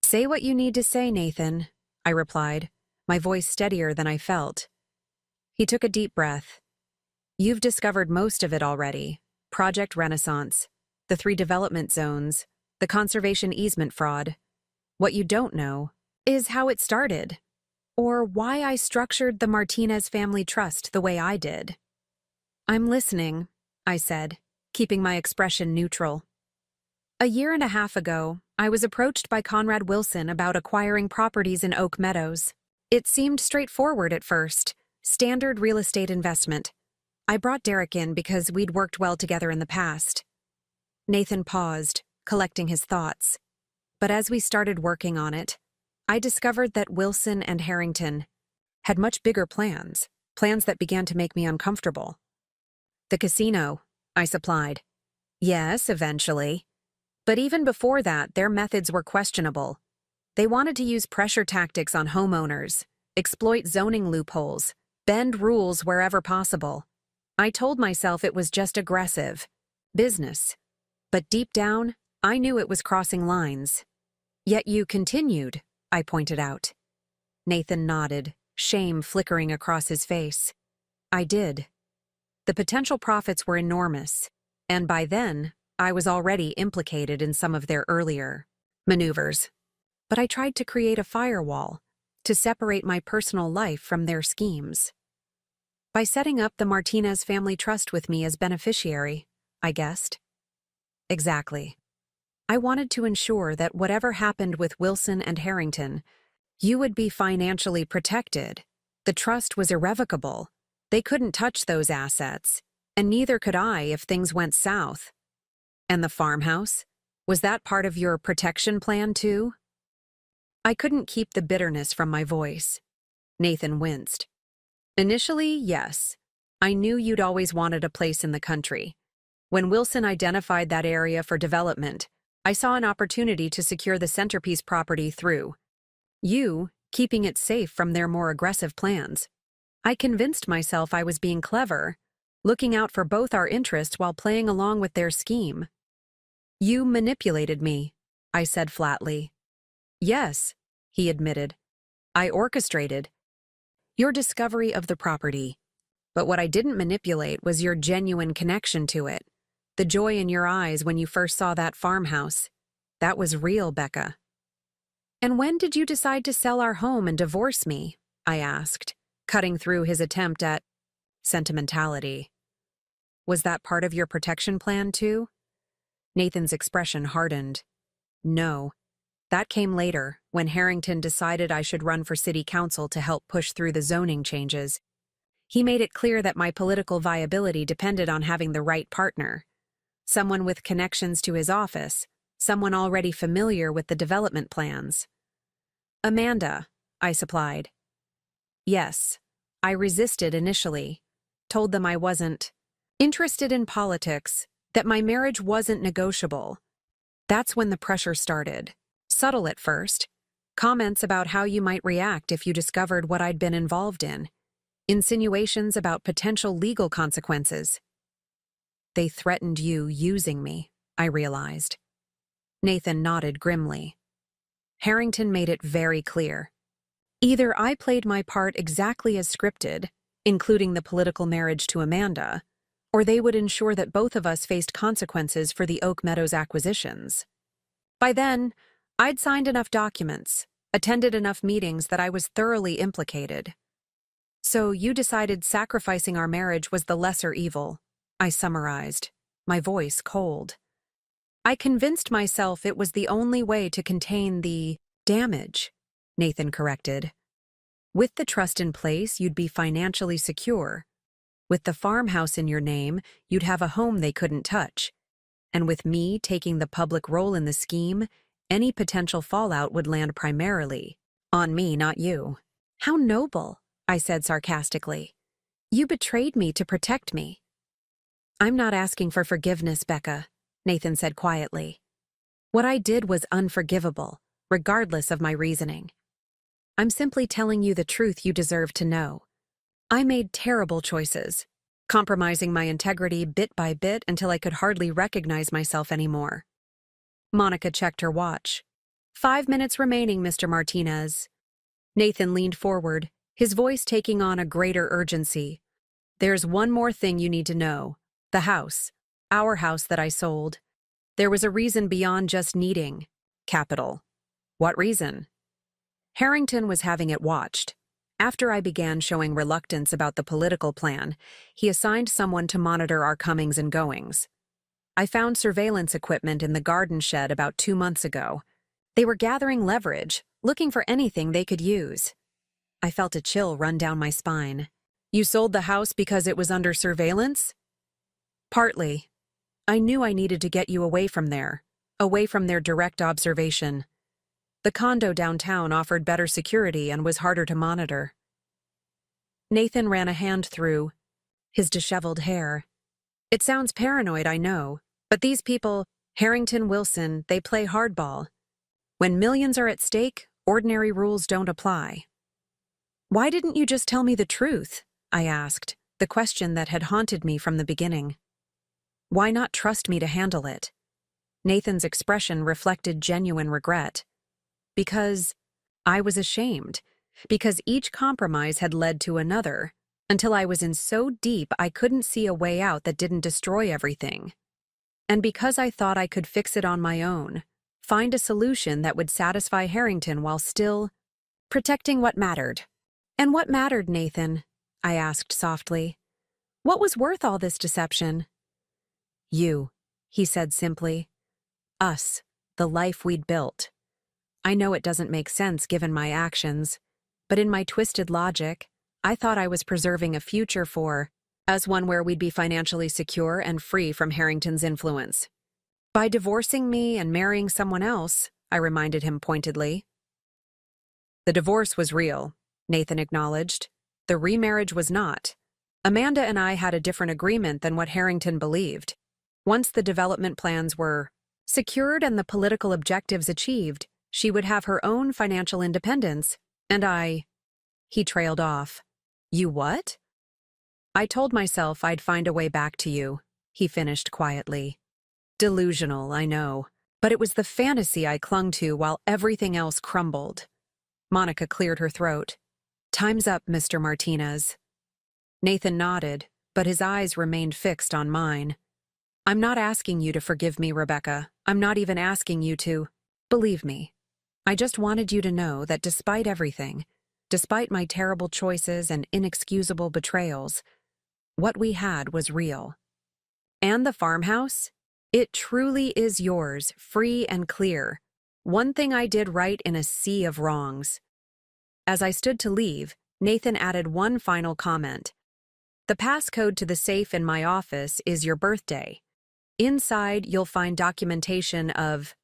Say what you need to say, Nathan, I replied, my voice steadier than I felt. He took a deep breath. You've discovered most of it already. Project Renaissance, the 3 development zones, the conservation easement fraud. What you don't know is how it started, or why I structured the Martinez Family Trust the way I did. I'm listening, I said, keeping my expression neutral. A year and a half ago, I was approached by Conrad Wilson about acquiring properties in Oak Meadows. It seemed straightforward at first, standard real estate investment. I brought Derek in because we'd worked well together in the past. Nathan paused, collecting his thoughts. But as we started working on it, I discovered that Wilson and Harrington had much bigger plans, plans that began to make me uncomfortable. The casino, I supplied. Yes, eventually. But even before that, their methods were questionable. They wanted to use pressure tactics on homeowners, exploit zoning loopholes, bend rules wherever possible. I told myself it was just aggressive business. But deep down, I knew it was crossing lines. Yet you continued, I pointed out. Nathan nodded, shame flickering across his face. I did. The potential profits were enormous, and by then, I was already implicated in some of their earlier maneuvers. But I tried to create a firewall to separate my personal life from their schemes. By setting up the Martinez family trust with me as beneficiary, I guessed. Exactly. I wanted to ensure that whatever happened with Wilson and Harrington, you would be financially protected. The trust was irrevocable. They couldn't touch those assets, and neither could I if things went south. And the farmhouse? Was that part of your protection plan too? I couldn't keep the bitterness from my voice. Nathan winced. Initially, yes. I knew you'd always wanted a place in the country. When Wilson identified that area for development, I saw an opportunity to secure the centerpiece property through you, keeping it safe from their more aggressive plans. I convinced myself I was being clever, looking out for both our interests while playing along with their scheme. You manipulated me, I said flatly. Yes, he admitted. I orchestrated your discovery of the property. But what I didn't manipulate was your genuine connection to it. The joy in your eyes when you first saw that farmhouse. That was real, Becca. And when did you decide to sell our home and divorce me? I asked, cutting through his attempt at sentimentality. Was that part of your protection plan too? Nathan's expression hardened. No. That came later, when Harrington decided I should run for city council to help push through the zoning changes. He made it clear that my political viability depended on having the right partner. Someone with connections to his office, someone already familiar with the development plans. Amanda, I supplied. Yes, I resisted initially, told them I wasn't interested in politics, that my marriage wasn't negotiable. That's when the pressure started. Subtle at first. Comments about how you might react if you discovered what I'd been involved in. Insinuations about potential legal consequences. They threatened you using me, I realized. Nathan nodded grimly. Harrington made it very clear. Either I played my part exactly as scripted, including the political marriage to Amanda, or they would ensure that both of us faced consequences for the Oak Meadows acquisitions. By then, I'd signed enough documents, attended enough meetings that I was thoroughly implicated. So you decided sacrificing our marriage was the lesser evil, I summarized, my voice cold. I convinced myself it was the only way to contain the damage, Nathan corrected. With the trust in place, you'd be financially secure. With the farmhouse in your name, you'd have a home they couldn't touch. And with me taking the public role in the scheme, any potential fallout would land primarily on me, not you. How noble, I said sarcastically. You betrayed me to protect me. I'm not asking for forgiveness, Becca, Nathan said quietly. What I did was unforgivable, regardless of my reasoning. I'm simply telling you the truth you deserve to know. I made terrible choices, compromising my integrity bit by bit until I could hardly recognize myself anymore. Monica checked her watch. 5 minutes remaining, Mr. Martinez. Nathan leaned forward, his voice taking on a greater urgency. There's one more thing you need to know. The house. Our house that I sold. There was a reason beyond just needing capital. What reason? Harrington was having it watched. After I began showing reluctance about the political plan, he assigned someone to monitor our comings and goings. I found surveillance equipment in the garden shed about 2 months ago. They were gathering leverage, looking for anything they could use. I felt a chill run down my spine. You sold the house because it was under surveillance? Partly. I knew I needed to get you away from there, away from their direct observation. The condo downtown offered better security and was harder to monitor. Nathan ran a hand through his disheveled hair. It sounds paranoid, I know, but these people, Harrington, Wilson, they play hardball. When millions are at stake, ordinary rules don't apply. Why didn't you just tell me the truth? I asked, the question that had haunted me from the beginning. Why not trust me to handle it? Nathan's expression reflected genuine regret. Because I was ashamed. Because each compromise had led to another, until I was in so deep I couldn't see a way out that didn't destroy everything. And because I thought I could fix it on my own, find a solution that would satisfy Harrington while still protecting what mattered. And what mattered, Nathan? I asked softly. What was worth all this deception? You, he said simply. Us, the life we'd built. I know it doesn't make sense given my actions, but in my twisted logic, I thought I was preserving a future for us, one where we'd be financially secure and free from Harrington's influence. By divorcing me and marrying someone else, I reminded him pointedly. The divorce was real, Nathan acknowledged. The remarriage was not. Amanda and I had a different agreement than what Harrington believed. Once the development plans were secured and the political objectives achieved, she would have her own financial independence, and he trailed off. You what? I told myself I'd find a way back to you, he finished quietly. Delusional, I know, but it was the fantasy I clung to while everything else crumbled. Monica cleared her throat. Time's up, Mr. Martinez. Nathan nodded, but his eyes remained fixed on mine. I'm not asking you to forgive me, Rebecca. I'm not even asking you to believe me. I just wanted you to know that despite everything, despite my terrible choices and inexcusable betrayals, what we had was real. And the farmhouse? It truly is yours, free and clear. One thing I did right in a sea of wrongs. As I stood to leave, Nathan added one final comment. The passcode to the safe in my office is your birthday. Inside, you'll find documentation of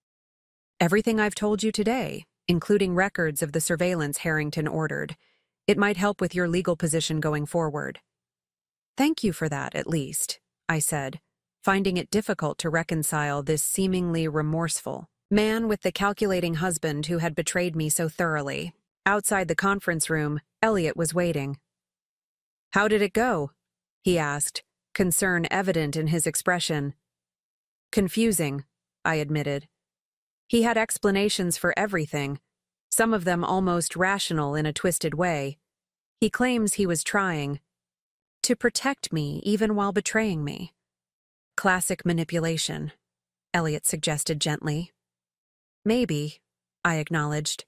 everything I've told you today, including records of the surveillance Harrington ordered. It might help with your legal position going forward. Thank you for that, at least, I said, finding it difficult to reconcile this seemingly remorseful man with the calculating husband who had betrayed me so thoroughly. Outside the conference room, Elliot was waiting. How did it go? He asked, concern evident in his expression. Confusing, I admitted. He had explanations for everything, some of them almost rational in a twisted way. He claims he was trying to protect me even while betraying me. Classic manipulation, Elliot suggested gently. Maybe, I acknowledged.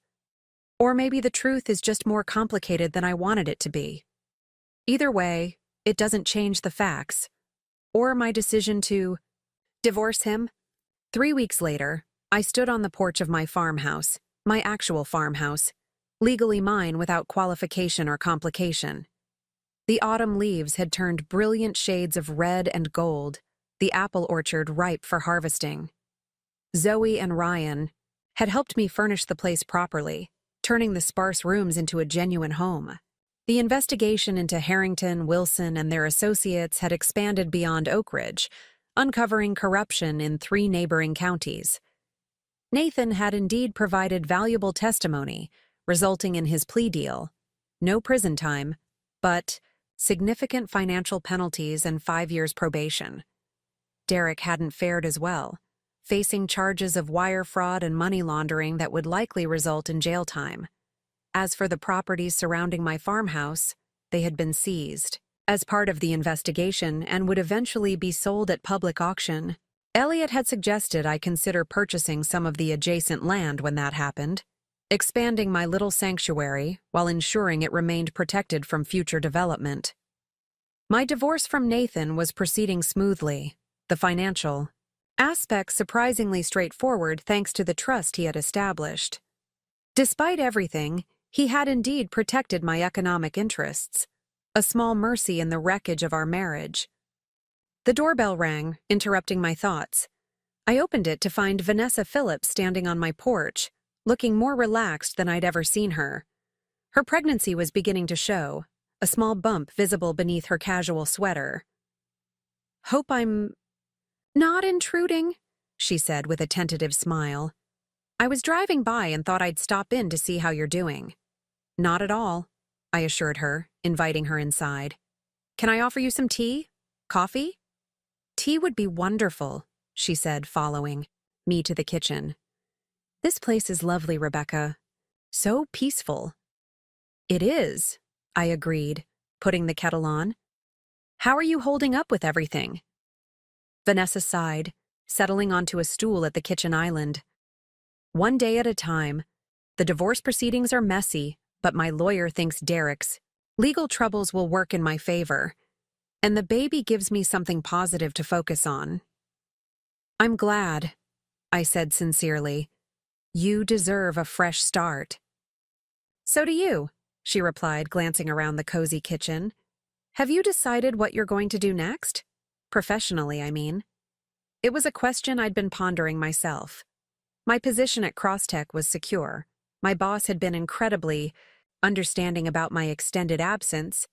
Or maybe the truth is just more complicated than I wanted it to be. Either way, it doesn't change the facts, or my decision to divorce him. 3 weeks later, I stood on the porch of my farmhouse, my actual farmhouse, legally mine without qualification or complication. The autumn leaves had turned brilliant shades of red and gold, the apple orchard ripe for harvesting. Zoe and Ryan had helped me furnish the place properly, turning the sparse rooms into a genuine home. The investigation into Harrington, Wilson, and their associates had expanded beyond Oak Ridge, uncovering corruption in 3 neighboring counties. Nathan had indeed provided valuable testimony, resulting in his plea deal. No prison time, but significant financial penalties and 5 years probation. Derek hadn't fared as well, facing charges of wire fraud and money laundering that would likely result in jail time. As for the properties surrounding my farmhouse, they had been seized as part of the investigation and would eventually be sold at public auction. Elliot had suggested I consider purchasing some of the adjacent land when that happened, expanding my little sanctuary while ensuring it remained protected from future development. My divorce from Nathan was proceeding smoothly, the financial aspect surprisingly straightforward thanks to the trust he had established. Despite everything, he had indeed protected my economic interests, a small mercy in the wreckage of our marriage. The doorbell rang, interrupting my thoughts. I opened it to find Vanessa Phillips standing on my porch, looking more relaxed than I'd ever seen her. Her pregnancy was beginning to show, a small bump visible beneath her casual sweater. "Hope I'm not intruding," she said with a tentative smile. "I was driving by and thought I'd stop in to see how you're doing." "Not at all," I assured her, inviting her inside. "Can I offer you some tea? Coffee?" "Tea would be wonderful," she said, following me to the kitchen. "This place is lovely, Rebecca. So peaceful." "It is," I agreed, putting the kettle on. "How are you holding up with everything?" Vanessa sighed, settling onto a stool at the kitchen island. "One day at a time. The divorce proceedings are messy, but my lawyer thinks Derek's legal troubles will work in my favor, and the baby gives me something positive to focus on." "I'm glad," I said sincerely. "You deserve a fresh start." "So do you," she replied, glancing around the cozy kitchen. "Have you decided what you're going to do next? Professionally, I mean." It was a question I'd been pondering myself. My position at Crosstech was secure. My boss had been incredibly understanding about my extended absence,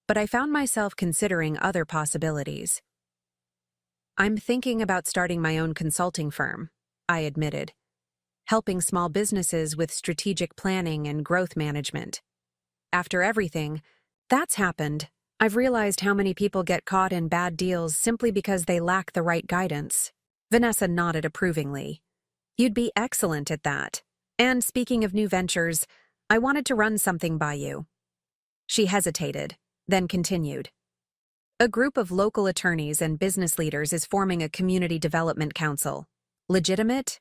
but I found myself considering other possibilities. "I'm thinking about starting my own consulting firm," I admitted, "helping small businesses with strategic planning and growth management. After everything that's happened, I've realized how many people get caught in bad deals simply because they lack the right guidance." Vanessa nodded approvingly. "You'd be excellent at that. And speaking of new ventures, I wanted to run something by you." She hesitated, then continued. "A group of local attorneys and business leaders is forming a community development council. Legitimate,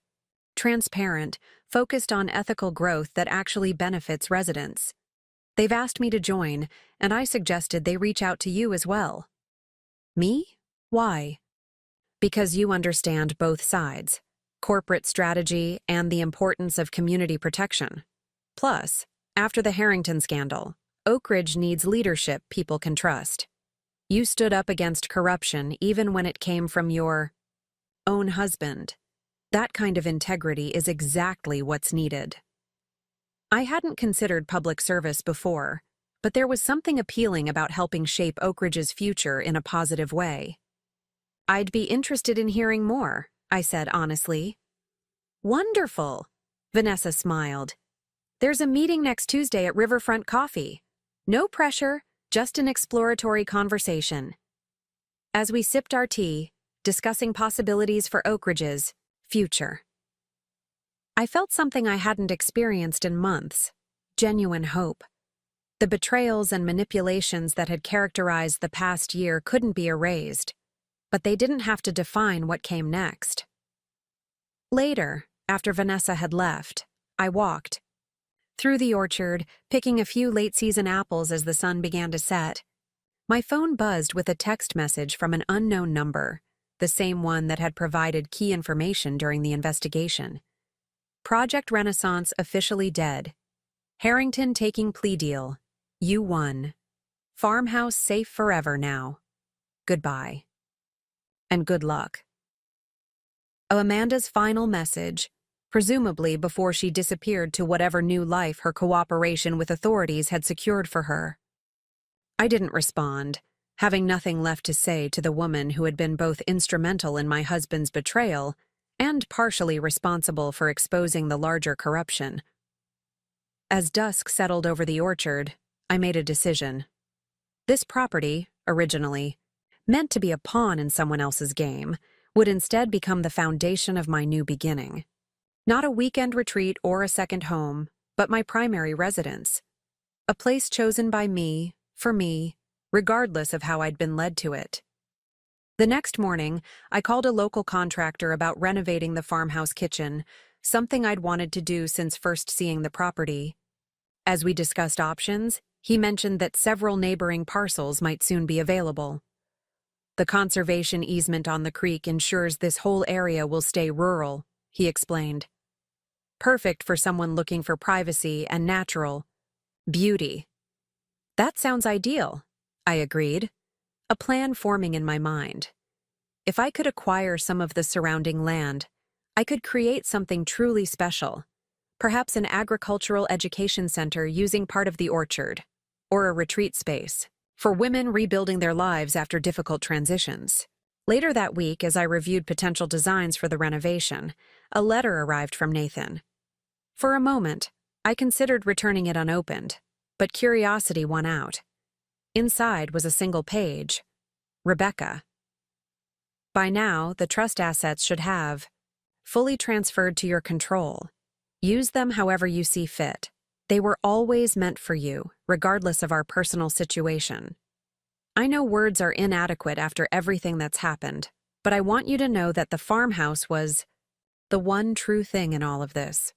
transparent, focused on ethical growth that actually benefits residents. They've asked me to join, and I suggested they reach out to you as well." "Me? Why?" "Because you understand both sides, corporate strategy and the importance of community protection. Plus, after the Harrington scandal, Oak Ridge needs leadership people can trust. You stood up against corruption even when it came from your own husband. That kind of integrity is exactly what's needed." I hadn't considered public service before, but there was something appealing about helping shape Oak Ridge's future in a positive way. "I'd be interested in hearing more," I said honestly. "Wonderful," Vanessa smiled. "There's a meeting next Tuesday at Riverfront Coffee. No pressure, just an exploratory conversation." As we sipped our tea, discussing possibilities for Oak Ridge's future, I felt something I hadn't experienced in months: genuine hope. The betrayals and manipulations that had characterized the past year couldn't be erased, but they didn't have to define what came next. Later, after Vanessa had left, I walked through the orchard, picking a few late-season apples as the sun began to set. My phone buzzed with a text message from an unknown number, the same one that had provided key information during the investigation. "Project Renaissance officially dead. Harrington taking plea deal. You won. Farmhouse safe forever now. Goodbye. And good luck." Amanda's final message, presumably before she disappeared to whatever new life her cooperation with authorities had secured for her. I didn't respond, having nothing left to say to the woman who had been both instrumental in my husband's betrayal and partially responsible for exposing the larger corruption. As dusk settled over the orchard, I made a decision. This property, originally meant to be a pawn in someone else's game, would instead become the foundation of my new beginning. Not a weekend retreat or a second home, but my primary residence. A place chosen by me, for me, regardless of how I'd been led to it. The next morning, I called a local contractor about renovating the farmhouse kitchen, something I'd wanted to do since first seeing the property. As we discussed options, he mentioned that several neighboring parcels might soon be available. "The conservation easement on the creek ensures this whole area will stay rural," he explained. "Perfect for someone looking for privacy and natural beauty." "That sounds ideal," I agreed, a plan forming in my mind. If I could acquire some of the surrounding land, I could create something truly special. Perhaps an agricultural education center using part of the orchard, or a retreat space for women rebuilding their lives after difficult transitions. Later that week, as I reviewed potential designs for the renovation, a letter arrived from Nathan. For a moment, I considered returning it unopened, but curiosity won out. Inside was a single page. Rebecca. By now, the trust assets should have fully transferred to your control. Use them however you see fit. They were always meant for you, regardless of our personal situation. I know words are inadequate after everything that's happened, but I want you to know that the farmhouse was the one true thing in all of this.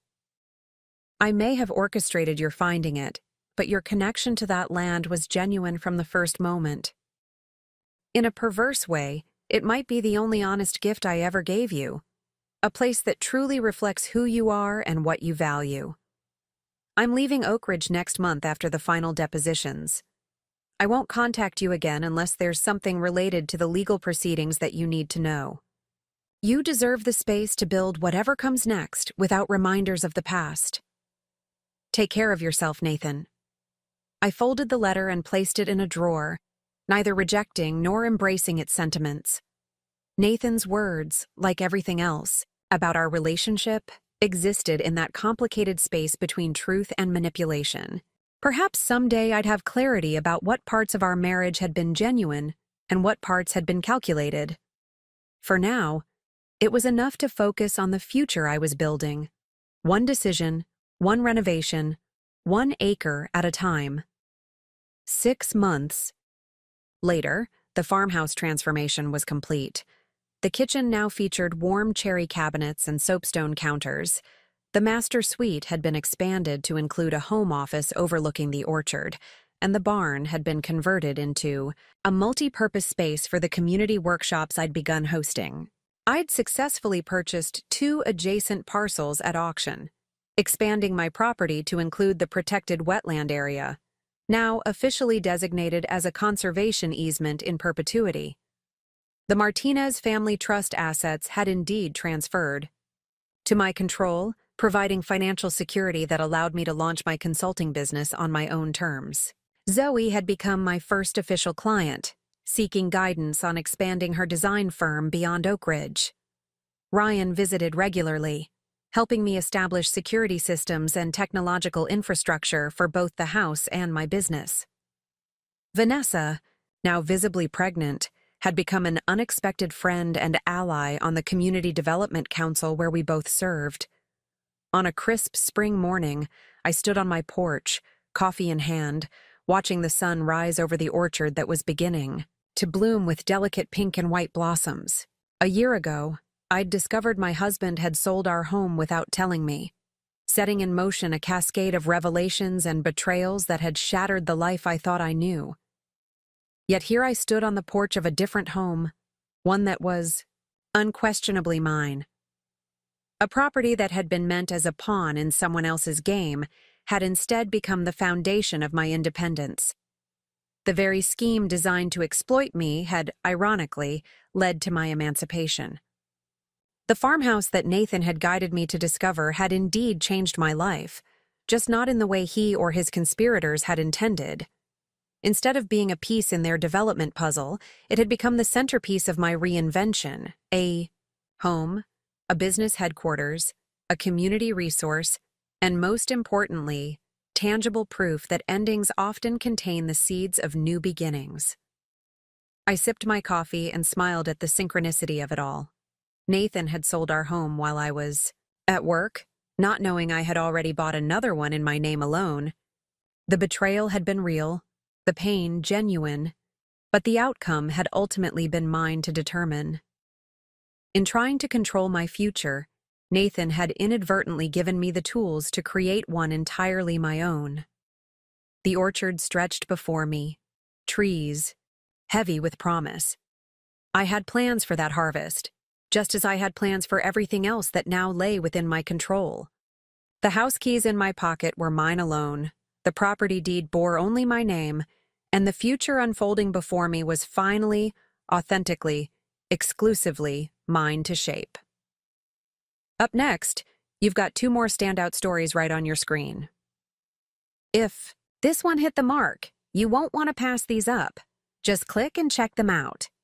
I may have orchestrated your finding it, but your connection to that land was genuine from the first moment. In a perverse way, it might be the only honest gift I ever gave you. A place that truly reflects who you are and what you value. I'm leaving Oak Ridge next month after the final depositions. I won't contact you again unless there's something related to the legal proceedings that you need to know. You deserve the space to build whatever comes next without reminders of the past. Take care of yourself, Nathan. I folded the letter and placed it in a drawer, neither rejecting nor embracing its sentiments. Nathan's words, like everything else, about our relationship, existed in that complicated space between truth and manipulation. Perhaps someday I'd have clarity about what parts of our marriage had been genuine and what parts had been calculated. For now, it was enough to focus on the future I was building. One decision, one renovation, 1 acre at a time. 6 months later, the farmhouse transformation was complete. The kitchen now featured warm cherry cabinets and soapstone counters. The master suite had been expanded to include a home office overlooking the orchard, and the barn had been converted into a multi-purpose space for the community workshops I'd begun hosting. I'd successfully purchased 2 adjacent parcels at auction, expanding my property to include the protected wetland area, now officially designated as a conservation easement in perpetuity. The Martinez family trust assets had indeed transferred to my control, providing financial security that allowed me to launch my consulting business on my own terms. Zoe had become my first official client, seeking guidance on expanding her design firm beyond Oak Ridge. Ryan visited regularly, helping me establish security systems and technological infrastructure for both the house and my business. Vanessa, now visibly pregnant, had become an unexpected friend and ally on the Community Development Council where we both served. On a crisp spring morning, I stood on my porch, coffee in hand, watching the sun rise over the orchard that was beginning to bloom with delicate pink and white blossoms. A year ago, I'd discovered my husband had sold our home without telling me, setting in motion a cascade of revelations and betrayals that had shattered the life I thought I knew. Yet here I stood on the porch of a different home, one that was unquestionably mine. A property that had been meant as a pawn in someone else's game had instead become the foundation of my independence. The very scheme designed to exploit me had, ironically, led to my emancipation. The farmhouse that Nathan had guided me to discover had indeed changed my life, just not in the way he or his conspirators had intended. Instead of being a piece in their development puzzle, it had become the centerpiece of my reinvention, a home, a business headquarters, a community resource, and most importantly, tangible proof that endings often contain the seeds of new beginnings. I sipped my coffee and smiled at the synchronicity of it all. Nathan had sold our home while I was at work, not knowing I had already bought another one in my name alone. The betrayal had been real, the pain genuine, but the outcome had ultimately been mine to determine. In trying to control my future, Nathan had inadvertently given me the tools to create one entirely my own. The orchard stretched before me, trees, heavy with promise. I had plans for that harvest, just as I had plans for everything else that now lay within my control. The house keys in my pocket were mine alone, the property deed bore only my name, and the future unfolding before me was finally, authentically, exclusively mine to shape. Up next, You've got 2 more standout stories right on your screen. If this one hit the mark, you won't want to pass these up. Just click and check them out.